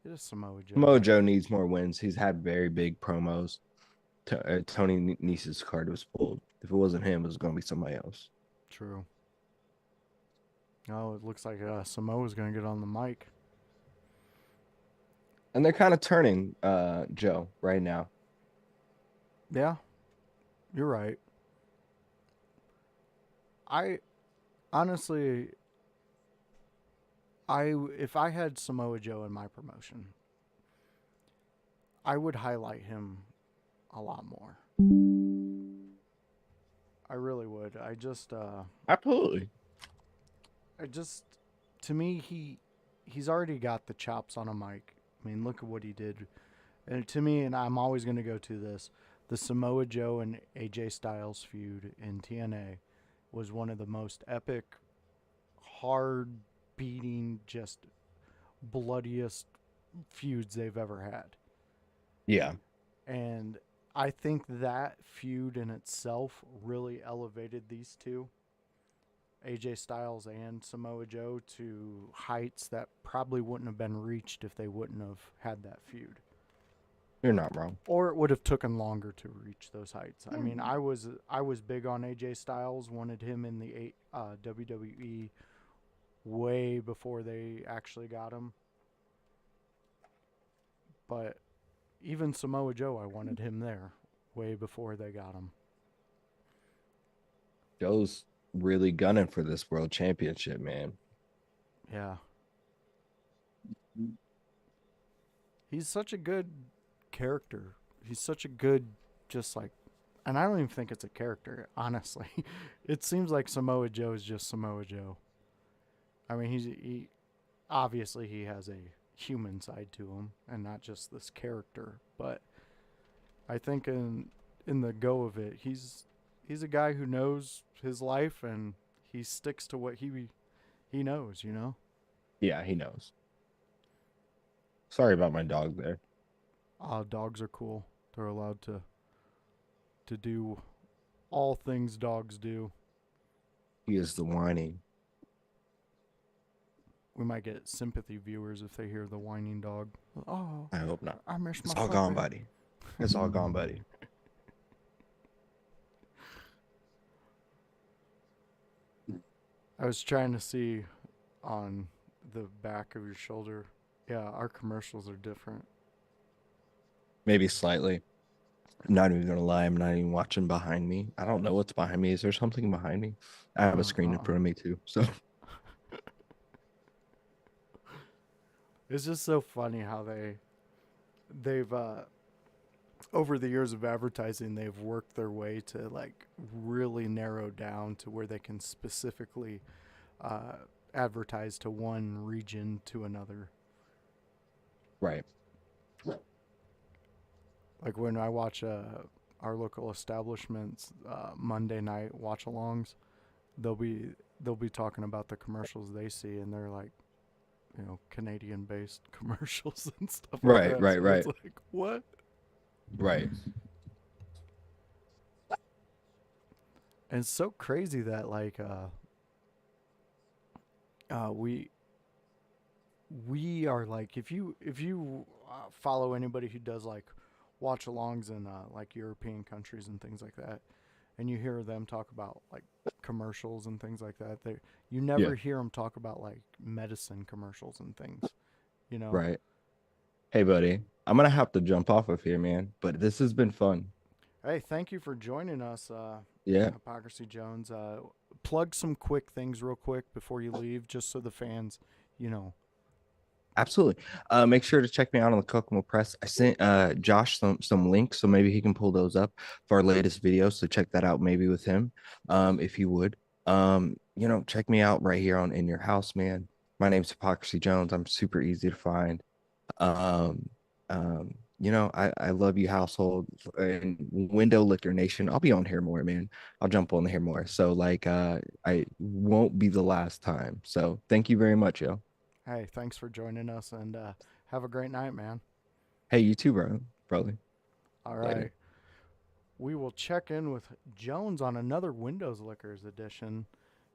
it is Samoa Joe. Mojo needs more wins. He's had very big promos. Tony Nese's card was pulled. If it wasn't him, it was going to be somebody else. True. Oh, it looks like Samoa's going to get on the mic. And they're kind of turning Joe right now. Yeah, you're right. I honestly, I if I had Samoa Joe in my promotion, I would highlight him a lot more. I really would. Absolutely. I just, to me, he's already got the chops on a mic. I mean, look at what he did. And to me, and I'm always going to go to this, the Samoa Joe and AJ Styles feud in TNA was one of the most epic, hard beating, just bloodiest feuds they've ever had. Yeah. And I think that feud in itself really elevated these two. AJ Styles and Samoa Joe to heights that probably wouldn't have been reached if they wouldn't have had that feud. You're not wrong. Or it would have taken longer to reach those heights. I mean, I was big on AJ Styles, wanted him in the WWE way before they actually got him. But even Samoa Joe, I wanted him there way before they got him. Joe's really gunning for this world championship, man. Yeah. He's such a good character. He's such a good, just like, and I don't even think it's a character, honestly. It seems like Samoa Joe is just Samoa Joe. I mean, he obviously he has a human side to him and not just this character, but I think in the go of it, he's a guy who knows his life and he sticks to what he knows, you know? Yeah, he knows. Sorry about my dog there. Dogs are cool. They're allowed to do all things dogs do. He is the whining. We might get sympathy viewers if they hear the whining dog. Oh, I hope not. I miss my It's all puppy. gone, buddy. It's all gone, buddy. I was trying to see on the back of your shoulder. Yeah, our commercials are different. Maybe slightly. I'm not even gonna lie. I'm not even watching behind me. I don't know what's behind me. Is there something behind me? I have a screen in front of me too. So It's just so funny how they've over the years of advertising they've worked their way to like really narrow down to where they can specifically uh, advertise to one region to another. right. Like when I watch our local establishments Monday night watch-alongs, they'll be talking about the commercials they see, and they're like, you know, Canadian-based commercials and stuff like Right, that. right, So right. it's like, what? Right. And it's so crazy that like we are like if you follow anybody who does like watch-alongs in like European countries and things like that, and you hear them talk about like commercials and things like that, you Yeah. never hear them talk about like medicine commercials and things, you know. Right. Hey, buddy. I'm gonna have to jump off of here, man. But this has been fun. Hey, thank you for joining us, Yeah. Hypocrisy Jones. Plug some quick things real quick before you leave, just so the fans, you know. Absolutely. Make sure to check me out on the Kokomo Press. I sent Josh some links, so maybe he can pull those up for our latest video. So check that out maybe with him, if you would. Check me out right here on In Your House, man. My name's Hypocrisy Jones. I'm super easy to find. Um, I love you, household and Window Liquor Nation. I'll be on here more, man. I'll jump on here more. So like, I won't be the last time. So thank you very much, yo. Hey, thanks for joining us, and have a great night, man. Hey, you too, bro. Probably All later. right. We will check in with Jones on another Windows Liquors edition.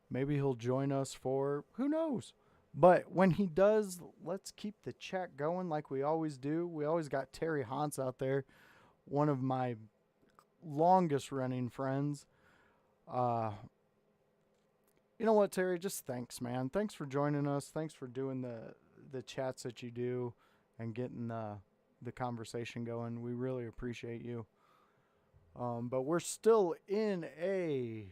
Maybe he'll join us for who knows. But when he does, let's keep the chat going like we always do. We always got Terry Hans out there, one of my longest running friends. Uh, you know what, Terry? Just thanks, man. Thanks for joining us. Thanks for doing the chats that you do and getting the conversation going. We really appreciate you. But we're still in a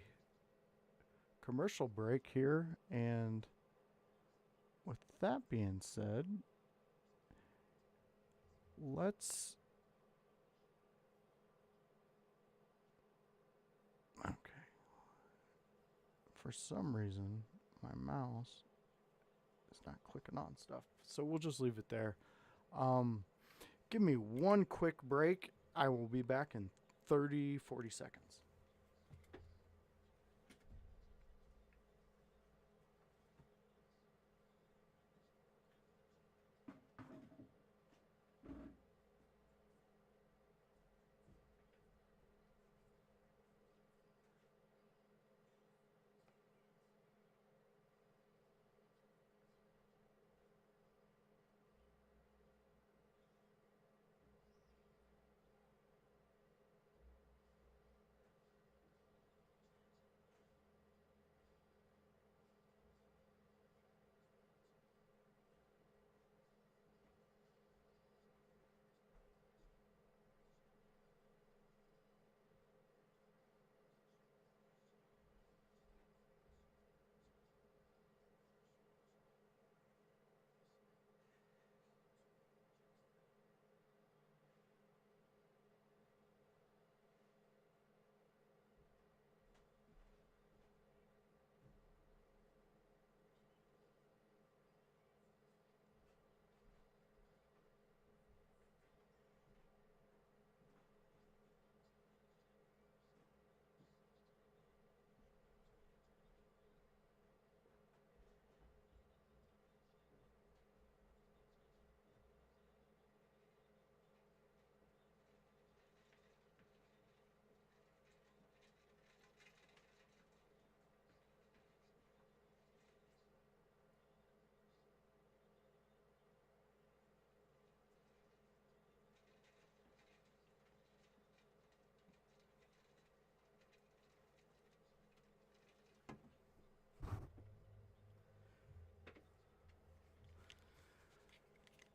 commercial break here, and with that being said, let's. Okay. For some reason, my mouse is not clicking on stuff, so we'll just leave it there. Give me one quick break. I will be back in 30-40 seconds.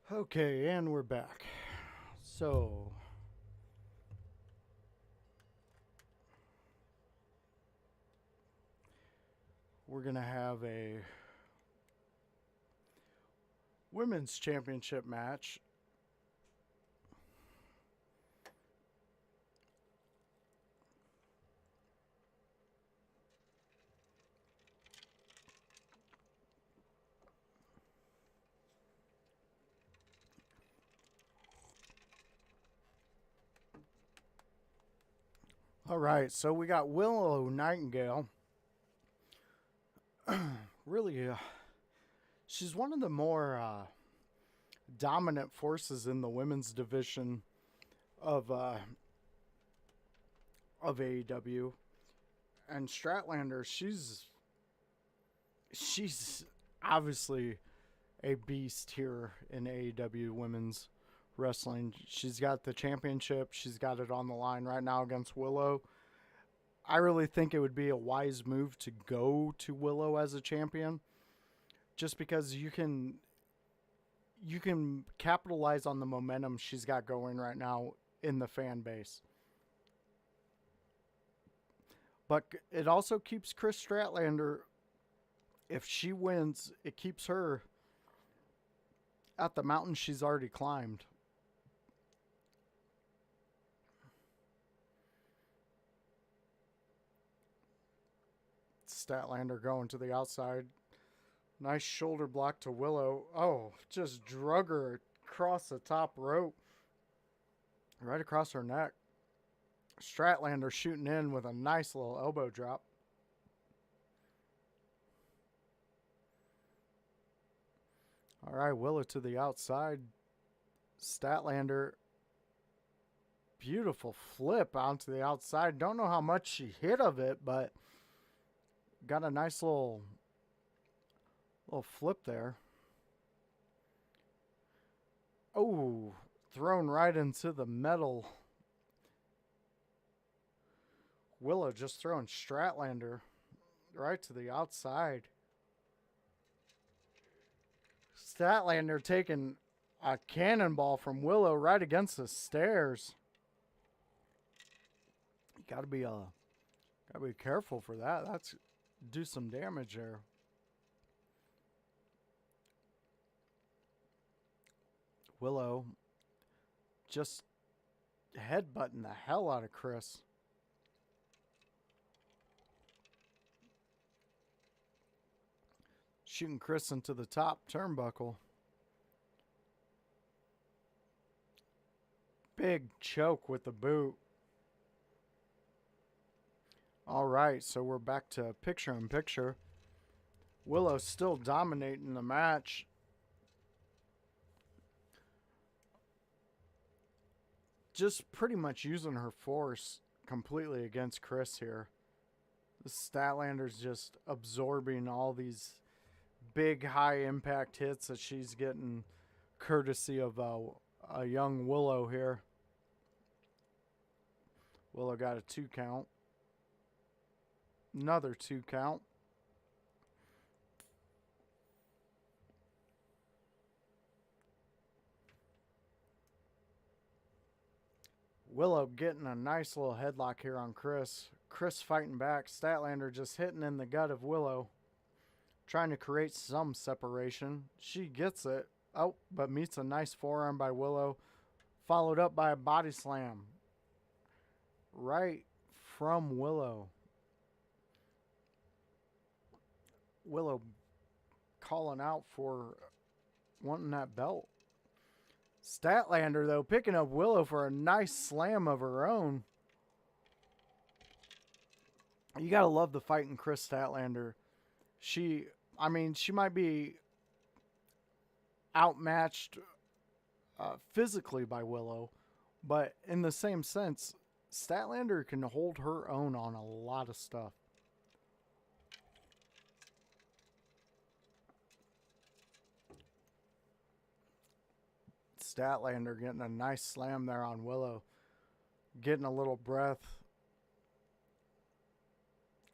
Okay, and we're back. So, we're going to have a women's championship match. All right, so we got Willow Nightingale. Really, she's one of the more dominant forces in the women's division of AEW. And Stratlander, she's obviously a beast here in AEW women's wrestling. She's got the championship. She's got it on the line right now against Willow. I really think it would be a wise move to go to Willow as a champion, just because you can capitalize on the momentum she's got going right now in the fan base. But it also keeps Chris Stratlander, if she wins, it keeps her at the mountain she's already climbed. Statlander going to the outside. Nice shoulder block to Willow. Oh, just drug her across the top rope. Right across her neck. Stratlander shooting in with a nice little elbow drop. All right, Willow to the outside. Statlander. Beautiful flip onto the outside. Don't know how much she hit of it, but got a nice little flip there. Oh, thrown right into the metal. Willow just throwing Stratlander right to the outside. Statlander taking a cannonball from Willow right against the stairs. You gotta be careful for that. That's do some damage there. Willow just headbutting the hell out of Chris. Shooting Chris into the top turnbuckle. Big choke with the boot. All right, so we're back to picture in picture. Willow still dominating the match. Just pretty much using her force completely against Chris here. The Statlander's just absorbing all these big high impact hits that she's getting courtesy of a young Willow here. Willow got a 2 count. Another 2 count. Willow getting a nice little headlock here on Chris. Chris fighting back. Statlander just hitting in the gut of Willow. Trying to create some separation. She gets it. Oh, but meets a nice forearm by Willow. Followed up by a body slam. Right from Willow. Willow calling out for wanting that belt. Statlander, though, picking up Willow for a nice slam of her own. You got to love the fight in Chris Statlander. She might be outmatched physically by Willow, but in the same sense, Statlander can hold her own on a lot of stuff. Statlander getting a nice slam there on Willow. Getting a little breath.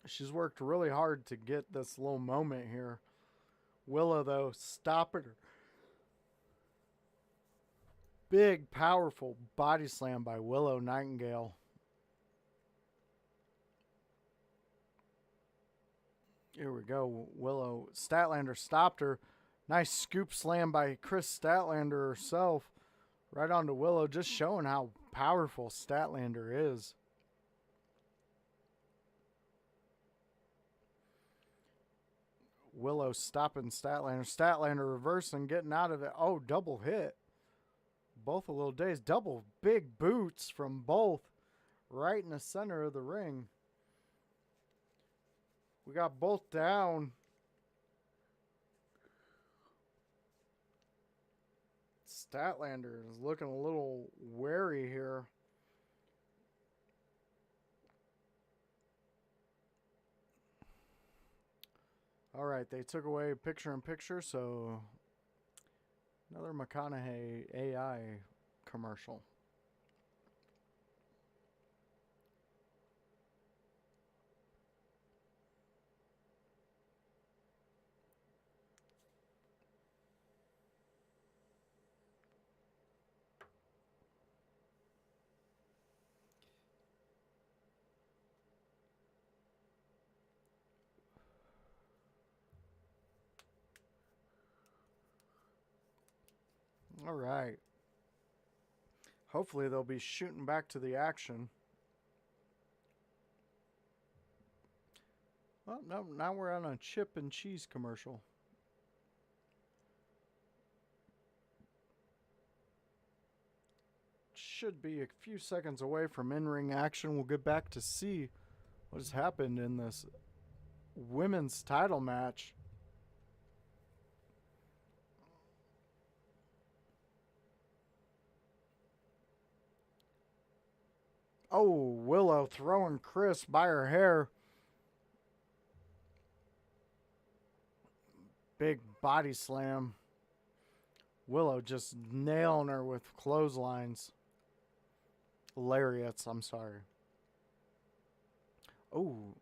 She's worked really hard to get this little moment here. Willow, though, stopping her. Big, powerful body slam by Willow Nightingale. Here we go. Willow Statlander stopped her. Nice scoop slam by Chris Statlander herself. Right onto Willow, just showing how powerful Statlander is. Willow stopping Statlander. Statlander reversing, getting out of it. Oh, double hit. Both a little dazed. Double big boots from both. Right in the center of the ring. We got both down. Statlander is looking a little wary here. All right, they took away picture-in-picture, so another McConaughey AI commercial. All right. Hopefully they'll be shooting back to the action. Well, no, now we're on a chip and cheese commercial. Should be a few seconds away from in-ring action. We'll get back to see what has happened in this women's title match. Oh, Willow throwing Chris by her hair. Big body slam. Willow just nailing her with clotheslines. Lariats, I'm sorry. Oh,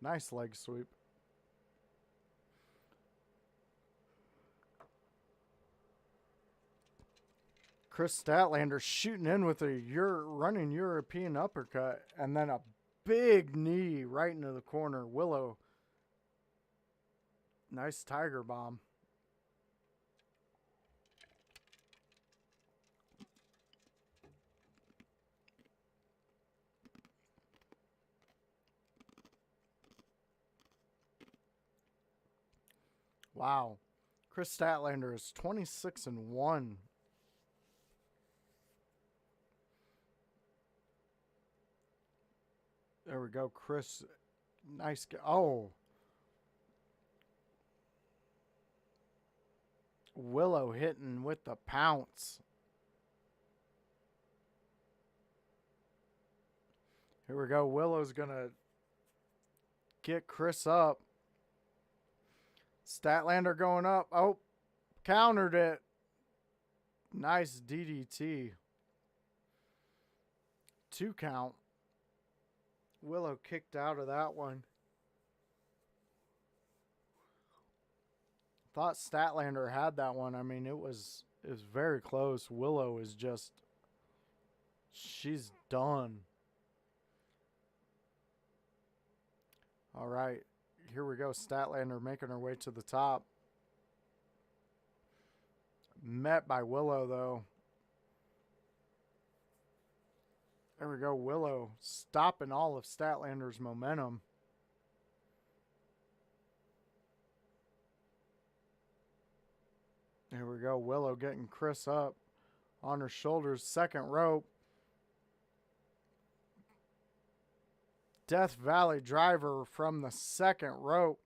nice leg sweep. Chris Statlander shooting in with a running European uppercut, and then a big knee right into the corner. Willow, nice tiger bomb. Wow. Chris Statlander is 26-1. There we go, Chris. Nice. Oh. Willow hitting with the pounce. Here we go. Willow's going to get Chris up. Statlander going up. Oh, countered it. Nice DDT. 2 count. Willow kicked out of that one. Thought Statlander had that one. I mean, it was very close. Willow is just, she's done. All right, here we go. Statlander making her way to the top. Met by Willow, though. There we go. Willow stopping all of Statlander's momentum. Here we go. Willow getting Chris up on her shoulders. Second rope. Death Valley driver from the second rope.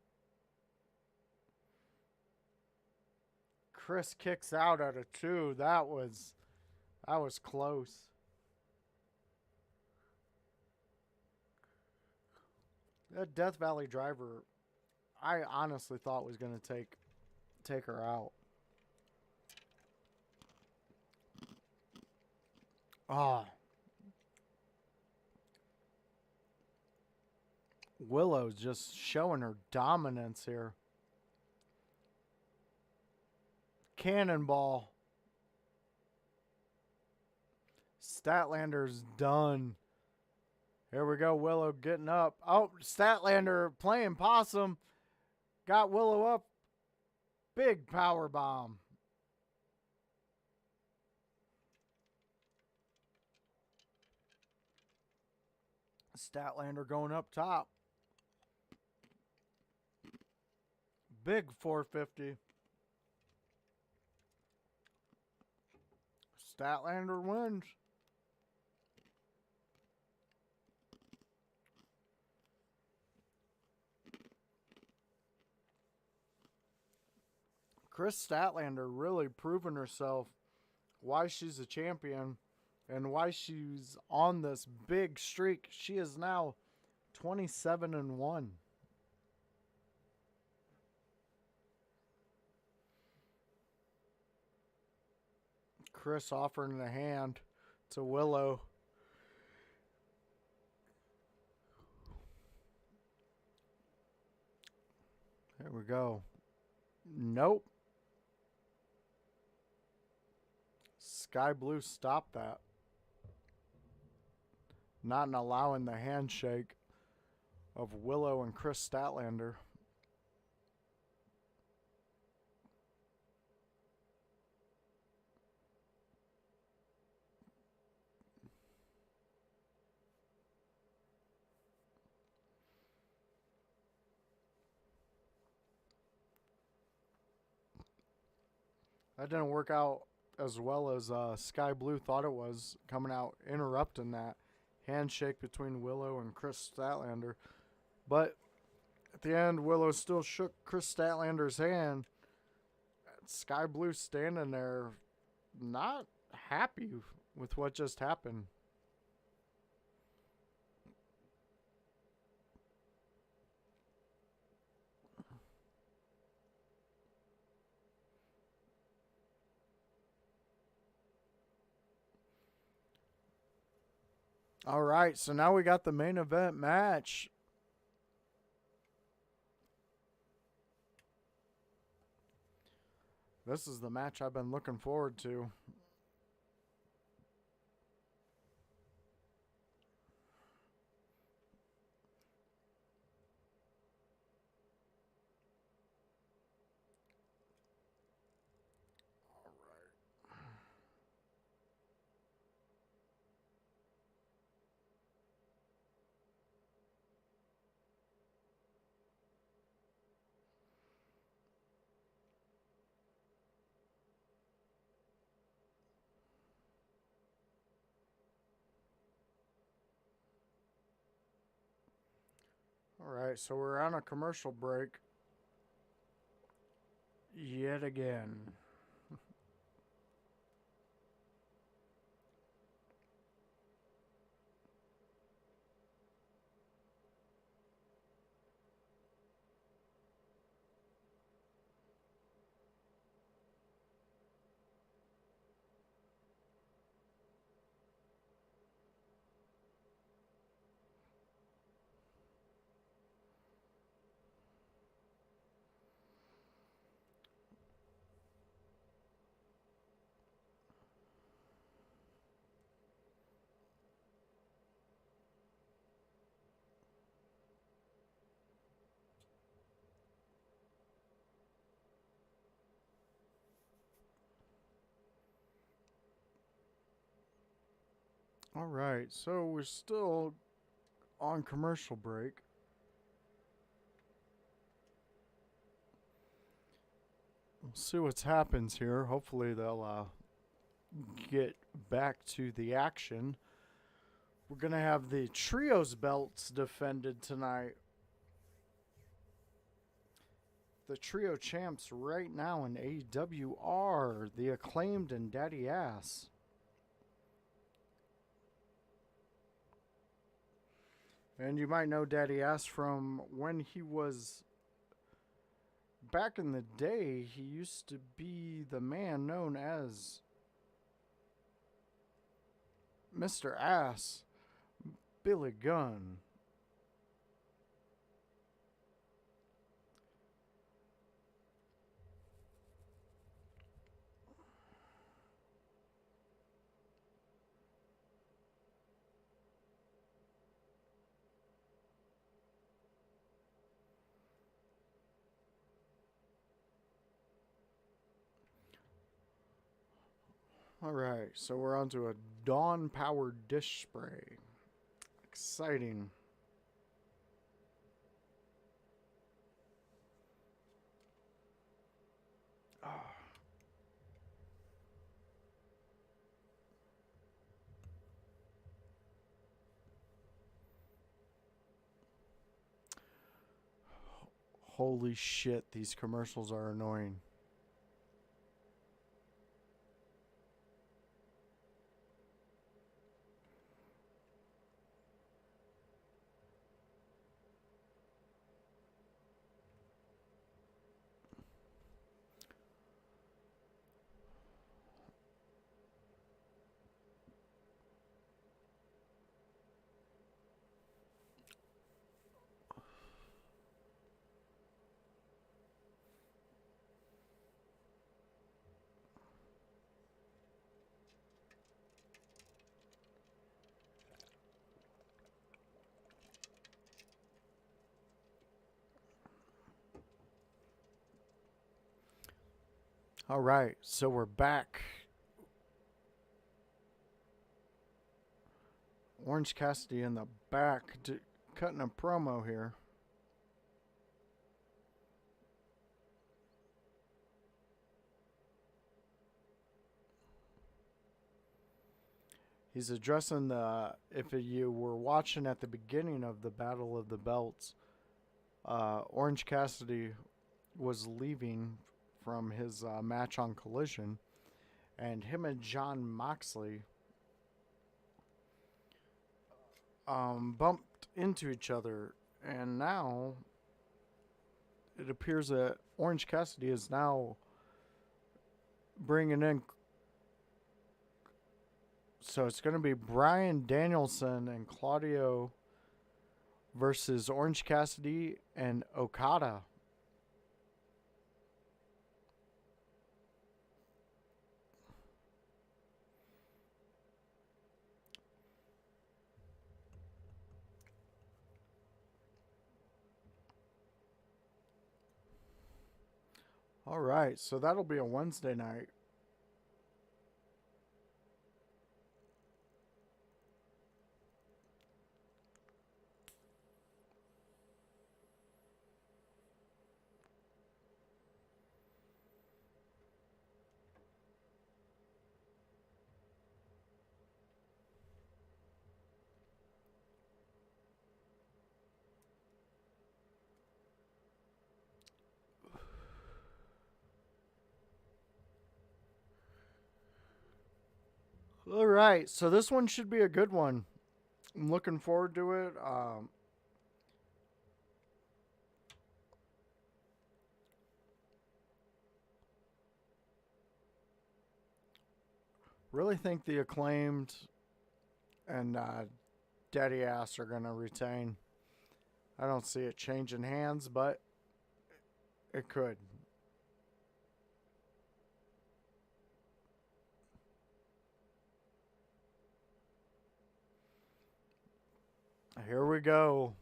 Chris kicks out at a 2. That was close. That Death Valley driver, I honestly thought was going to take her out. Ah. Willow's just showing her dominance here. Cannonball. Statlander's done. Here we go. Willow getting up. Oh, Statlander playing possum. Got Willow up. Big power bomb. Statlander going up top. Big 450. Statlander wins. Chris Statlander really proven herself why she's a champion and why she's on this big streak. She is now 27-1. Chris offering a hand to Willow. There we go. Nope. Sky Blue stopped that. Not allowing the handshake of Willow and Chris Statlander. That didn't work out as well as Sky Blue thought it was, coming out interrupting that handshake between Willow and Chris Statlander. But at the end, Willow still shook Chris Statlander's hand. Sky Blue standing there not happy with what just happened. All right, so now we got the main event match. This is the match I've been looking forward to. All right, so we're on a commercial break yet again. All right, so we're still on commercial break. We'll see what happens here. Hopefully they'll get back to the action. We're going to have the trios belts defended tonight. The trio champs right now in AEW are the Acclaimed and Daddy Ass. And you might know Daddy Ass from when he was... Back in the day, he used to be the man known as Mr. Ass, Billy Gunn. All right, so we're on to a Dawn powered dish spray. Exciting. Ah, holy shit, these commercials are annoying. All right, so we're back. Orange Cassidy in the back, cutting a promo here. He's addressing the. If you were watching at the beginning of the Battle of the Belts, Orange Cassidy was leaving from his match on Collision, and him and Jon Moxley bumped into each other, and now it appears that Orange Cassidy is now bringing in. So it's going to be Bryan Danielson and Claudio versus Orange Cassidy and Okada. All right, so that'll be a Wednesday night. All right, so this one should be a good one. I'm looking forward to it. Really think the Acclaimed and Daddy Ass are going to retain. I don't see it changing hands, but it could. Here we go.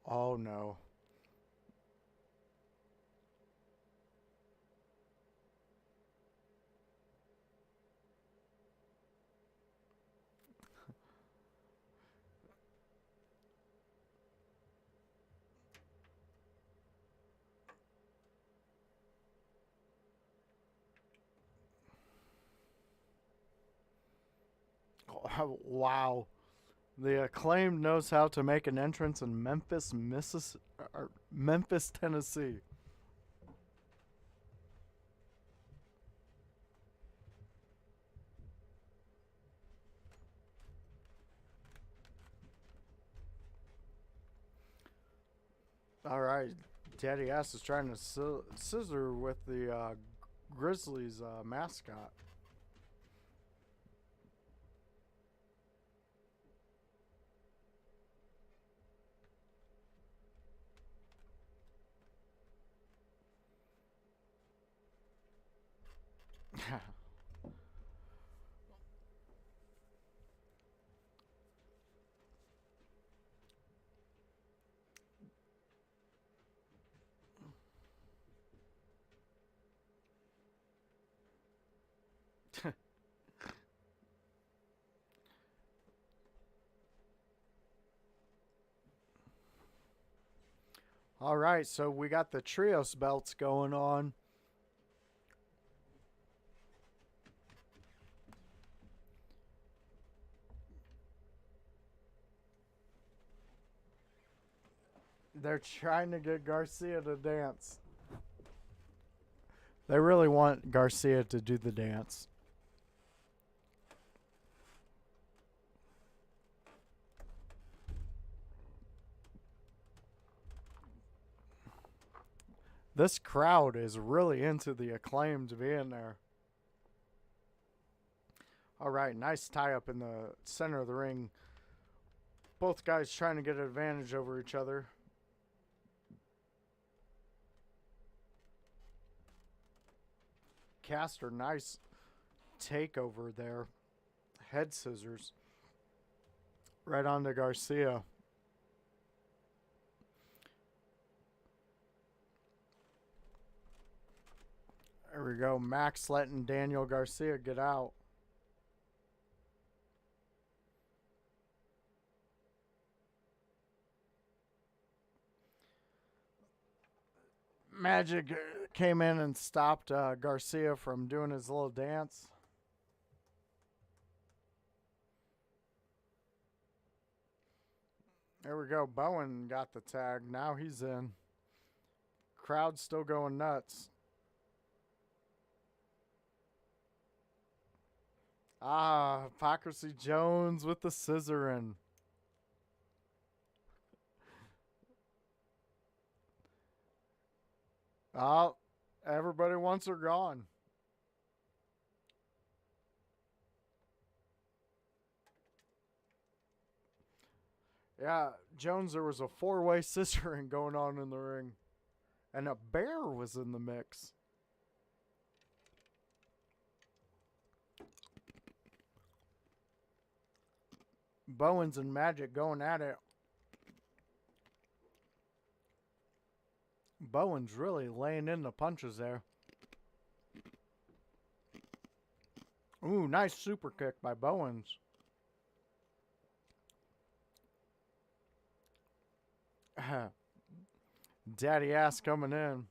Oh no. Oh, wow. The Acclaimed knows how to make an entrance in Memphis, Tennessee. All right, Daddy Ass is trying to scissor with the Grizzlies mascot. All right, so we got the trios belts going on. They're trying to get Garcia to dance. They really want Garcia to do the dance. This crowd is really into the Acclaimed being there. All right, nice tie up in the center of the ring. Both guys trying to get an advantage over each other. Caster, nice takeover there. Head scissors. Right onto Garcia. There we go. Max letting Daniel Garcia get out. Magic came in and stopped Garcia from doing his little dance. There we go. Bowen got the tag. Now he's in. Crowd still going nuts. Hypocrisy Jones with the scissoring. Oh, everybody wants her gone. Yeah, Jones, there was a four-way scissoring going on in the ring. And a bear was in the mix. Bowens and Magic going at it. Bowens really laying in the punches there. Ooh, nice super kick by Bowens. Daddy Ass coming in.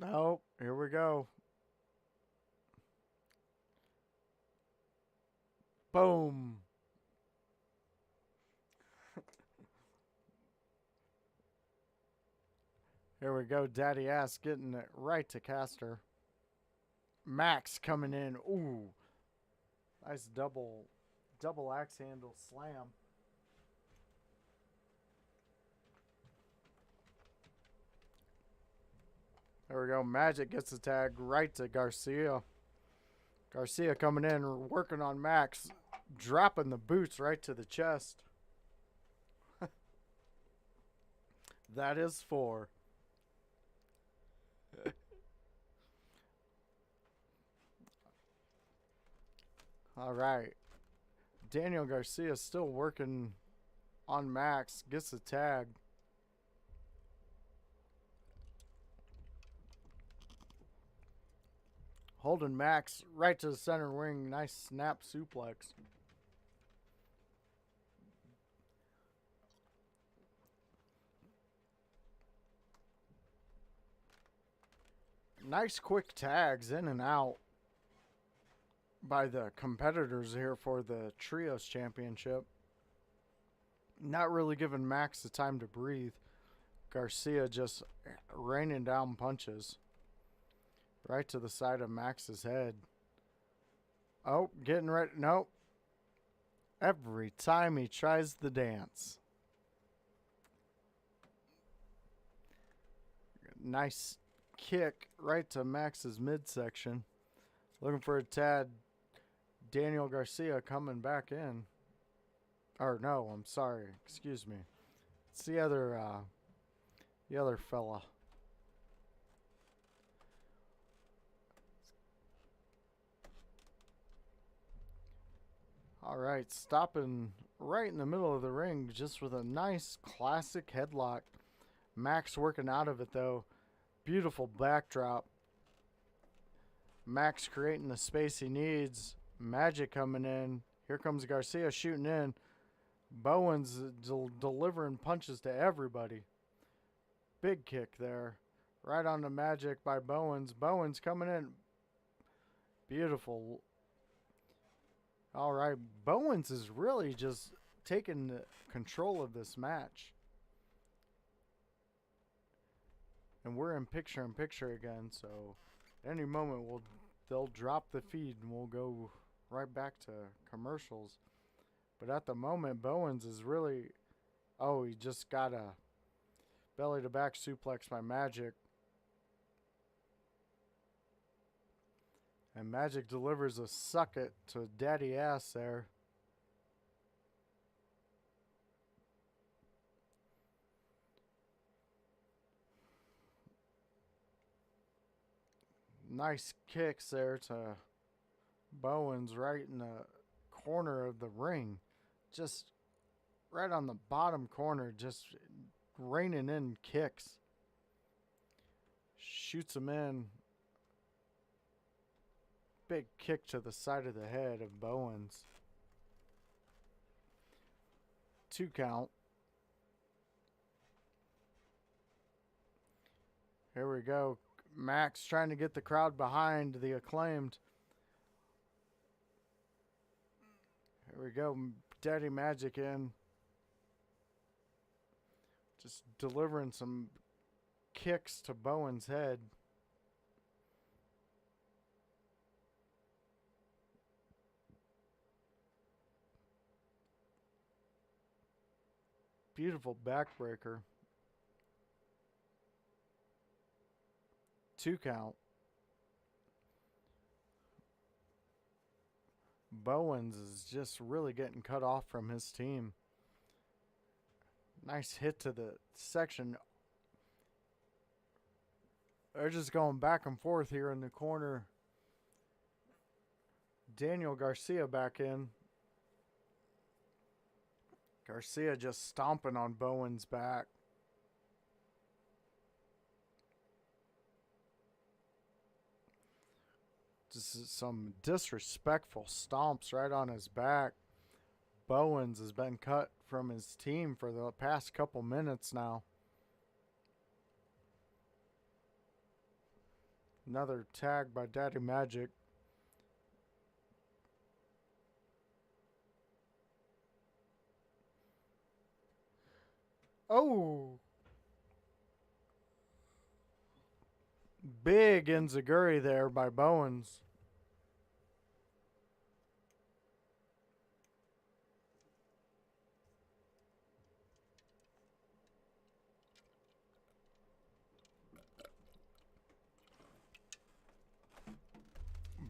Oh, here we go. Boom. Here we go. Daddy Ass getting it right to Caster. Max coming in. Ooh. Nice double axe handle slam. There we go. Magic gets the tag right to Garcia. Garcia coming in, working on Max. Dropping the boots right to the chest. That is 4. All right. Daniel Garcia still working on Max. Gets the tag. Holding Max right to the center ring. Nice snap suplex. Nice quick tags in and out by the competitors here for the Trios Championship. Not really giving Max the time to breathe. Garcia just raining down punches. Right to the side of Max's head. Oh, getting ready. Nope. Every time he tries the dance. Nice kick right to Max's midsection. Looking for a Tad. Daniel Garcia coming back in. Or no, I'm sorry. Excuse me. It's the other fella. All right, stopping right in the middle of the ring just with a nice classic headlock. Max working out of it though. Beautiful backdrop. Max creating the space he needs. Magic coming in. Here comes Garcia shooting in. Bowens delivering punches to everybody. Big kick there. Right on the Magic by Bowens. Bowens coming in. Beautiful. All right. Bowens is really just taking control of this match. And we're in picture again, so at any moment they'll drop the feed and we'll go right back to commercials. But at the moment, Bowens is really... Oh, he just got a belly-to-back suplex by Magic. And Magic delivers a suck it to Daddy Ass there. Nice kicks there to Bowens right in the corner of the ring. Just right on the bottom corner, just raining in kicks. Shoots him in. Big kick to the side of the head of Bowens. 2 count. Here we go. Max trying to get the crowd behind the Acclaimed. Here we go. Daddy Magic in. Just delivering some kicks to Bowens' head. Beautiful backbreaker. 2 count. Bowens is just really getting cut off from his team. Nice hit to the section. They're just going back and forth here in the corner. Daniel Garcia back in. Garcia just stomping on Bowens' back. Just some disrespectful stomps right on his back. Bowens has been cut from his team for the past couple minutes now. Another tag by Daddy Magic. Oh! Big enziguri there by Bowens.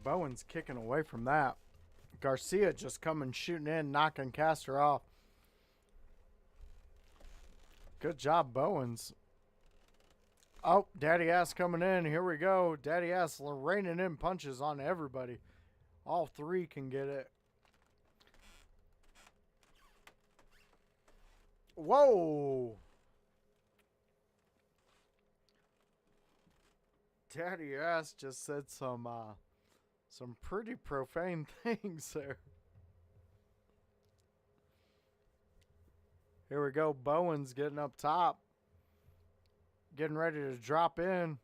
Bowens kicking away from that. Garcia just coming shooting in, knocking Caster off. Good job, Bowens. Oh, Daddy Ass coming in. Here we go. Daddy Ass raining in punches on everybody. All 3 can get it. Whoa! Daddy Ass just said some pretty profane things there. Here we go. Bowens getting up top. Getting ready to drop in.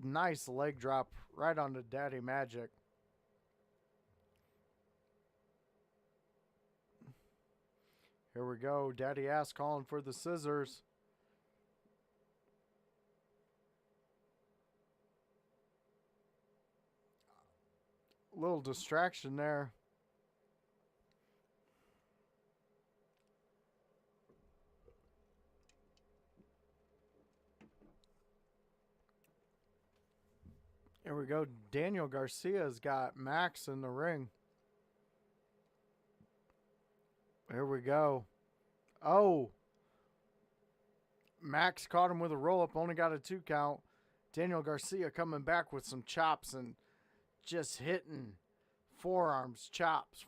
Nice leg drop right onto Daddy Magic. Here we go. Daddy Ass calling for the scissors. little distraction there. Here we go. Daniel Garcia's got Max in the ring. Here we go. Oh. Max caught him with a roll-up. Only got a 2 count. Daniel Garcia coming back with some chops and just hitting forearms, chops,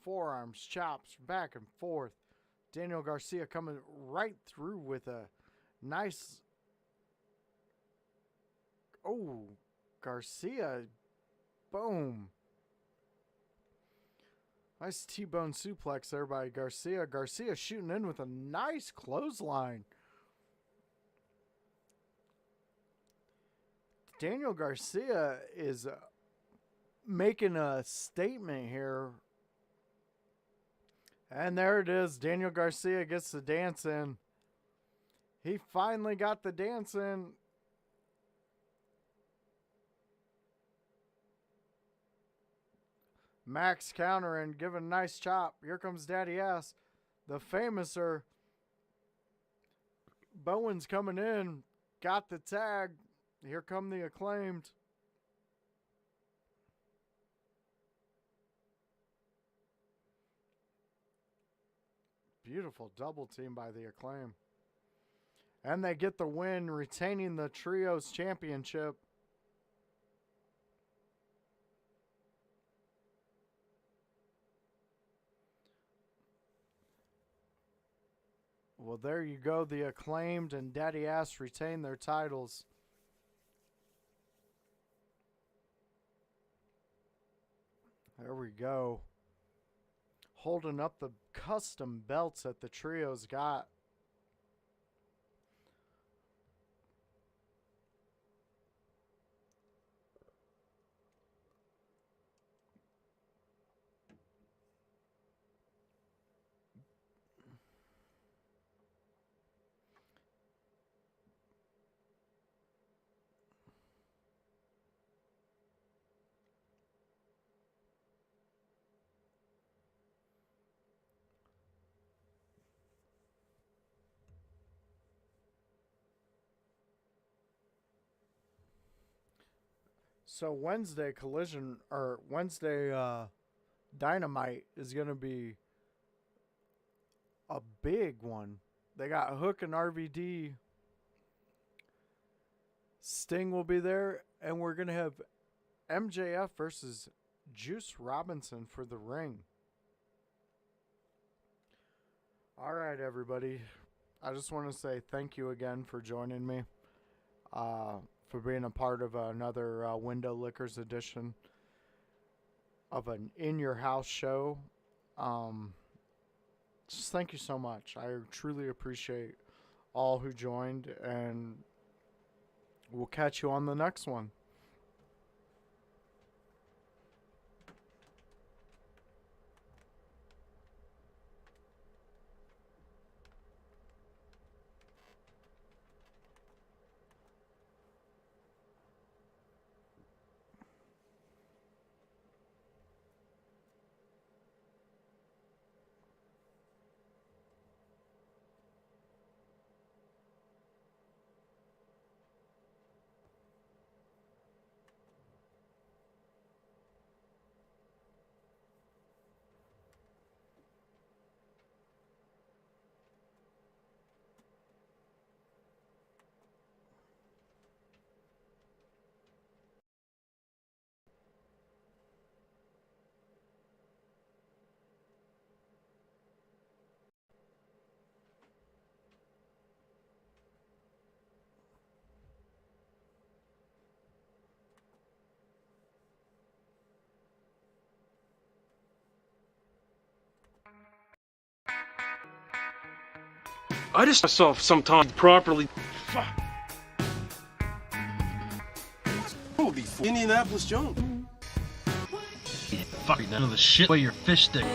back and forth. Daniel Garcia coming right through with a nice... Oh, Garcia. Boom. Nice T-bone suplex there by Garcia. Garcia shooting in with a nice clothesline. Daniel Garcia is making a statement here. And there it is. Daniel Garcia gets the dance in. He finally got the dance in. Max countering, giving a nice chop. Here comes Daddy Ass. The famouser. Bowen's coming in. Got the tag. Here come the Acclaimed. Beautiful double team by the Acclaim. And they get the win, retaining the Trios Championship. Well, there you go. The Acclaimed and Daddy Ass retain their titles. There we go. Holding up the custom belts that the Trios got. So Wednesday Dynamite is going to be a big one. They got Hook and RVD. Sting will be there. And we're going to have MJF versus Juice Robinson for the ring. All right, everybody. I just want to say thank you again for joining me. For being a part of another Window Lickers edition of an In Your House show. Just thank you so much. I truly appreciate all who joined, and we'll catch you on the next one. I just myself sometimes properly. Fuck. Holy Indianapolis Jones. Fuck none of the shit where your fish stick.